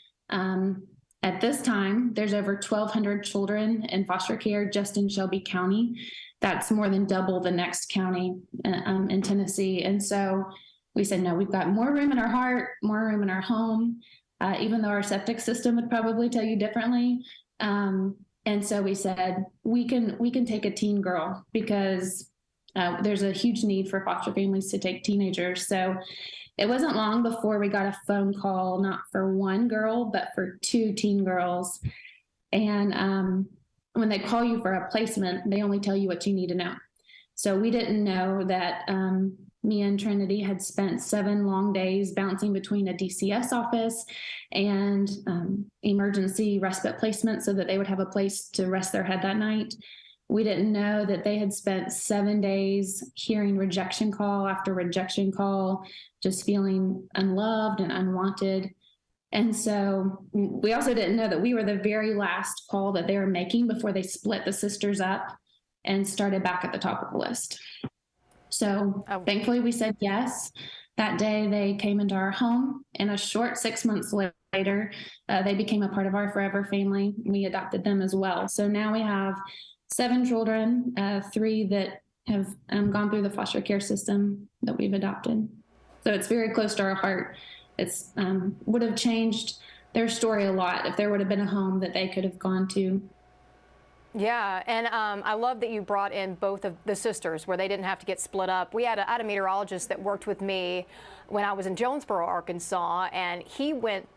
At this time, there's over 1,200 children in foster care just in Shelby County. That's more than double the next county in Tennessee. And so we said, no, we've got more room in our heart, more room in our home, even though our septic system would probably tell you differently. And so we said, we can take a teen girl because there's a huge need for foster families to take teenagers. So it wasn't long before we got a phone call, not for 1 girl, but for 2 teen girls. And when they call you for a placement, they only tell you what you need to know. So we didn't know that me and Trinity had spent 7 long days bouncing between a DCS office and emergency respite placement so that they would have a place to rest their head that night. We didn't know that they had spent 7 days hearing rejection call after rejection call, just feeling unloved and unwanted. And so we also didn't know that we were the very last call that they were making before they split the sisters up and started back at the top of the list. So thankfully we said yes. That day they came into our home, and a short 6 months later, they became a part of our forever family. We adopted them as well. So now we have 7 children, 3 that have gone through the foster care system that we've adopted. So it's very close to our heart. It's would have changed their story a lot if there would have been a home that they could have gone to. Yeah, and I love that you brought in both of the sisters where they didn't have to get split up. I had a meteorologist that worked with me when I was in Jonesboro, Arkansas, and he went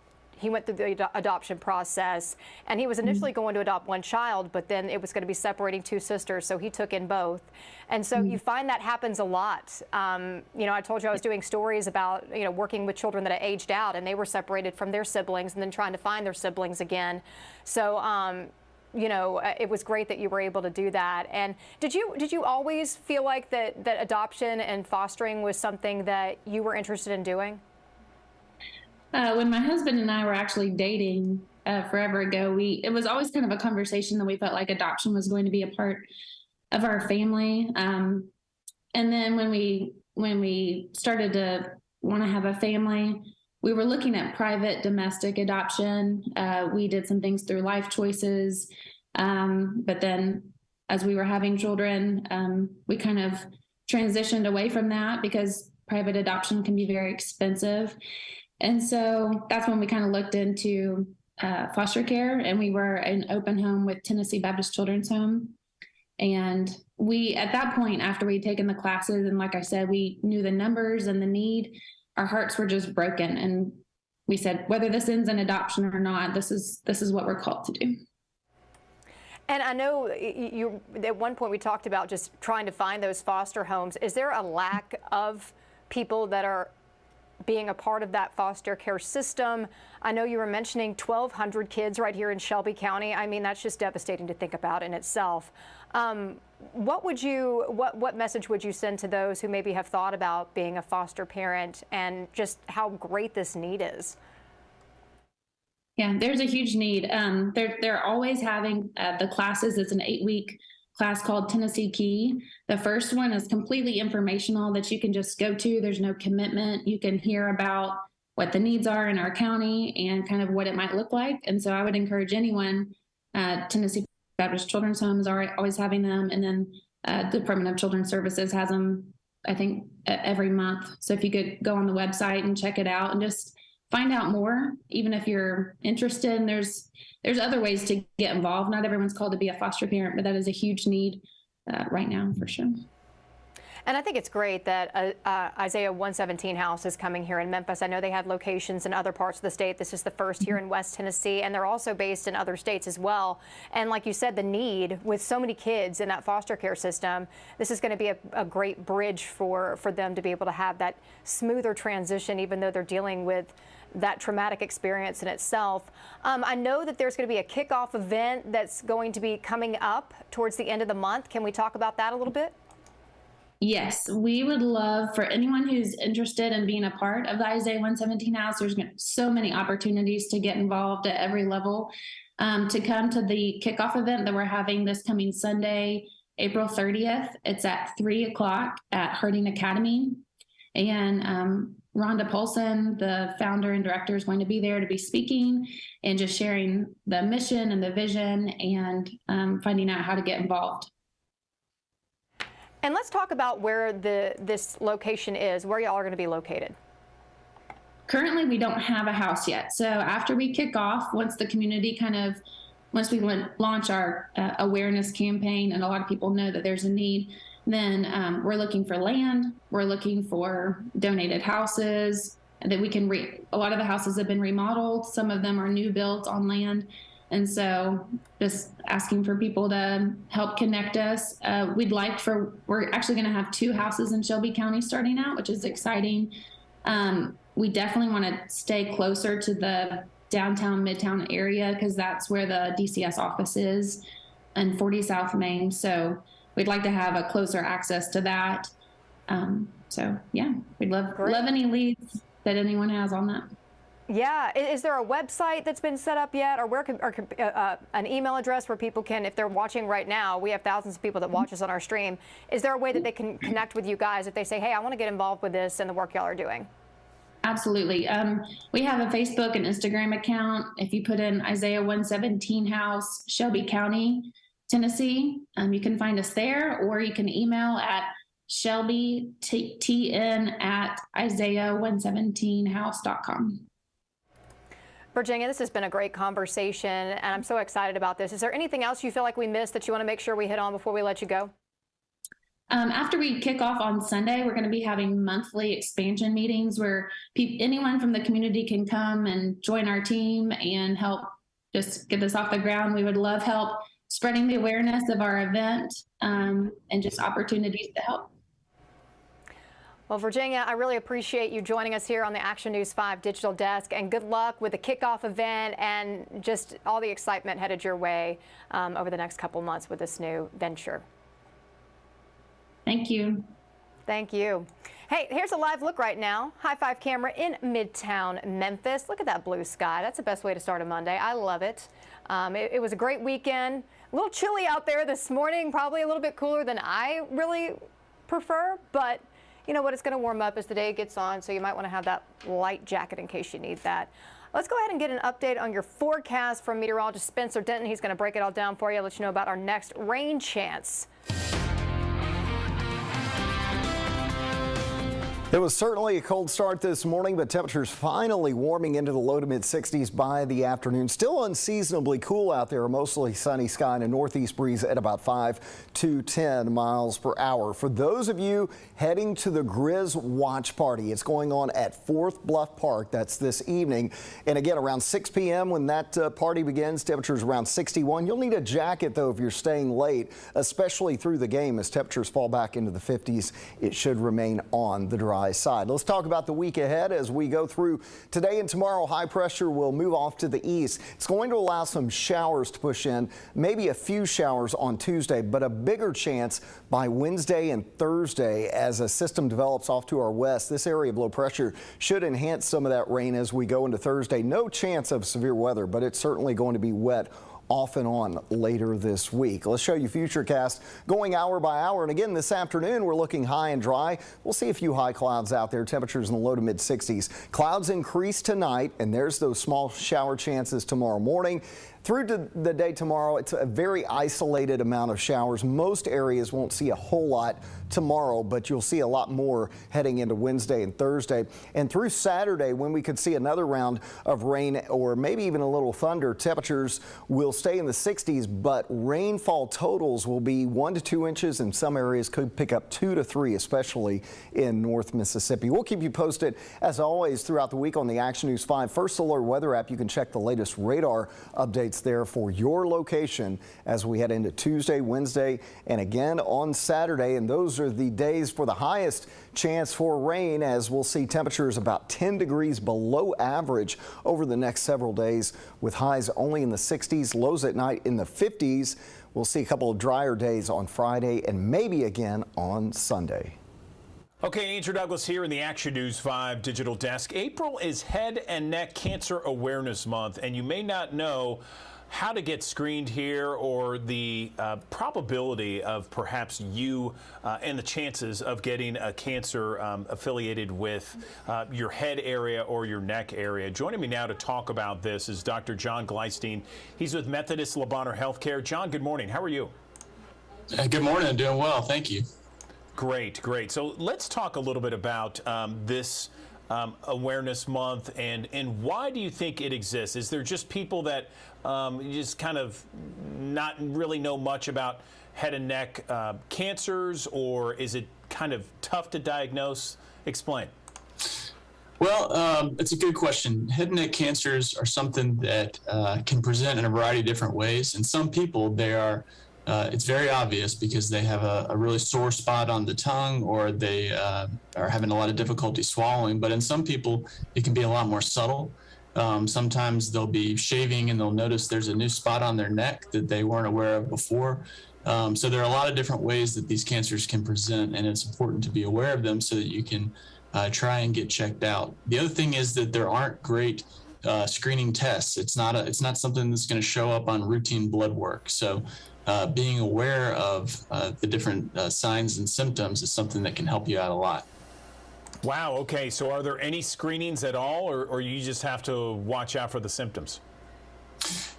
through the adoption process, and he was initially going to adopt 1 child, but then it was going to be separating 2 sisters, so he took in both. And so you find that happens a lot. You know, I told you I was doing stories about, you know, working with children that had aged out and they were separated from their siblings and then trying to find their siblings again. So, you know, it was great that you were able to do that. And did you always feel like that adoption and fostering was something that you were interested in doing? When my husband and I were actually dating forever ago, it was always kind of a conversation that we felt like adoption was going to be a part of our family. And then when we started to want to have a family, we were looking at private domestic adoption. We did some things through Life Choices. But then as we were having children, we kind of transitioned away from that because private adoption can be very expensive. And so that's when we kind of looked into foster care, and we were an open home with Tennessee Baptist Children's Home. And we, at that point, after we'd taken the classes, and like I said, we knew the numbers and the need, our hearts were just broken. And we said, whether this ends in adoption or not, this is what we're called to do. And I know you, at one point we talked about just trying to find those foster homes. Is there a lack of people that are being a part of that foster care system? I know you were mentioning 1,200 kids right here in Shelby County. I mean, that's just devastating to think about in itself. What message would you send to those who maybe have thought about being a foster parent and just how great this need is? Yeah, there's a huge need. They're always having the classes. It's an 8-week class called Tennessee Key. The first one is completely informational that you can just go to. There's no commitment. You can hear about what the needs are in our county and kind of what it might look like. And so I would encourage anyone, Tennessee Baptist Children's Home is always having them. And then Department of Children's Services has them, I think, every month. So if you could go on the website and check it out and just find out more, even if you're interested. And there's other ways to get involved. Not everyone's called to be a foster parent, but that is a huge need right now for sure. And I think it's great that Isaiah 117 House is coming here in Memphis. I know they have locations in other parts of the state. This is the first here in West Tennessee, and they're also based in other states as well. And like you said, the need with so many kids in that foster care system, this is going to be a great bridge for them to be able to have that smoother transition, even though they're dealing with that traumatic experience in itself. I know that there's going to be a kickoff event that's going to be coming up towards the end of the month. Can we talk about that a little bit? Yes, we would love for anyone who's interested in being a part of the Isaiah 117 House. There's so many opportunities to get involved at every level, to come to the kickoff event that we're having this coming Sunday, April 30th. It's at 3:00 at Harding Academy. And Rhonda Paulson, the founder and director, is going to be there to be speaking and just sharing the mission and the vision and finding out how to get involved. And let's talk about where this location is, where y'all are going to be located. Currently, we don't have a house yet. So after we kick off, once the community once we launch our awareness campaign and a lot of people know that there's a need, then we're looking for land. We're looking for donated houses that we can a lot of the houses have been remodeled. Some of them are new builds on land. And so just asking for people to help connect us. We're actually going to have 2 houses in Shelby County starting out, which is exciting. We definitely want to stay closer to the downtown, midtown area because that's where the DCS office is. and 40 South Main. So we'd like to have a closer access to that. So yeah, we'd love any leads that anyone has on that. Yeah, is there a website that's been set up yet, or where an email address where people can, if they're watching right now, we have thousands of people that watch us on our stream. Is there a way that they can connect with you guys if they say, hey, I want to get involved with this and the work y'all are doing? Absolutely. We have a Facebook and Instagram account. If you put in Isaiah 117 House, Shelby County, Tennessee, you can find us there, or you can email at shelbytn@isaiah117house.com. Virginia, this has been a great conversation, and I'm so excited about this. Is there anything else you feel like we missed that you want to make sure we hit on before we let you go? After we kick off on Sunday, we're going to be having monthly expansion meetings where anyone from the community can come and join our team and help just get this off the ground. We would love help spreading the awareness of our event and just opportunities to help. Well, Virginia, I really appreciate you joining us here on the Action News 5 Digital Desk, and good luck with the kickoff event and just all the excitement headed your way over the next couple months with this new venture. Thank you. Thank you. Hey, here's a live look right now. High Five camera in Midtown Memphis. Look at that blue sky. That's the best way to start a Monday. I love it. It was a great weekend. A little chilly out there this morning, probably a little bit cooler than I really prefer, but you know what, it's going to warm up as the day gets on, so you might want to have that light jacket in case you need that. Let's go ahead and get an update on your forecast from meteorologist Spencer Denton. He's going to break it all down for you, let you know about our next rain chance. It was certainly a cold start this morning, but temperatures finally warming into the low to mid 60s by the afternoon. Still unseasonably cool out there, a mostly sunny sky and a northeast breeze at about 5 to 10 miles per hour. For those of you heading to the Grizz Watch Party, it's going on at Fourth Bluff Park. That's this evening. And again, around 6 p.m. when that party begins, temperatures around 61. You'll need a jacket, though, if you're staying late, especially through the game. As temperatures fall back into the 50s, it should remain on the dry side. Let's talk about the week ahead as we go through today and tomorrow. High pressure will move off to the east. It's going to allow some showers to push in, maybe a few showers on Tuesday, but a bigger chance by Wednesday and Thursday as a system develops off to our west. This area of low pressure should enhance some of that rain as we go into Thursday. No chance of severe weather, but it's certainly going to be wet off and on later this week. Let's show you Futurecast going hour by hour. And again, this afternoon, we're looking high and dry. We'll see a few high clouds out there, temperatures in the low to mid 60s. Clouds increase tonight, and there's those small shower chances tomorrow morning. Through to the day tomorrow, it's a very isolated amount of showers. Most areas won't see a whole lot tomorrow, but you'll see a lot more heading into Wednesday and Thursday. And through Saturday, when we could see another round of rain or maybe even a little thunder, temperatures will stay in the 60s, but rainfall totals will be 1 to 2 inches, and some areas could pick up 2 to 3, especially in North Mississippi. We'll keep you posted, as always, throughout the week on the Action News 5 First Alert Weather app. You can check the latest radar updates there for your location as we head into Tuesday, Wednesday, and again on Saturday. And those are the days for the highest chance for rain, as we'll see temperatures about 10 degrees below average over the next several days, with highs only in the 60s, lows at night in the 50s. We'll see a couple of drier days on Friday and maybe again on Sunday. Okay, Andrew Douglas here in the Action News 5 Digital Desk. April is Head and Neck Cancer Awareness Month, and you may not know how to get screened here or the probability of perhaps you and the chances of getting a cancer affiliated with your head area or your neck area. Joining me now to talk about this is Dr. John Gleistein. He's with Methodist Le Bonheur Healthcare. John, good morning. How are you? Good morning. I'm doing well. Thank you. Great, great. So let's talk a little bit about this Awareness Month and why do you think it exists? Is there just people that just kind of not really know much about head and neck cancers, or is it kind of tough to diagnose? Explain. Well, it's a good question. Head and neck cancers are something that can present in a variety of different ways. And some people, they are it's very obvious because they have a really sore spot on the tongue, or they are having a lot of difficulty swallowing. But in some people, it can be a lot more subtle. Sometimes they'll be shaving and they'll notice there's a new spot on their neck that they weren't aware of before. So there are a lot of different ways that these cancers can present, and it's important to be aware of them so that you can try and get checked out. The other thing is that there aren't great screening tests. It's not something that's going to show up on routine blood work. So being aware of the different signs and symptoms is something that can help you out a lot. Wow. Okay. So are there any screenings at all, or you just have to watch out for the symptoms?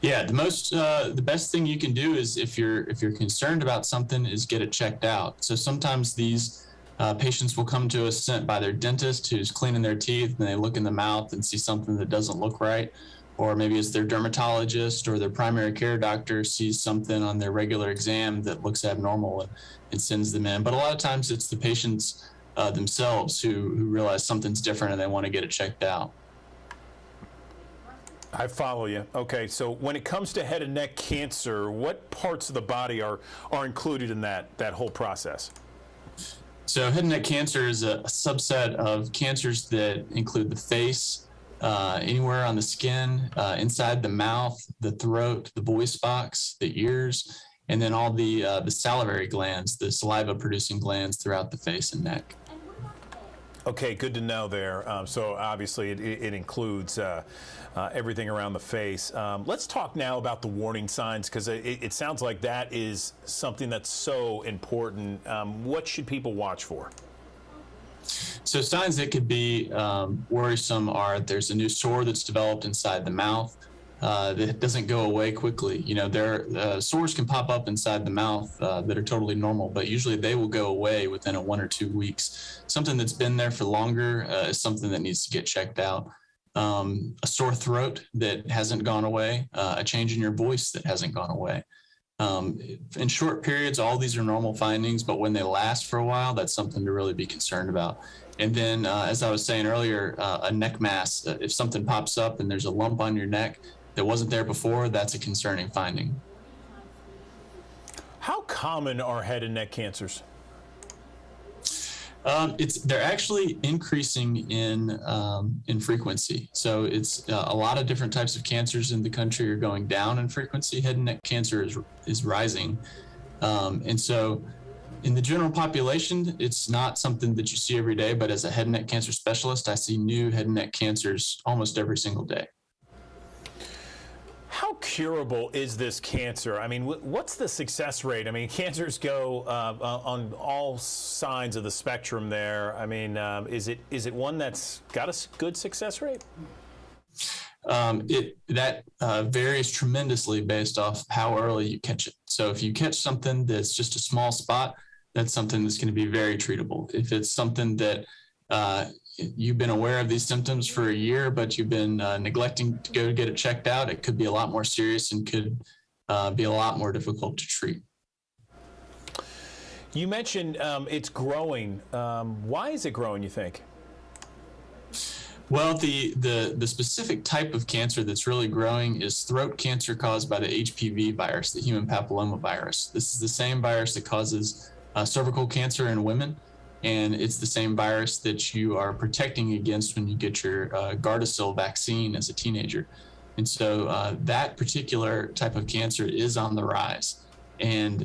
Yeah, the best thing you can do is if you're concerned about something is get it checked out. So sometimes these patients will come to us sent by their dentist who's cleaning their teeth, and they look in the mouth and see something that doesn't look right. Or maybe it's their dermatologist or their primary care doctor sees something on their regular exam that looks abnormal and sends them in. But a lot of times it's the patients themselves who realize something's different and they want to get it checked out. I follow you. Okay, so when it comes to head and neck cancer, what parts of the body are included in that whole process? So head and neck cancer is a subset of cancers that include the face, anywhere on the skin, inside the mouth, the throat, the voice box, the ears, and then all the salivary glands, the saliva-producing glands throughout the face and neck. Okay, good to know there. So obviously it includes everything around the face. Let's talk now about the warning signs, because it sounds like that is something that's so important. What should people watch for? So signs that could be worrisome are there's a new sore that's developed inside the mouth that doesn't go away quickly. You know, sores can pop up inside the mouth that are totally normal, but usually they will go away within 1 or 2 weeks. Something that's been there for longer is something that needs to get checked out. A sore throat that hasn't gone away, a change in your voice that hasn't gone away. In short periods, all these are normal findings, but when they last for a while, that's something to really be concerned about. And then, as I was saying earlier, a neck mass, if something pops up and there's a lump on your neck that wasn't there before, that's a concerning finding. How common are head and neck cancers? They're actually increasing in frequency. So it's a lot of different types of cancers in the country are going down in frequency. Head and neck cancer is rising. And so in the general population, it's not something that you see every day, but as a head and neck cancer specialist, I see new head and neck cancers almost every single day. How curable is this cancer? I mean, what's the success rate? I mean, cancers go on all sides of the spectrum there. I mean, is it one that's got a good success rate? That varies tremendously based off how early you catch it. So if you catch something that's just a small spot, that's something that's going to be very treatable. If it's something that you've been aware of these symptoms for a year, but you've been neglecting to go get it checked out, it could be a lot more serious and could be a lot more difficult to treat. You mentioned it's growing. Why is it growing, you think? Well, the specific type of cancer that's really growing is throat cancer caused by the HPV virus, the human papilloma virus. This is the same virus that causes cervical cancer in women. And it's the same virus that you are protecting against when you get your Gardasil vaccine as a teenager. And so that particular type of cancer is on the rise. And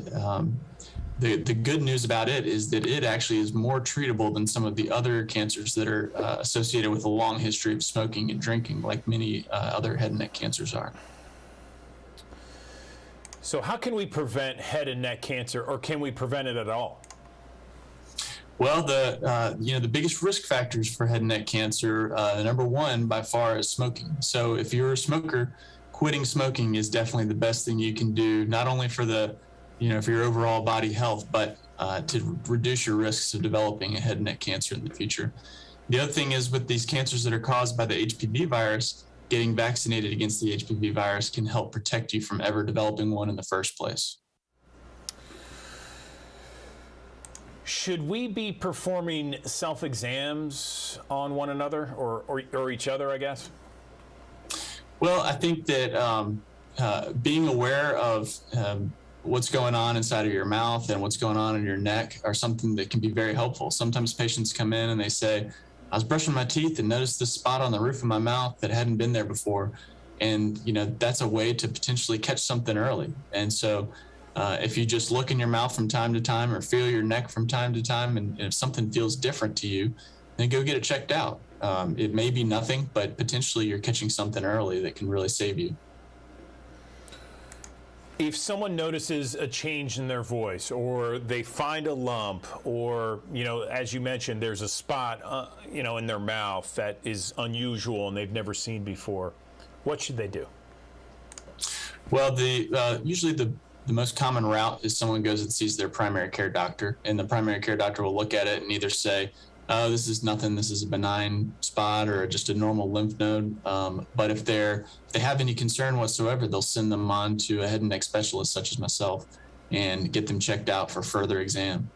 the good news about it is that it actually is more treatable than some of the other cancers that are associated with a long history of smoking and drinking, like many other head and neck cancers are. So how can we prevent head and neck cancer, or can we prevent it at all? Well, the biggest risk factors for head and neck cancer, number one by far is smoking. So if you're a smoker, quitting smoking is definitely the best thing you can do, not only for for your overall body health, but to reduce your risks of developing a head and neck cancer in the future. The other thing is with these cancers that are caused by the HPV virus, getting vaccinated against the HPV virus can help protect you from ever developing one in the first place. Should we be performing self-exams on one another or each other, I guess? Well, I think that being aware of what's going on inside of your mouth and what's going on in your neck are something that can be very helpful. Sometimes patients come in and they say, I was brushing my teeth and noticed this spot on the roof of my mouth that hadn't been there before. And, that's a way to potentially catch something early. And so if you just look in your mouth from time to time or feel your neck from time to time, and if something feels different to you, then go get it checked out. It may be nothing, but potentially you're catching something early that can really save you. If someone notices a change in their voice, or they find a lump, or, as you mentioned, there's a spot, in their mouth that is unusual and they've never seen before, what should they do? Well, usually the most common route is someone goes and sees their primary care doctor, and the primary care doctor will look at it and either say, oh, this is nothing, this is a benign spot or just a normal lymph node. But if they have any concern whatsoever, they'll send them on to a head and neck specialist such as myself and get them checked out for further exam.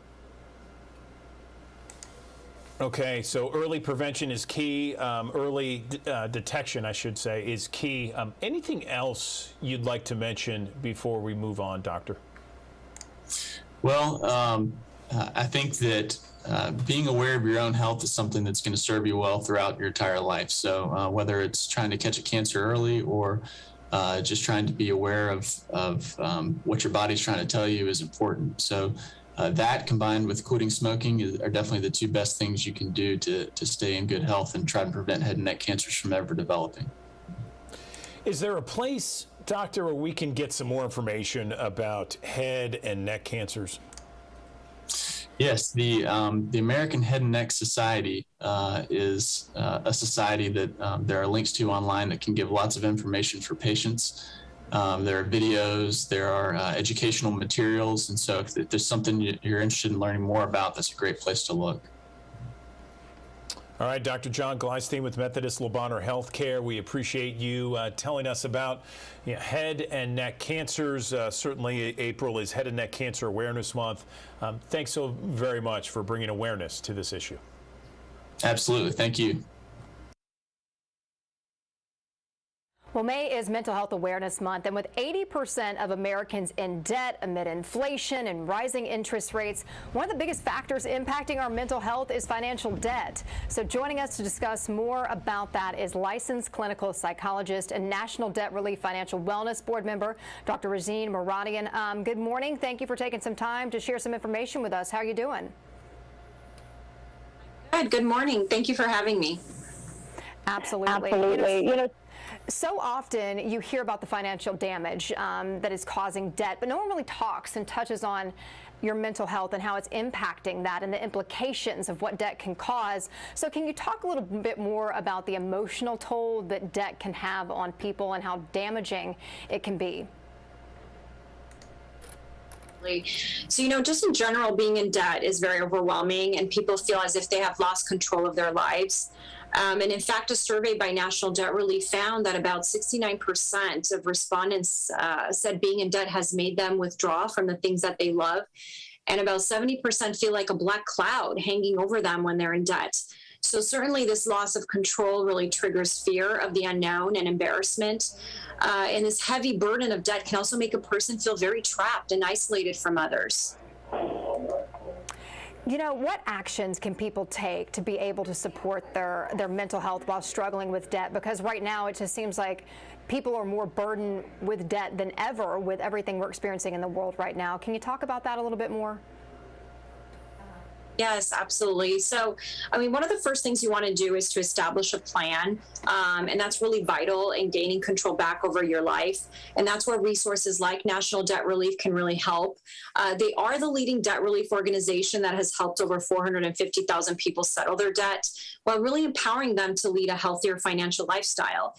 Okay, so early prevention is key. Early detection, I should say, is key. Anything else you'd like to mention before we move on, Doctor? Well, I think that being aware of your own health is something that's going to serve you well throughout your entire life. So whether it's trying to catch a cancer early or just trying to be aware of what your body's trying to tell you is important. So that combined with quitting smoking are definitely the two best things you can do to stay in good health and try to prevent head and neck cancers from ever developing. Is there a place, Doctor, where we can get some more information about head and neck cancers? Yes, the American Head and Neck Society is a society that there are links to online that can give lots of information for patients. There are videos, there are educational materials, and so if there's something you're interested in learning more about, that's a great place to look. All right, Dr. John Gleistein with Methodist Le Bonheur Healthcare. We appreciate you telling us about head and neck cancers. Certainly, April is Head and Neck Cancer Awareness Month. Thanks so very much for bringing awareness to this issue. Absolutely. Thank you. Well, May is Mental Health Awareness Month, and with 80% of Americans in debt amid inflation and rising interest rates, one of the biggest factors impacting our mental health is financial debt. So joining us to discuss more about that is licensed clinical psychologist and National Debt Relief Financial Wellness Board member, Dr. Razin Moradian. Good morning. Thank you for taking some time to share some information with us. How are you doing? Good morning. Thank you for having me. Absolutely. So often you hear about the financial damage that is causing debt, but no one really talks and touches on your mental health and how it's impacting that and the implications of what debt can cause. So can you talk a little bit more about the emotional toll that debt can have on people and how damaging it can be? So, just in general, being in debt is very overwhelming, and people feel as if they have lost control of their lives. And in fact, a survey by National Debt Relief found that about 69% of respondents said being in debt has made them withdraw from the things that they love. And about 70% feel like a black cloud hanging over them when they're in debt. So certainly this loss of control really triggers fear of the unknown and embarrassment. And this heavy burden of debt can also make a person feel very trapped and isolated from others. What actions can people take to be able to support their mental health while struggling with debt? Because right now it just seems like people are more burdened with debt than ever with everything we're experiencing in the world right now. Can you talk about that a little bit more? Yes, absolutely. So, one of the first things you want to do is to establish a plan. And that's really vital in gaining control back over your life. And that's where resources like National Debt Relief can really help. They are the leading debt relief organization that has helped over 450,000 people settle their debt while really empowering them to lead a healthier financial lifestyle.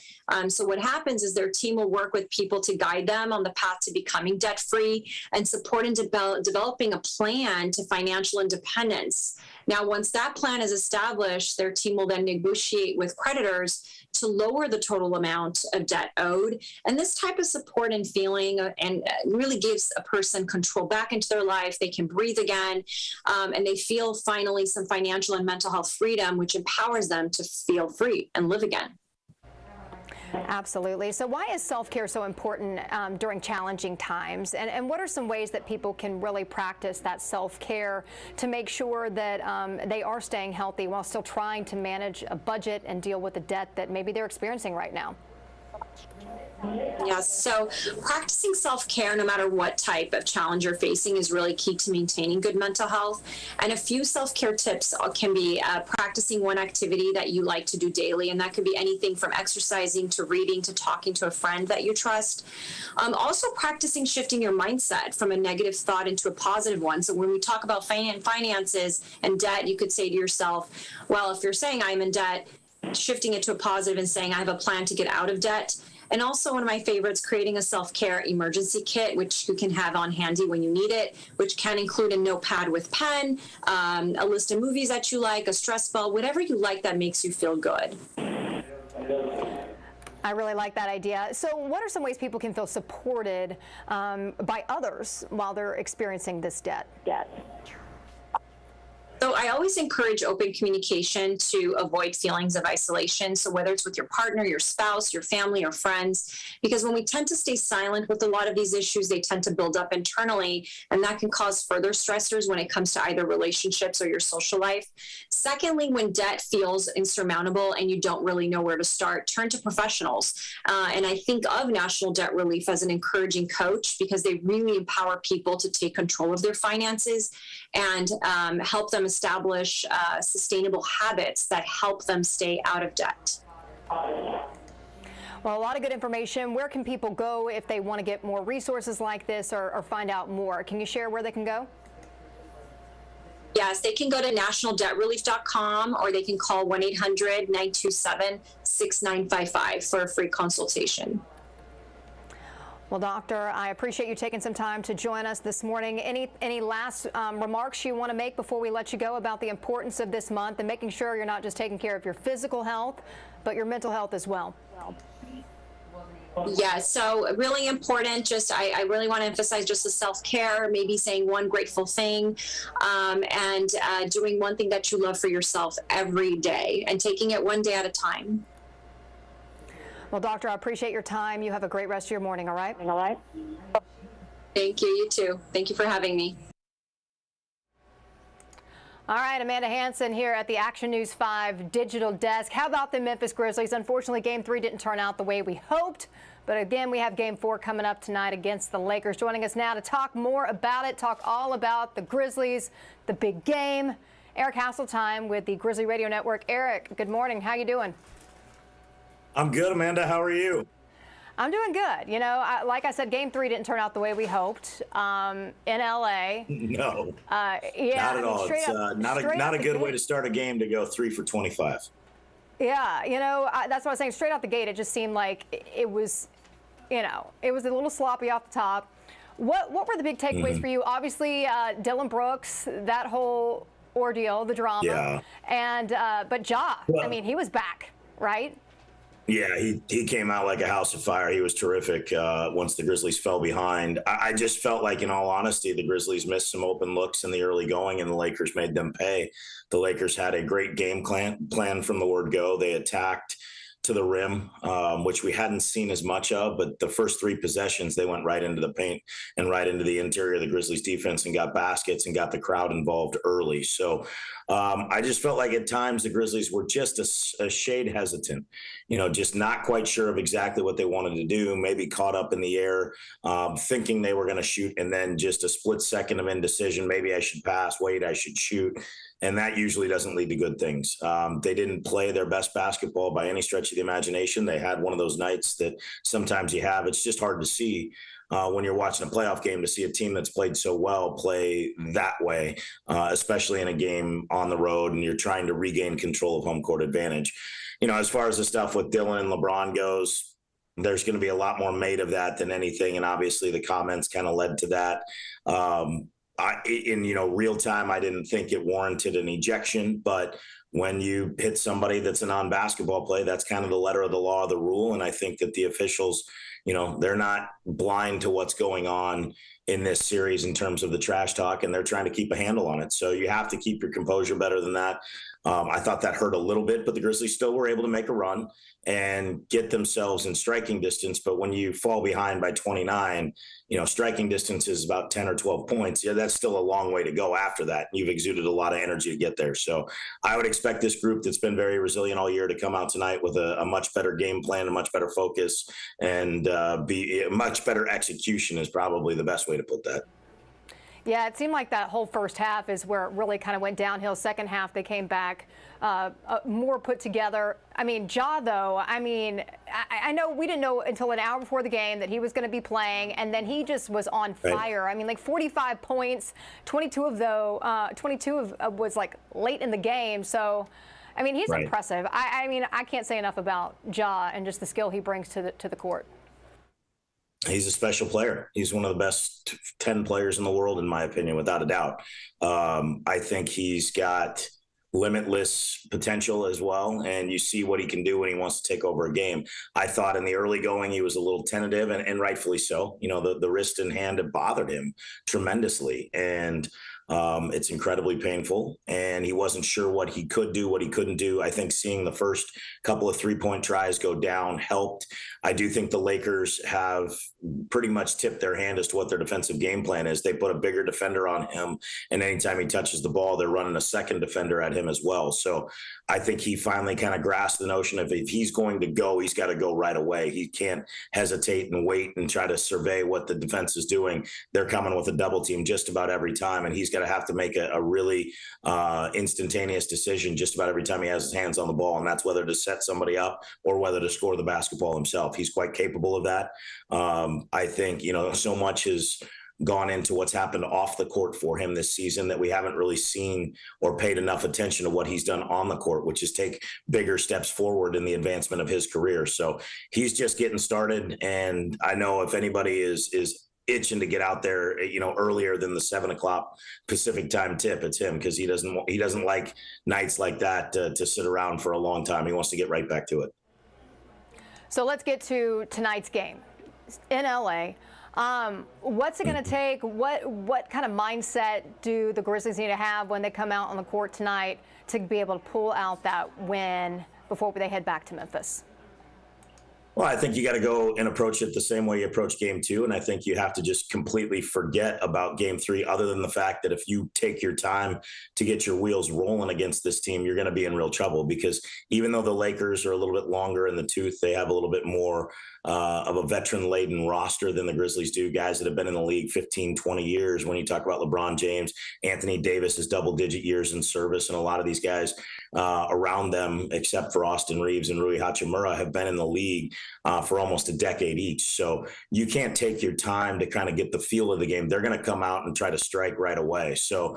So what happens is their team will work with people to guide them on the path to becoming debt-free and support in developing a plan to financial independence. Now, once that plan is established, their team will then negotiate with creditors to lower the total amount of debt owed. And this type of support and feeling really gives a person control back into their life. They can breathe again, and they feel finally some financial and mental health freedom, which empowers them to feel free and live again. Absolutely. So why is self-care so important during challenging times? And what are some ways that people can really practice that self-care to make sure that they are staying healthy while still trying to manage a budget and deal with the debt that maybe they're experiencing right now? Yes, so practicing self-care, no matter what type of challenge you're facing, is really key to maintaining good mental health. And a few self-care tips can be practicing one activity that you like to do daily, and that could be anything from exercising to reading to talking to a friend that you trust. Also practicing shifting your mindset from a negative thought into a positive one. So when we talk about finances and debt, you could say to yourself, well, if you're saying I'm in debt, shifting it to a positive and saying I have a plan to get out of debt. And also one of my favorites, creating a self-care emergency kit, which you can have on handy when you need it, which can include a notepad with pen, a list of movies that you like, a stress ball, whatever you like that makes you feel good. I really like that idea. So what are some ways people can feel supported by others while they're experiencing this debt? So I always encourage open communication to avoid feelings of isolation. So whether it's with your partner, your spouse, your family, or friends, because when we tend to stay silent with a lot of these issues, they tend to build up internally, and that can cause further stressors when it comes to either relationships or your social life. Secondly, when debt feels insurmountable and you don't really know where to start, turn to professionals. And I think of National Debt Relief as an encouraging coach, because they really empower people to take control of their finances and help them establish sustainable habits that help them stay out of debt. Well, a lot of good information. Where can people go if they want to get more resources like this or find out more? Can you share where they can go? Yes, they can go to nationaldebtrelief.com, or they can call 1-800-927-6955 for a free consultation. Well, Doctor, I appreciate you taking some time to join us this morning. Any last remarks you want to make before we let you go about the importance of this month and making sure you're not just taking care of your physical health, but your mental health as well? Yeah, so really important. I really want to emphasize just the self-care, maybe saying one grateful thing, and doing one thing that you love for yourself every day and taking it one day at a time. Well, Doctor, I appreciate your time. You have a great rest of your morning, all right? All right. Thank you. You too. Thank you for having me. All right, Amanda Hansen here at the Action News 5 digital desk. How about the Memphis Grizzlies? Unfortunately, Game 3 didn't turn out the way we hoped. But again, we have Game 4 coming up tonight against the Lakers. Joining us now to talk more about it, talk all about the Grizzlies, the big game, Eric Hasseltine with the Grizzly Radio Network. Eric, good morning. How you doing? I'm good, Amanda. How are you? I'm doing good. You know, like I said, Game 3 didn't turn out the way we hoped in LA. No, yeah, not at all. It's not a good way gate. to start a game to go 3 for 25. Yeah, you know, that's what I was saying. Straight out the gate, it just seemed like it was, you know, it was a little sloppy off the top. What were the big takeaways for you? Obviously, Dylan Brooks, that whole ordeal, the drama. Yeah. And but Ja, I mean, he was back, right? Yeah, he came out like a house of fire. He was terrific once the Grizzlies fell behind. I just felt like, in all honesty, the Grizzlies missed some open looks in the early going, and the Lakers made them pay. The Lakers had a great game plan from the word go. They attacked to the rim, which we hadn't seen as much of, but the first 3 possessions, they went right into the paint and right into the interior of the Grizzlies defense and got baskets and got the crowd involved early. So I just felt like at times the Grizzlies were just a shade hesitant, you know, just not quite sure of exactly what they wanted to do, maybe caught up in the air, thinking they were going to shoot, and then just a split second of indecision. Maybe I should pass, wait, I should shoot. And that usually doesn't lead to good things. They didn't play their best basketball by any stretch of the imagination. They had one of those nights that sometimes you have. It's just hard to see when you're watching a playoff game, to see a team that's played so well play that way, especially in a game on the road and you're trying to regain control of home court advantage. You know, as far as the stuff with Dylan and LeBron goes, there's going to be a lot more made of that than anything. And obviously the comments kind of led to that. In real time, I didn't think it warranted an ejection, but when you hit somebody that's a non-basketball play, that's kind of the letter of the law, the rule. And I think that the officials they're not blind to what's going on in this series in terms of the trash talk, and they're trying to keep a handle on it. So you have to keep your composure better than that. I thought that hurt a little bit, but the Grizzlies still were able to make a run and get themselves in striking distance. But when you fall behind by 29, striking distance is about 10 or 12 points. Yeah, that's still a long way to go after that. You've exuded a lot of energy to get there. So I would expect this group that's been very resilient all year to come out tonight with a much better game plan, a much better focus, and be a much better execution is probably the best way to put that. Yeah, it seemed like that whole first half is where it really kind of went downhill. Second half, they came back more put together. I mean, Ja, though, I know we didn't know until an hour before the game that he was going to be playing, and then he just was on fire. Right. I mean, like 45 points, 22 was like late in the game. So, I mean, he's impressive. I can't say enough about Ja and just the skill he brings to the court. He's a special player. He's one of the best 10 players in the world, in my opinion, without a doubt. I think he's got limitless potential as well, and you see what he can do when he wants to take over a game. I thought in the early going he was a little tentative, and rightfully so. The wrist and hand had bothered him tremendously, and it's incredibly painful, and he wasn't sure what he could do, what he couldn't do. I think seeing the first couple of three-point tries go down helped. I do think the Lakers have pretty much tipped their hand as to what their defensive game plan is. They put a bigger defender on him, and anytime he touches the ball, they're running a second defender at him as well. So I think he finally kind of grasped the notion of if he's going to go, he's got to go right away. He can't hesitate and wait and try to survey what the defense is doing. They're coming with a double team just about every time, and he's got to have to make a really instantaneous decision just about every time he has his hands on the ball, and that's whether to set somebody up or whether to score the basketball himself. He's quite capable of that. I think, so much has gone into what's happened off the court for him this season that we haven't really seen or paid enough attention to what he's done on the court, which is take bigger steps forward in the advancement of his career. So he's just getting started. And I know if anybody is itching to get out there, earlier than the 7 o'clock Pacific time tip, it's him, because he doesn't like nights like that to sit around for a long time. He wants to get right back to it. So let's get to tonight's game in LA. What's it going to take? What kind of mindset do the Grizzlies need to have when they come out on the court tonight to be able to pull out that win before they head back to Memphis? Well, I think you got to go and approach it the same way you approach game 2. And I think you have to just completely forget about game 3, other than the fact that if you take your time to get your wheels rolling against this team, you're going to be in real trouble, because even though the Lakers are a little bit longer in the tooth, they have a little bit more of a veteran-laden roster than the Grizzlies do, guys that have been in the league 15, 20 years. When you talk about LeBron James, Anthony Davis is double-digit years in service, and a lot of these guys around them, except for Austin Reeves and Rui Hachimura, have been in the league for almost a decade each. So you can't take your time to kind of get the feel of the game. They're going to come out and try to strike right away. So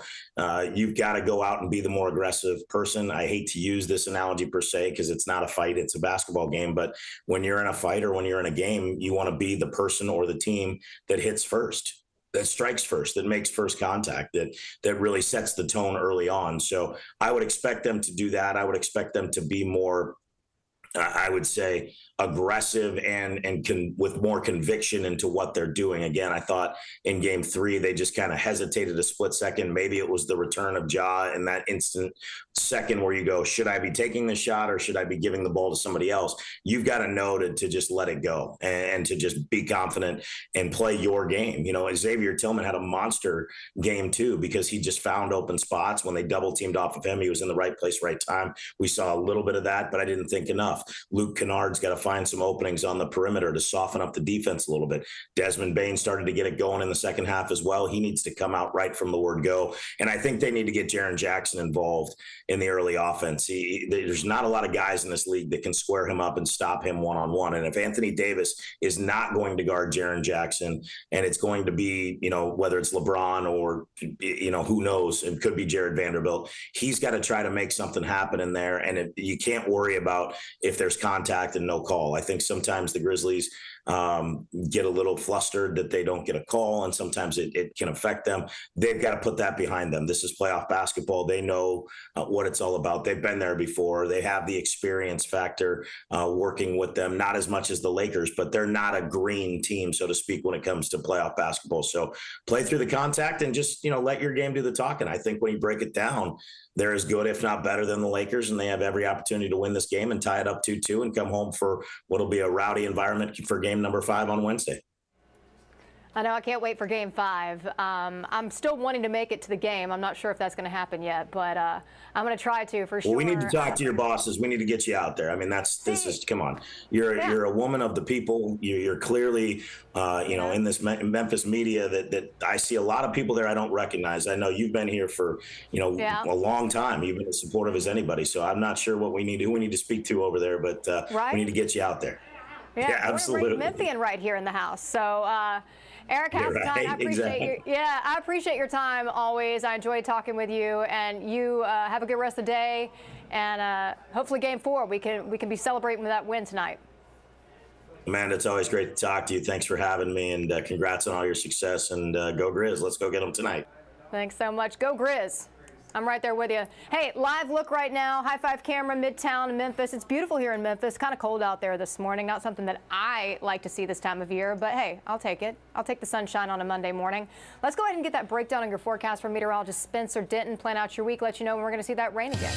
you've got to go out and be the more aggressive person. I hate to use this analogy per se, because it's not a fight, it's a basketball game. But when you're in a fight or when you're in a game, you want to be the person or the team that hits first, that strikes first, that makes first contact, that really sets the tone early on. So I would expect them to do that. I would expect them to be more, I would say, aggressive and with more conviction into what they're doing. Again, I thought in game 3, they just kind of hesitated a split second. Maybe it was the return of Ja in that instant second where you go, should I be taking the shot or should I be giving the ball to somebody else? You've got to know to just let it go and to just be confident and play your game. Xavier Tillman had a monster game too, because he just found open spots. When they double teamed off of him, he was in the right place, right time. We saw a little bit of that, but I didn't think enough. Luke Kennard's got to find some openings on the perimeter to soften up the defense a little bit. Desmond Bane started to get it going in the second half as well. He needs to come out right from the word go. And I think they need to get Jaren Jackson involved in the early offense. There's not a lot of guys in this league that can square him up and stop him one-on-one. And if Anthony Davis is not going to guard Jaren Jackson, and it's going to be, whether it's LeBron or, who knows, it could be Jared Vanderbilt, he's got to try to make something happen in there. And you can't worry about if there's contact and no call. I think sometimes the Grizzlies get a little flustered that they don't get a call, and sometimes it can affect them. They've got to put that behind them. This is playoff basketball. They know what it's all about. They've been there before. They have the experience factor working with them, not as much as the Lakers, but they're not a green team, so to speak, when it comes to playoff basketball. So play through the contact and just, let your game do the talking. I think when you break it down, they're as good, if not better, than the Lakers, and they have every opportunity to win this game and tie it up 2-2 and come home for what'll be a rowdy environment for game number 5 on Wednesday. I know, I can't wait for game 5. I'm still wanting to make it to the game. I'm not sure if that's going to happen yet, but I'm going to try to for sure. Well, we need to talk to your bosses. We need to get you out there. I mean, come on. You're a woman of the people. You're clearly, in this Memphis media that I see a lot of people there I don't recognize. I know you've been here for, a long time. You've been as supportive as anybody. So I'm not sure who we need to speak to over there, but we need to get you out there. Yeah, absolutely. Memphian right here in the house. So, Eric Hasseltine, I appreciate I appreciate your time always. I enjoy talking with you, and you have a good rest of the day. And hopefully, Game 4 we can be celebrating with that win tonight. Amanda, it's always great to talk to you. Thanks for having me, and congrats on all your success. And go Grizz. Let's go get them tonight. Thanks so much. Go Grizz. I'm right there with you. Hey, live look right now. High Five camera, Midtown, Memphis. It's beautiful here in Memphis. Kind of cold out there this morning. Not something that I like to see this time of year, but hey, I'll take it. I'll take the sunshine on a Monday morning. Let's go ahead and get that breakdown on your forecast from meteorologist Spencer Denton. Plan out your week. Let you know when we're going to see that rain again.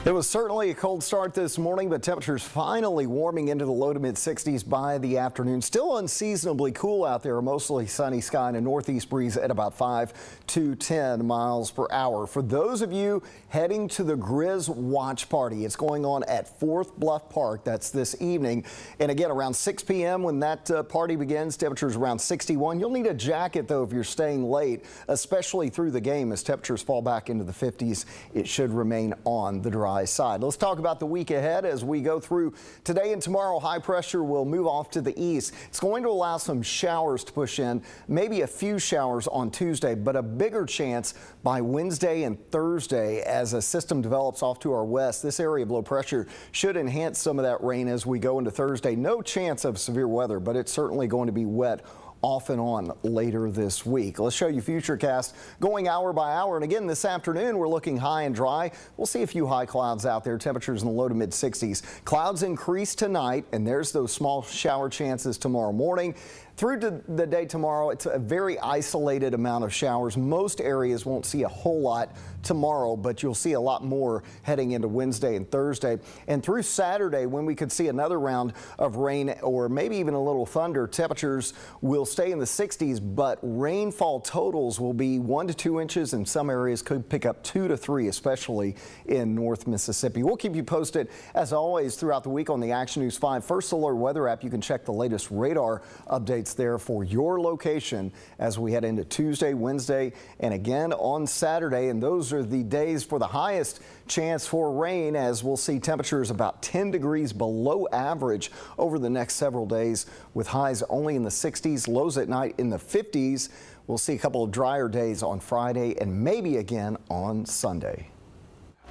It was certainly a cold start this morning, but temperatures finally warming into the low to mid 60s by the afternoon. Still unseasonably cool out there, a mostly sunny sky and a northeast breeze at about 5 to 10 miles per hour. For those of you heading to the Grizz watch party, it's going on at Fourth Bluff Park. That's this evening. And again, around 6 p.m. when that party begins, temperatures around 61. You'll need a jacket, though, if you're staying late, especially through the game. As temperatures fall back into the 50s, it should remain on the dry side. Let's talk about the week ahead as we go through today and tomorrow. High pressure will move off to the east. It's going to allow some showers to push in, maybe a few showers on Tuesday, but a bigger chance by Wednesday and Thursday as a system develops off to our west. This area of low pressure should enhance some of that rain as we go into Thursday. No chance of severe weather, but it's certainly going to be wet off and on later this week. Let's show you Futurecast going hour by hour. And again, this afternoon, we're looking high and dry. We'll see a few high clouds out there, temperatures in the low to mid 60s. Clouds increase tonight, and there's those small shower chances tomorrow morning. Through to the day tomorrow, it's a very isolated amount of showers. Most areas won't see a whole lot tomorrow, but you'll see a lot more heading into Wednesday and Thursday. And through Saturday, when we could see another round of rain or maybe even a little thunder, temperatures will stay in the 60s, but rainfall totals will be 1 to 2 inches, and some areas could pick up 2 to 3, especially in North Mississippi. We'll keep you posted, as always, throughout the week on the Action News 5 First Alert Weather app. You can check the latest radar updates there for your location as we head into Tuesday, Wednesday, and again on Saturday. And those are the days for the highest chance for rain, as we'll see temperatures about 10 degrees below average over the next several days, with highs only in the 60s, lows at night in the 50s. We'll see a couple of drier days on Friday and maybe again on Sunday.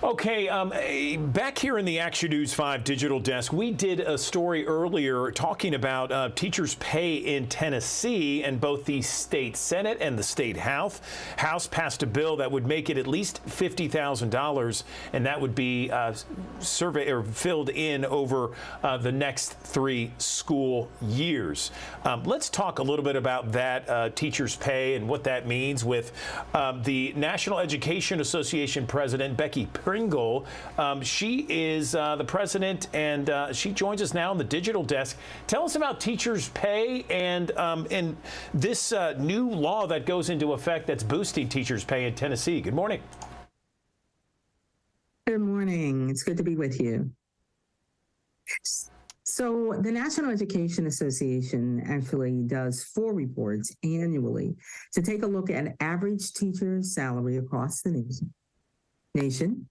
Okay, back here in the Action News 5 digital desk, we did a story earlier talking about teachers' pay in Tennessee, and both the state Senate and the state House passed a bill that would make it at least $50,000, and that would be filled in over the next 3 school years. Let's talk a little bit about that teachers' pay and what that means with the National Education Association president, Becky Pringle. She is the president, and she joins us now on the digital desk. Tell us about teachers' pay and this new law that goes into effect that's boosting teachers' pay in Tennessee. Good morning. Good morning. It's good to be with you. So the National Education Association actually does 4 reports annually to take a look at average teacher salary across the nation.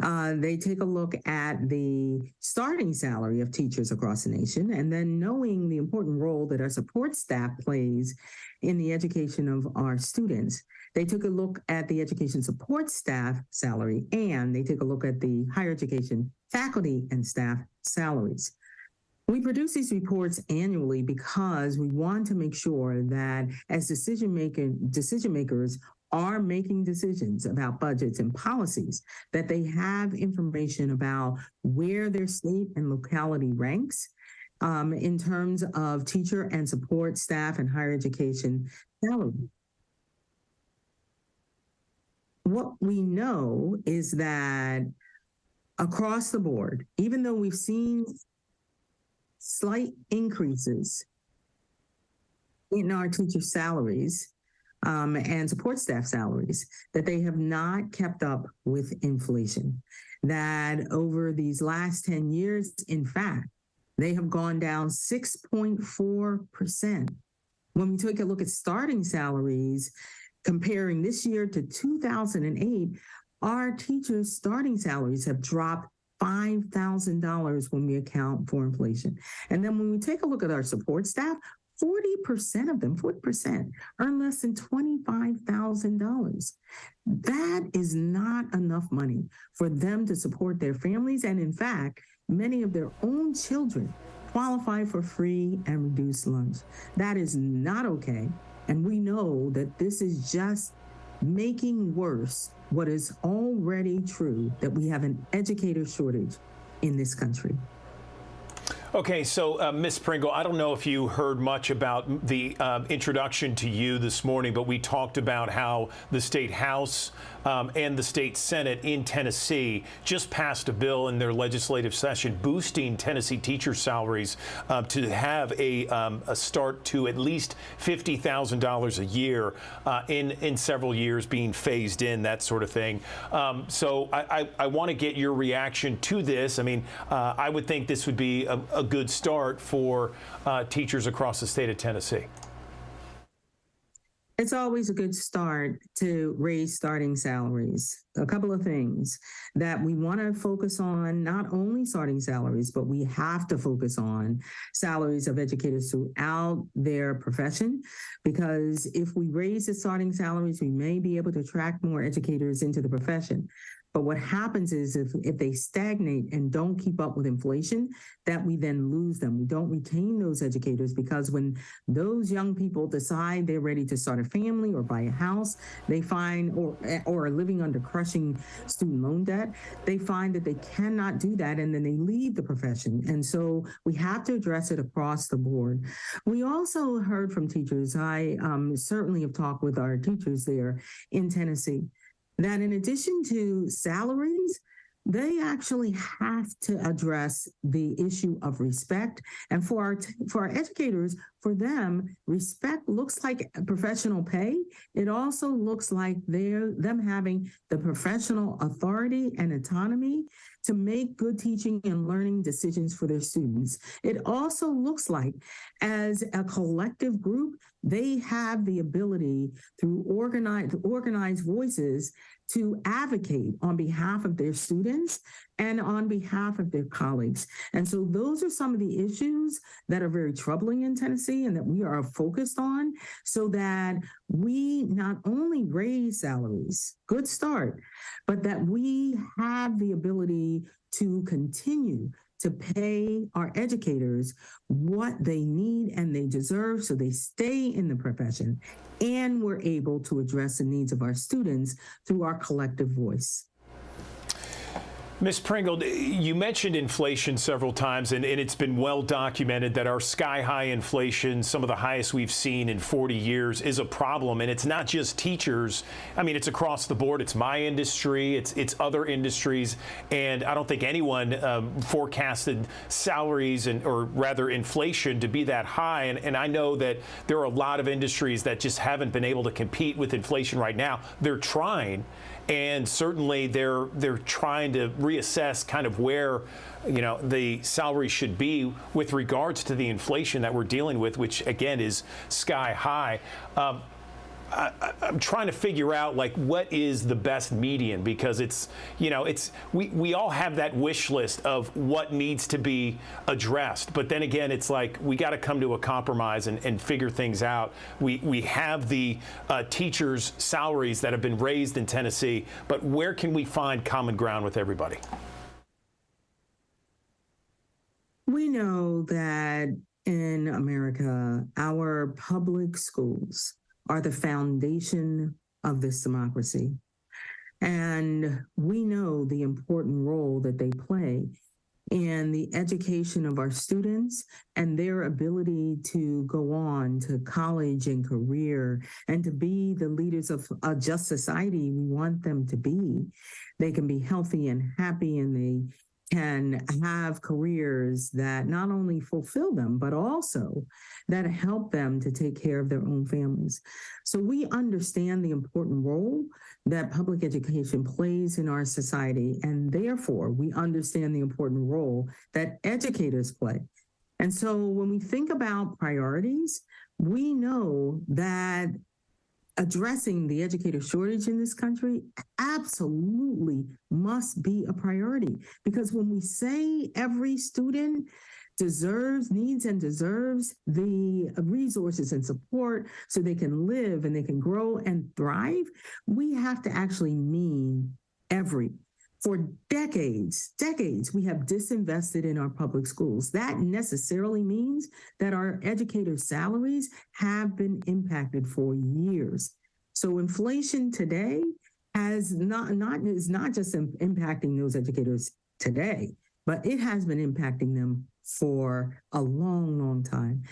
They take a look at the starting salary of teachers across the nation, and then knowing the important role that our support staff plays in the education of our students. They took a look at the education support staff salary, and they take a look at the higher education faculty and staff salaries. We produce these reports annually because we want to make sure that as decision makers are making decisions about budgets and policies, that they have information about where their state and locality ranks in terms of teacher and support staff and higher education salary. What we know is that across the board, even though we've seen slight increases in our teacher salaries and support staff salaries, that they have not kept up with inflation. That over these last 10 years, in fact, they have gone down 6.4%. When we take a look at starting salaries, comparing this year to 2008, our teachers' starting salaries have dropped $5,000 when we account for inflation. And then when we take a look at our support staff, 40% of them, 40%, earn less than $25,000. That is not enough money for them to support their families. And in fact, many of their own children qualify for free and reduced lunch. That is not okay. And we know that this is just making worse what is already true, that we have an educator shortage in this country. Okay, so Ms. Pringle, I don't know if you heard much about the introduction to you this morning, but we talked about how the State House and the State Senate in Tennessee just passed a bill in their legislative session boosting Tennessee teacher salaries to have a start to at least $50,000 a year in several years, being phased in, that sort of thing. So I want to get your reaction to this. I mean, I would think this would be a good start for teachers across the state of Tennessee. It's always a good start to raise starting salaries. A couple of things that we want to focus on, not only starting salaries, but we have to focus on salaries of educators throughout their profession, because if we raise the starting salaries, we may be able to attract more educators into the profession. But what happens is if they stagnate and don't keep up with inflation, that we then lose them. We don't retain those educators, because when those young people decide they're ready to start a family or buy a house, they find, or are living under crushing student loan debt, they find that they cannot do that, and then they leave the profession. And so we have to address it across the board. We also heard from teachers. I certainly have talked with our teachers there in Tennessee, that in addition to salaries, they actually have to address the issue of respect. And for our educators, for them, respect looks like professional pay. It also looks like them having the professional authority and autonomy to make good teaching and learning decisions for their students. It also looks like, as a collective group, they have the ability through organized voices to advocate on behalf of their students and on behalf of their colleagues. And so those are some of the issues that are very troubling in Tennessee and that we are focused on, so that we not only raise salaries, good start, but that we have the ability to continue to pay our educators what they need and they deserve, so they stay in the profession, and we're able to address the needs of our students through our collective voice. Ms. Pringle, you mentioned inflation several times, and it's been well documented that our sky-high inflation, some of the highest we've seen in 40 years, is a problem. And it's not just teachers. I mean, it's across the board. It's my industry. It's other industries. And I don't think anyone forecasted salaries or rather inflation to be that high. And I know that there are a lot of industries that just haven't been able to compete with inflation right now. They're trying. And certainly they're trying to reassess kind of where, the salary should be with regards to the inflation that we're dealing with, which again is sky high. I'm trying to figure out like what is the best median, because it's, you know, it's we all have that wish list of what needs to be addressed, but then again, it's like we got to come to a compromise and figure things out. We have the teachers' salaries that have been raised in Tennessee, but where can we find common ground with everybody? We know that in America, our public schools are the foundation of this democracy. And we know the important role that they play in the education of our students and their ability to go on to college and career and to be the leaders of a just society we want them to be. They can be healthy and happy, and they can have careers that not only fulfill them, but also that help them to take care of their own families. So we understand the important role that public education plays in our society, and therefore we understand the important role that educators play. And so when we think about priorities, we know that addressing the educator shortage in this country absolutely must be a priority, because when we say every student needs and deserves the resources and support so they can live and they can grow and thrive, we have to actually mean every. For decades, we have disinvested in our public schools. That necessarily means that our educators' salaries have been impacted for years. So inflation today is not just impacting those educators today, but it has been impacting them for a long, long time.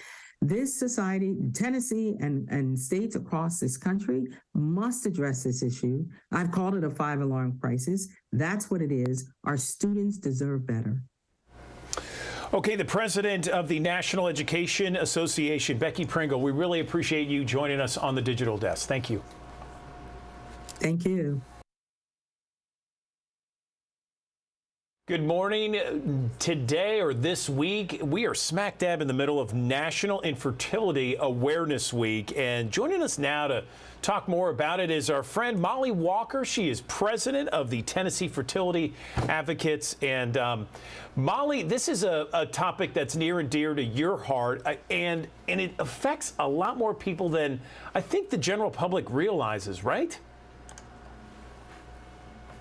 This society, Tennessee and states across this country, must address this issue. I've called it a 5-alarm crisis. That's what it is. Our students deserve better. Okay, the president of the National Education Association, Becky Pringle, we really appreciate you joining us on the Digital Desk. Thank you. Thank you. Good morning. Today, or this week, we are smack dab in the middle of National Infertility Awareness Week. And joining us now to talk more about it is our friend Molly Walker. She is president of the Tennessee Fertility Advocates. And Molly, this is a topic that's near and dear to your heart, and it affects a lot more people than I think the general public realizes, right?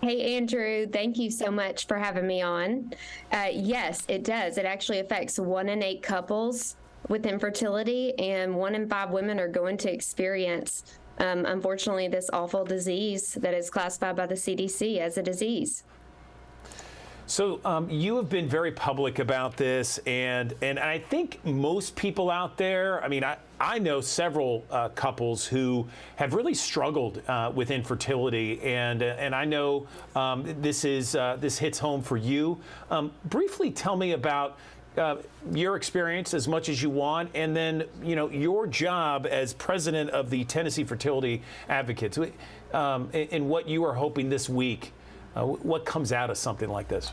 Hey, Andrew, thank you so much for having me on. Yes, it does. It actually affects 1 in 8 couples with infertility, and 1 in 5 women are going to experience, unfortunately, this awful disease that is classified by the CDC as a disease. So you have been very public about this, and I think most people out there, I mean, I know several couples who have really struggled with infertility, and I know this hits home for you. Briefly tell me about your experience as much as you want, and then your job as president of the Tennessee Fertility Advocates, and what you are hoping this week. What comes out of something like this?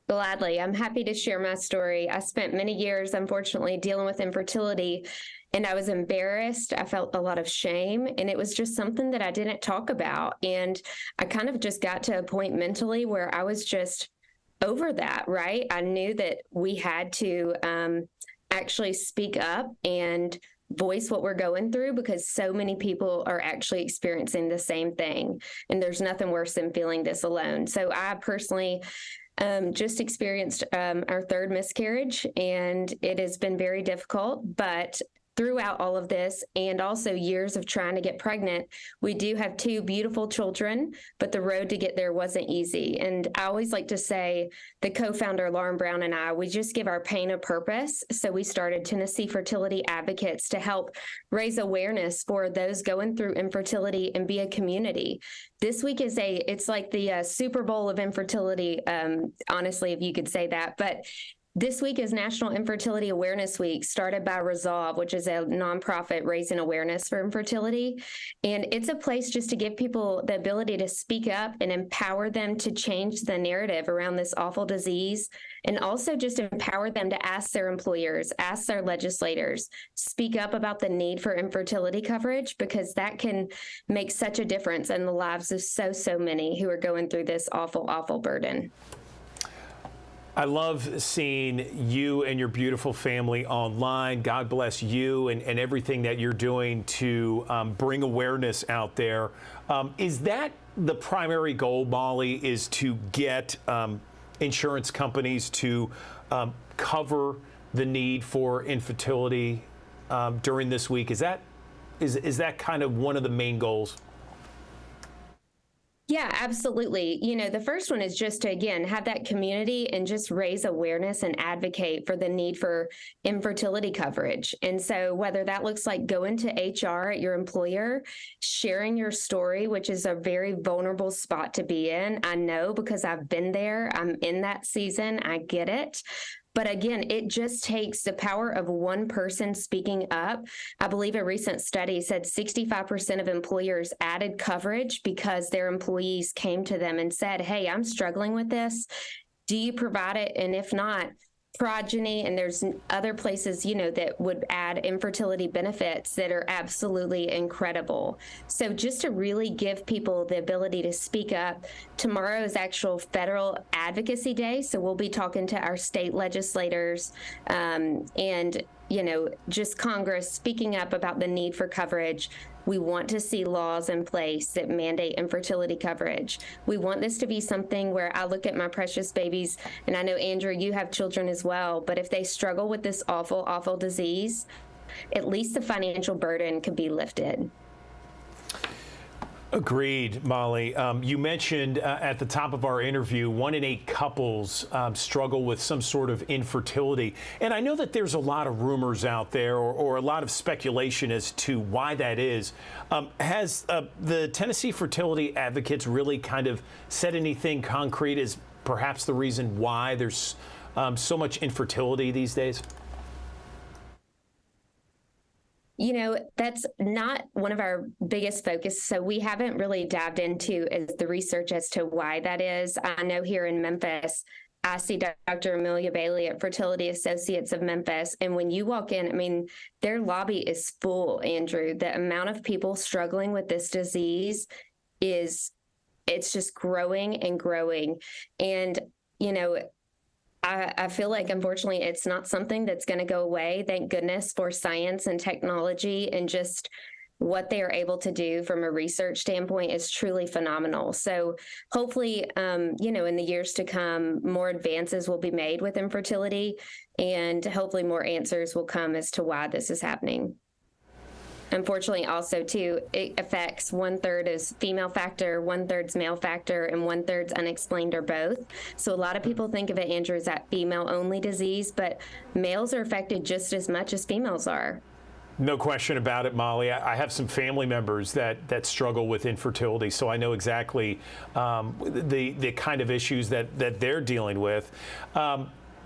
Gladly. I'm happy to share my story. I spent many years, unfortunately, dealing with infertility, and I was embarrassed. I felt a lot of shame, and it was just something that I didn't talk about. And I kind of just got to a point mentally where I was just over that, right? I knew that we had to actually speak up and voice what we're going through, because so many people are actually experiencing the same thing, and there's nothing worse than feeling this alone. So I personally just experienced our 3rd miscarriage, and it has been very difficult, but throughout all of this, and also years of trying to get pregnant, we do have 2 beautiful children, but the road to get there wasn't easy. And I always like to say, the co-founder, Lauren Brown, and I, we just give our pain a purpose. So we started Tennessee Fertility Advocates to help raise awareness for those going through infertility and be a community. This week it's like the Super Bowl of infertility, honestly, if you could say that. But This week is National Infertility Awareness Week, started by Resolve, which is a nonprofit raising awareness for infertility. And it's a place just to give people the ability to speak up and empower them to change the narrative around this awful disease, and also just empower them to ask their employers, ask their legislators, speak up about the need for infertility coverage, because that can make such a difference in the lives of so many who are going through this awful, awful burden. I love seeing you and your beautiful family online. God bless you and everything that you're doing to bring awareness out there. Is that the primary goal, Molly, is to get insurance companies to cover the need for infertility during this week? Is that kind of one of the main goals? Yeah, absolutely. You know, the first one is just to, again, have that community and just raise awareness and advocate for the need for infertility coverage. And so whether that looks like going to HR at your employer, sharing your story, which is a very vulnerable spot to be in. I know, because I've been there. I'm in that season. I get it. But again, it just takes the power of one person speaking up. I believe a recent study said 65% of employers added coverage because their employees came to them and said, hey, I'm struggling with this. Do you provide it? And if not, Progeny, and there's other places, you know, that would add infertility benefits that are absolutely incredible. So just to really give people the ability to speak up. Tomorrow is actual Federal Advocacy Day, so we'll be talking to our state legislators and, you know, just Congress speaking up about the need for coverage. We want to see laws in place that mandate infertility coverage. We want this to be something where I look at my precious babies, and I know, Andrew, you have children as well, but if they struggle with this awful, awful disease, at least the financial burden could be lifted. Agreed, Molly. You mentioned at the top of our interview, 1 in 8 couples struggle with some sort of infertility. And I know that there's a lot of rumors out there or a lot of speculation as to why that is. Has the Tennessee Fertility Advocates really kind of said anything concrete as perhaps the reason why there's so much infertility these days? You know, that's not one of our biggest focus. So we haven't really dived into the research as to why that is. I know here in Memphis, I see Dr. Amelia Bailey at Fertility Associates of Memphis. And when you walk in, I mean, their lobby is full, Andrew. The amount of people struggling with this disease it's just growing and growing. And, you know, I feel like, unfortunately, it's not something that's going to go away. Thank goodness for science and technology, and just what they are able to do from a research standpoint is truly phenomenal. So hopefully, you know, in the years to come, more advances will be made with infertility, and hopefully more answers will come as to why this is happening. Unfortunately, also, too, it affects 1/3 is female factor, 1/3 is male factor, and 1/3 unexplained or both. So a lot of people think of it, Andrew, as that female-only disease, but males are affected just as much as females are. No question about it, Molly. I have some family members that struggle with infertility, so I know exactly the kind of issues that they're dealing with.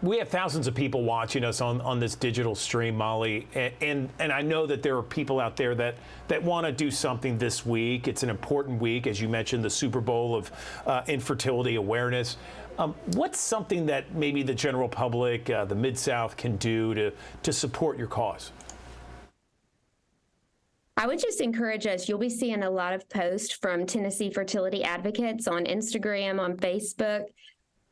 We have thousands of people watching us on this digital stream, Molly, and I know that there are people out there that want to do something this week. It's an important week, as you mentioned, the Super Bowl of infertility awareness. What's something that maybe the general public, the Mid-South, can do to support your cause? I would just encourage us. You'll be seeing a lot of posts from Tennessee Fertility Advocates on Instagram, on Facebook.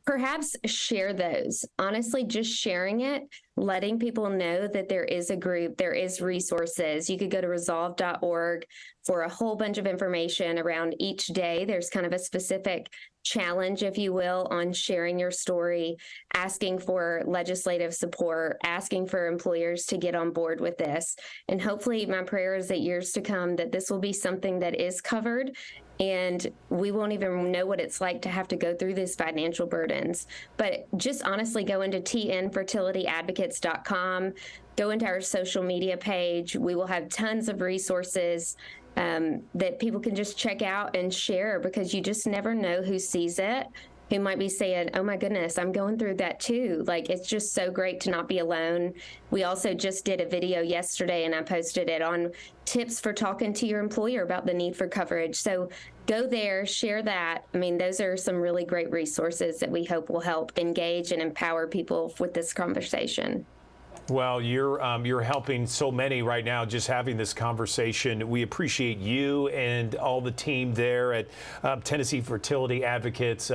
Perhaps share those. Honestly, just sharing it, letting people know that there is a group, there is resources. You could go to resolve.org for a whole bunch of information around each day. There's kind of a specific challenge, if you will, on sharing your story, asking for legislative support, asking for employers to get on board with this. And hopefully my prayer is that years to come, that this will be something that is covered, and we won't even know what it's like to have to go through these financial burdens. But just honestly go into tnfertilityadvocates.com, go into our social media page. We will have tons of resources that people can just check out and share, because you just never know who sees it who might be saying, oh my goodness, I'm going through that too. Like, it's just so great to not be alone. We also just did a video yesterday, and I posted it on tips for talking to your employer about the need for coverage. So go there, share that. I mean, those are some really great resources that we hope will help engage and empower people with this conversation. Well, you're helping so many right now just having this conversation. We appreciate you and all the team there at Tennessee Fertility Advocates.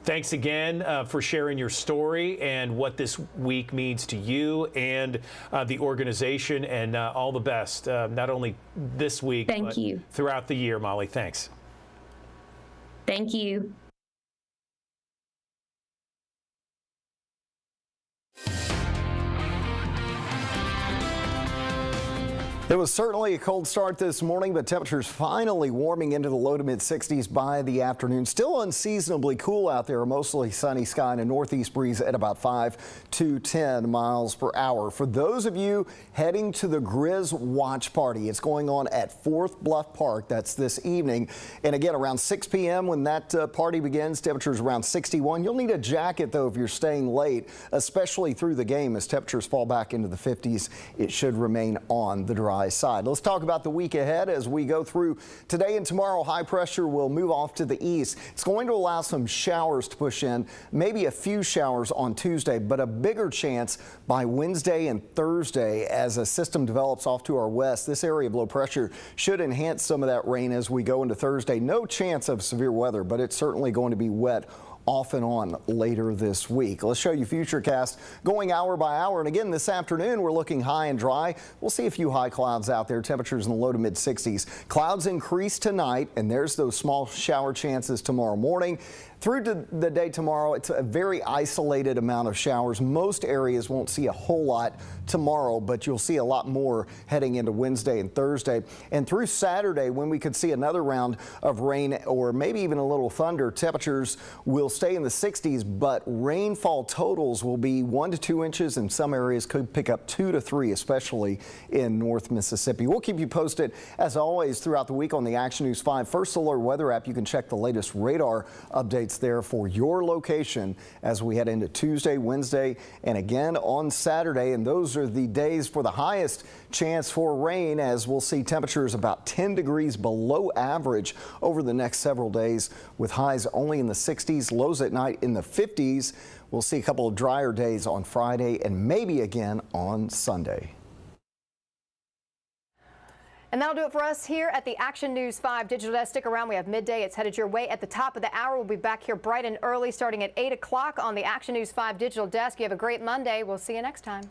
Thanks again for sharing your story and what this week means to you and the organization, and all the best, not only this week, but throughout the year, Molly. Thanks. Thank you. It was certainly a cold start this morning, but temperatures finally warming into the low to mid 60s by the afternoon. Still unseasonably cool out there, mostly sunny sky and a northeast breeze at about 5 to 10 miles per hour. For those of you heading to the Grizz Watch Party, it's going on at Fourth Bluff Park. That's this evening. And again, around 6 p.m. when that party begins, temperatures around 61. You'll need a jacket, though, if you're staying late, especially through the game. As temperatures fall back into the 50s, it should remain on the dry side. Let's talk about the week ahead as we go through today and tomorrow. High pressure will move off to the east. It's going to allow some showers to push in, maybe a few showers on Tuesday, but a bigger chance by Wednesday and Thursday as a system develops off to our west. This area of low pressure should enhance some of that rain as we go into Thursday. No chance of severe weather, but it's certainly going to be wet off and on later this week. Let's show you Futurecast going hour by hour. And again, this afternoon, we're looking high and dry. We'll see a few high clouds out there, temperatures in the low to mid 60s. Clouds increase tonight, and there's those small shower chances tomorrow morning. Through to the day tomorrow, it's a very isolated amount of showers. Most areas won't see a whole lot tomorrow, but you'll see a lot more heading into Wednesday and Thursday. And through Saturday, when we could see another round of rain or maybe even a little thunder, temperatures will stay in the 60s, but rainfall totals will be 1 to 2 inches, and some areas could pick up 2 to 3, especially in North Mississippi. We'll keep you posted, as always, throughout the week on the Action News 5 First Alert Weather app. You can check the latest radar updates there for your location as we head into Tuesday, Wednesday, and again on Saturday. And those are the days for the highest chance for rain, as we'll see temperatures about 10 degrees below average over the next several days, with highs only in the 60s, lows at night in the 50s. We'll see a couple of drier days on Friday and maybe again on Sunday. And that'll do it for us here at the Action News 5 Digital Desk. Stick around. We have midday. It's headed your way at the top of the hour. We'll be back here bright and early starting at 8 o'clock on the Action News 5 Digital Desk. You have a great Monday. We'll see you next time.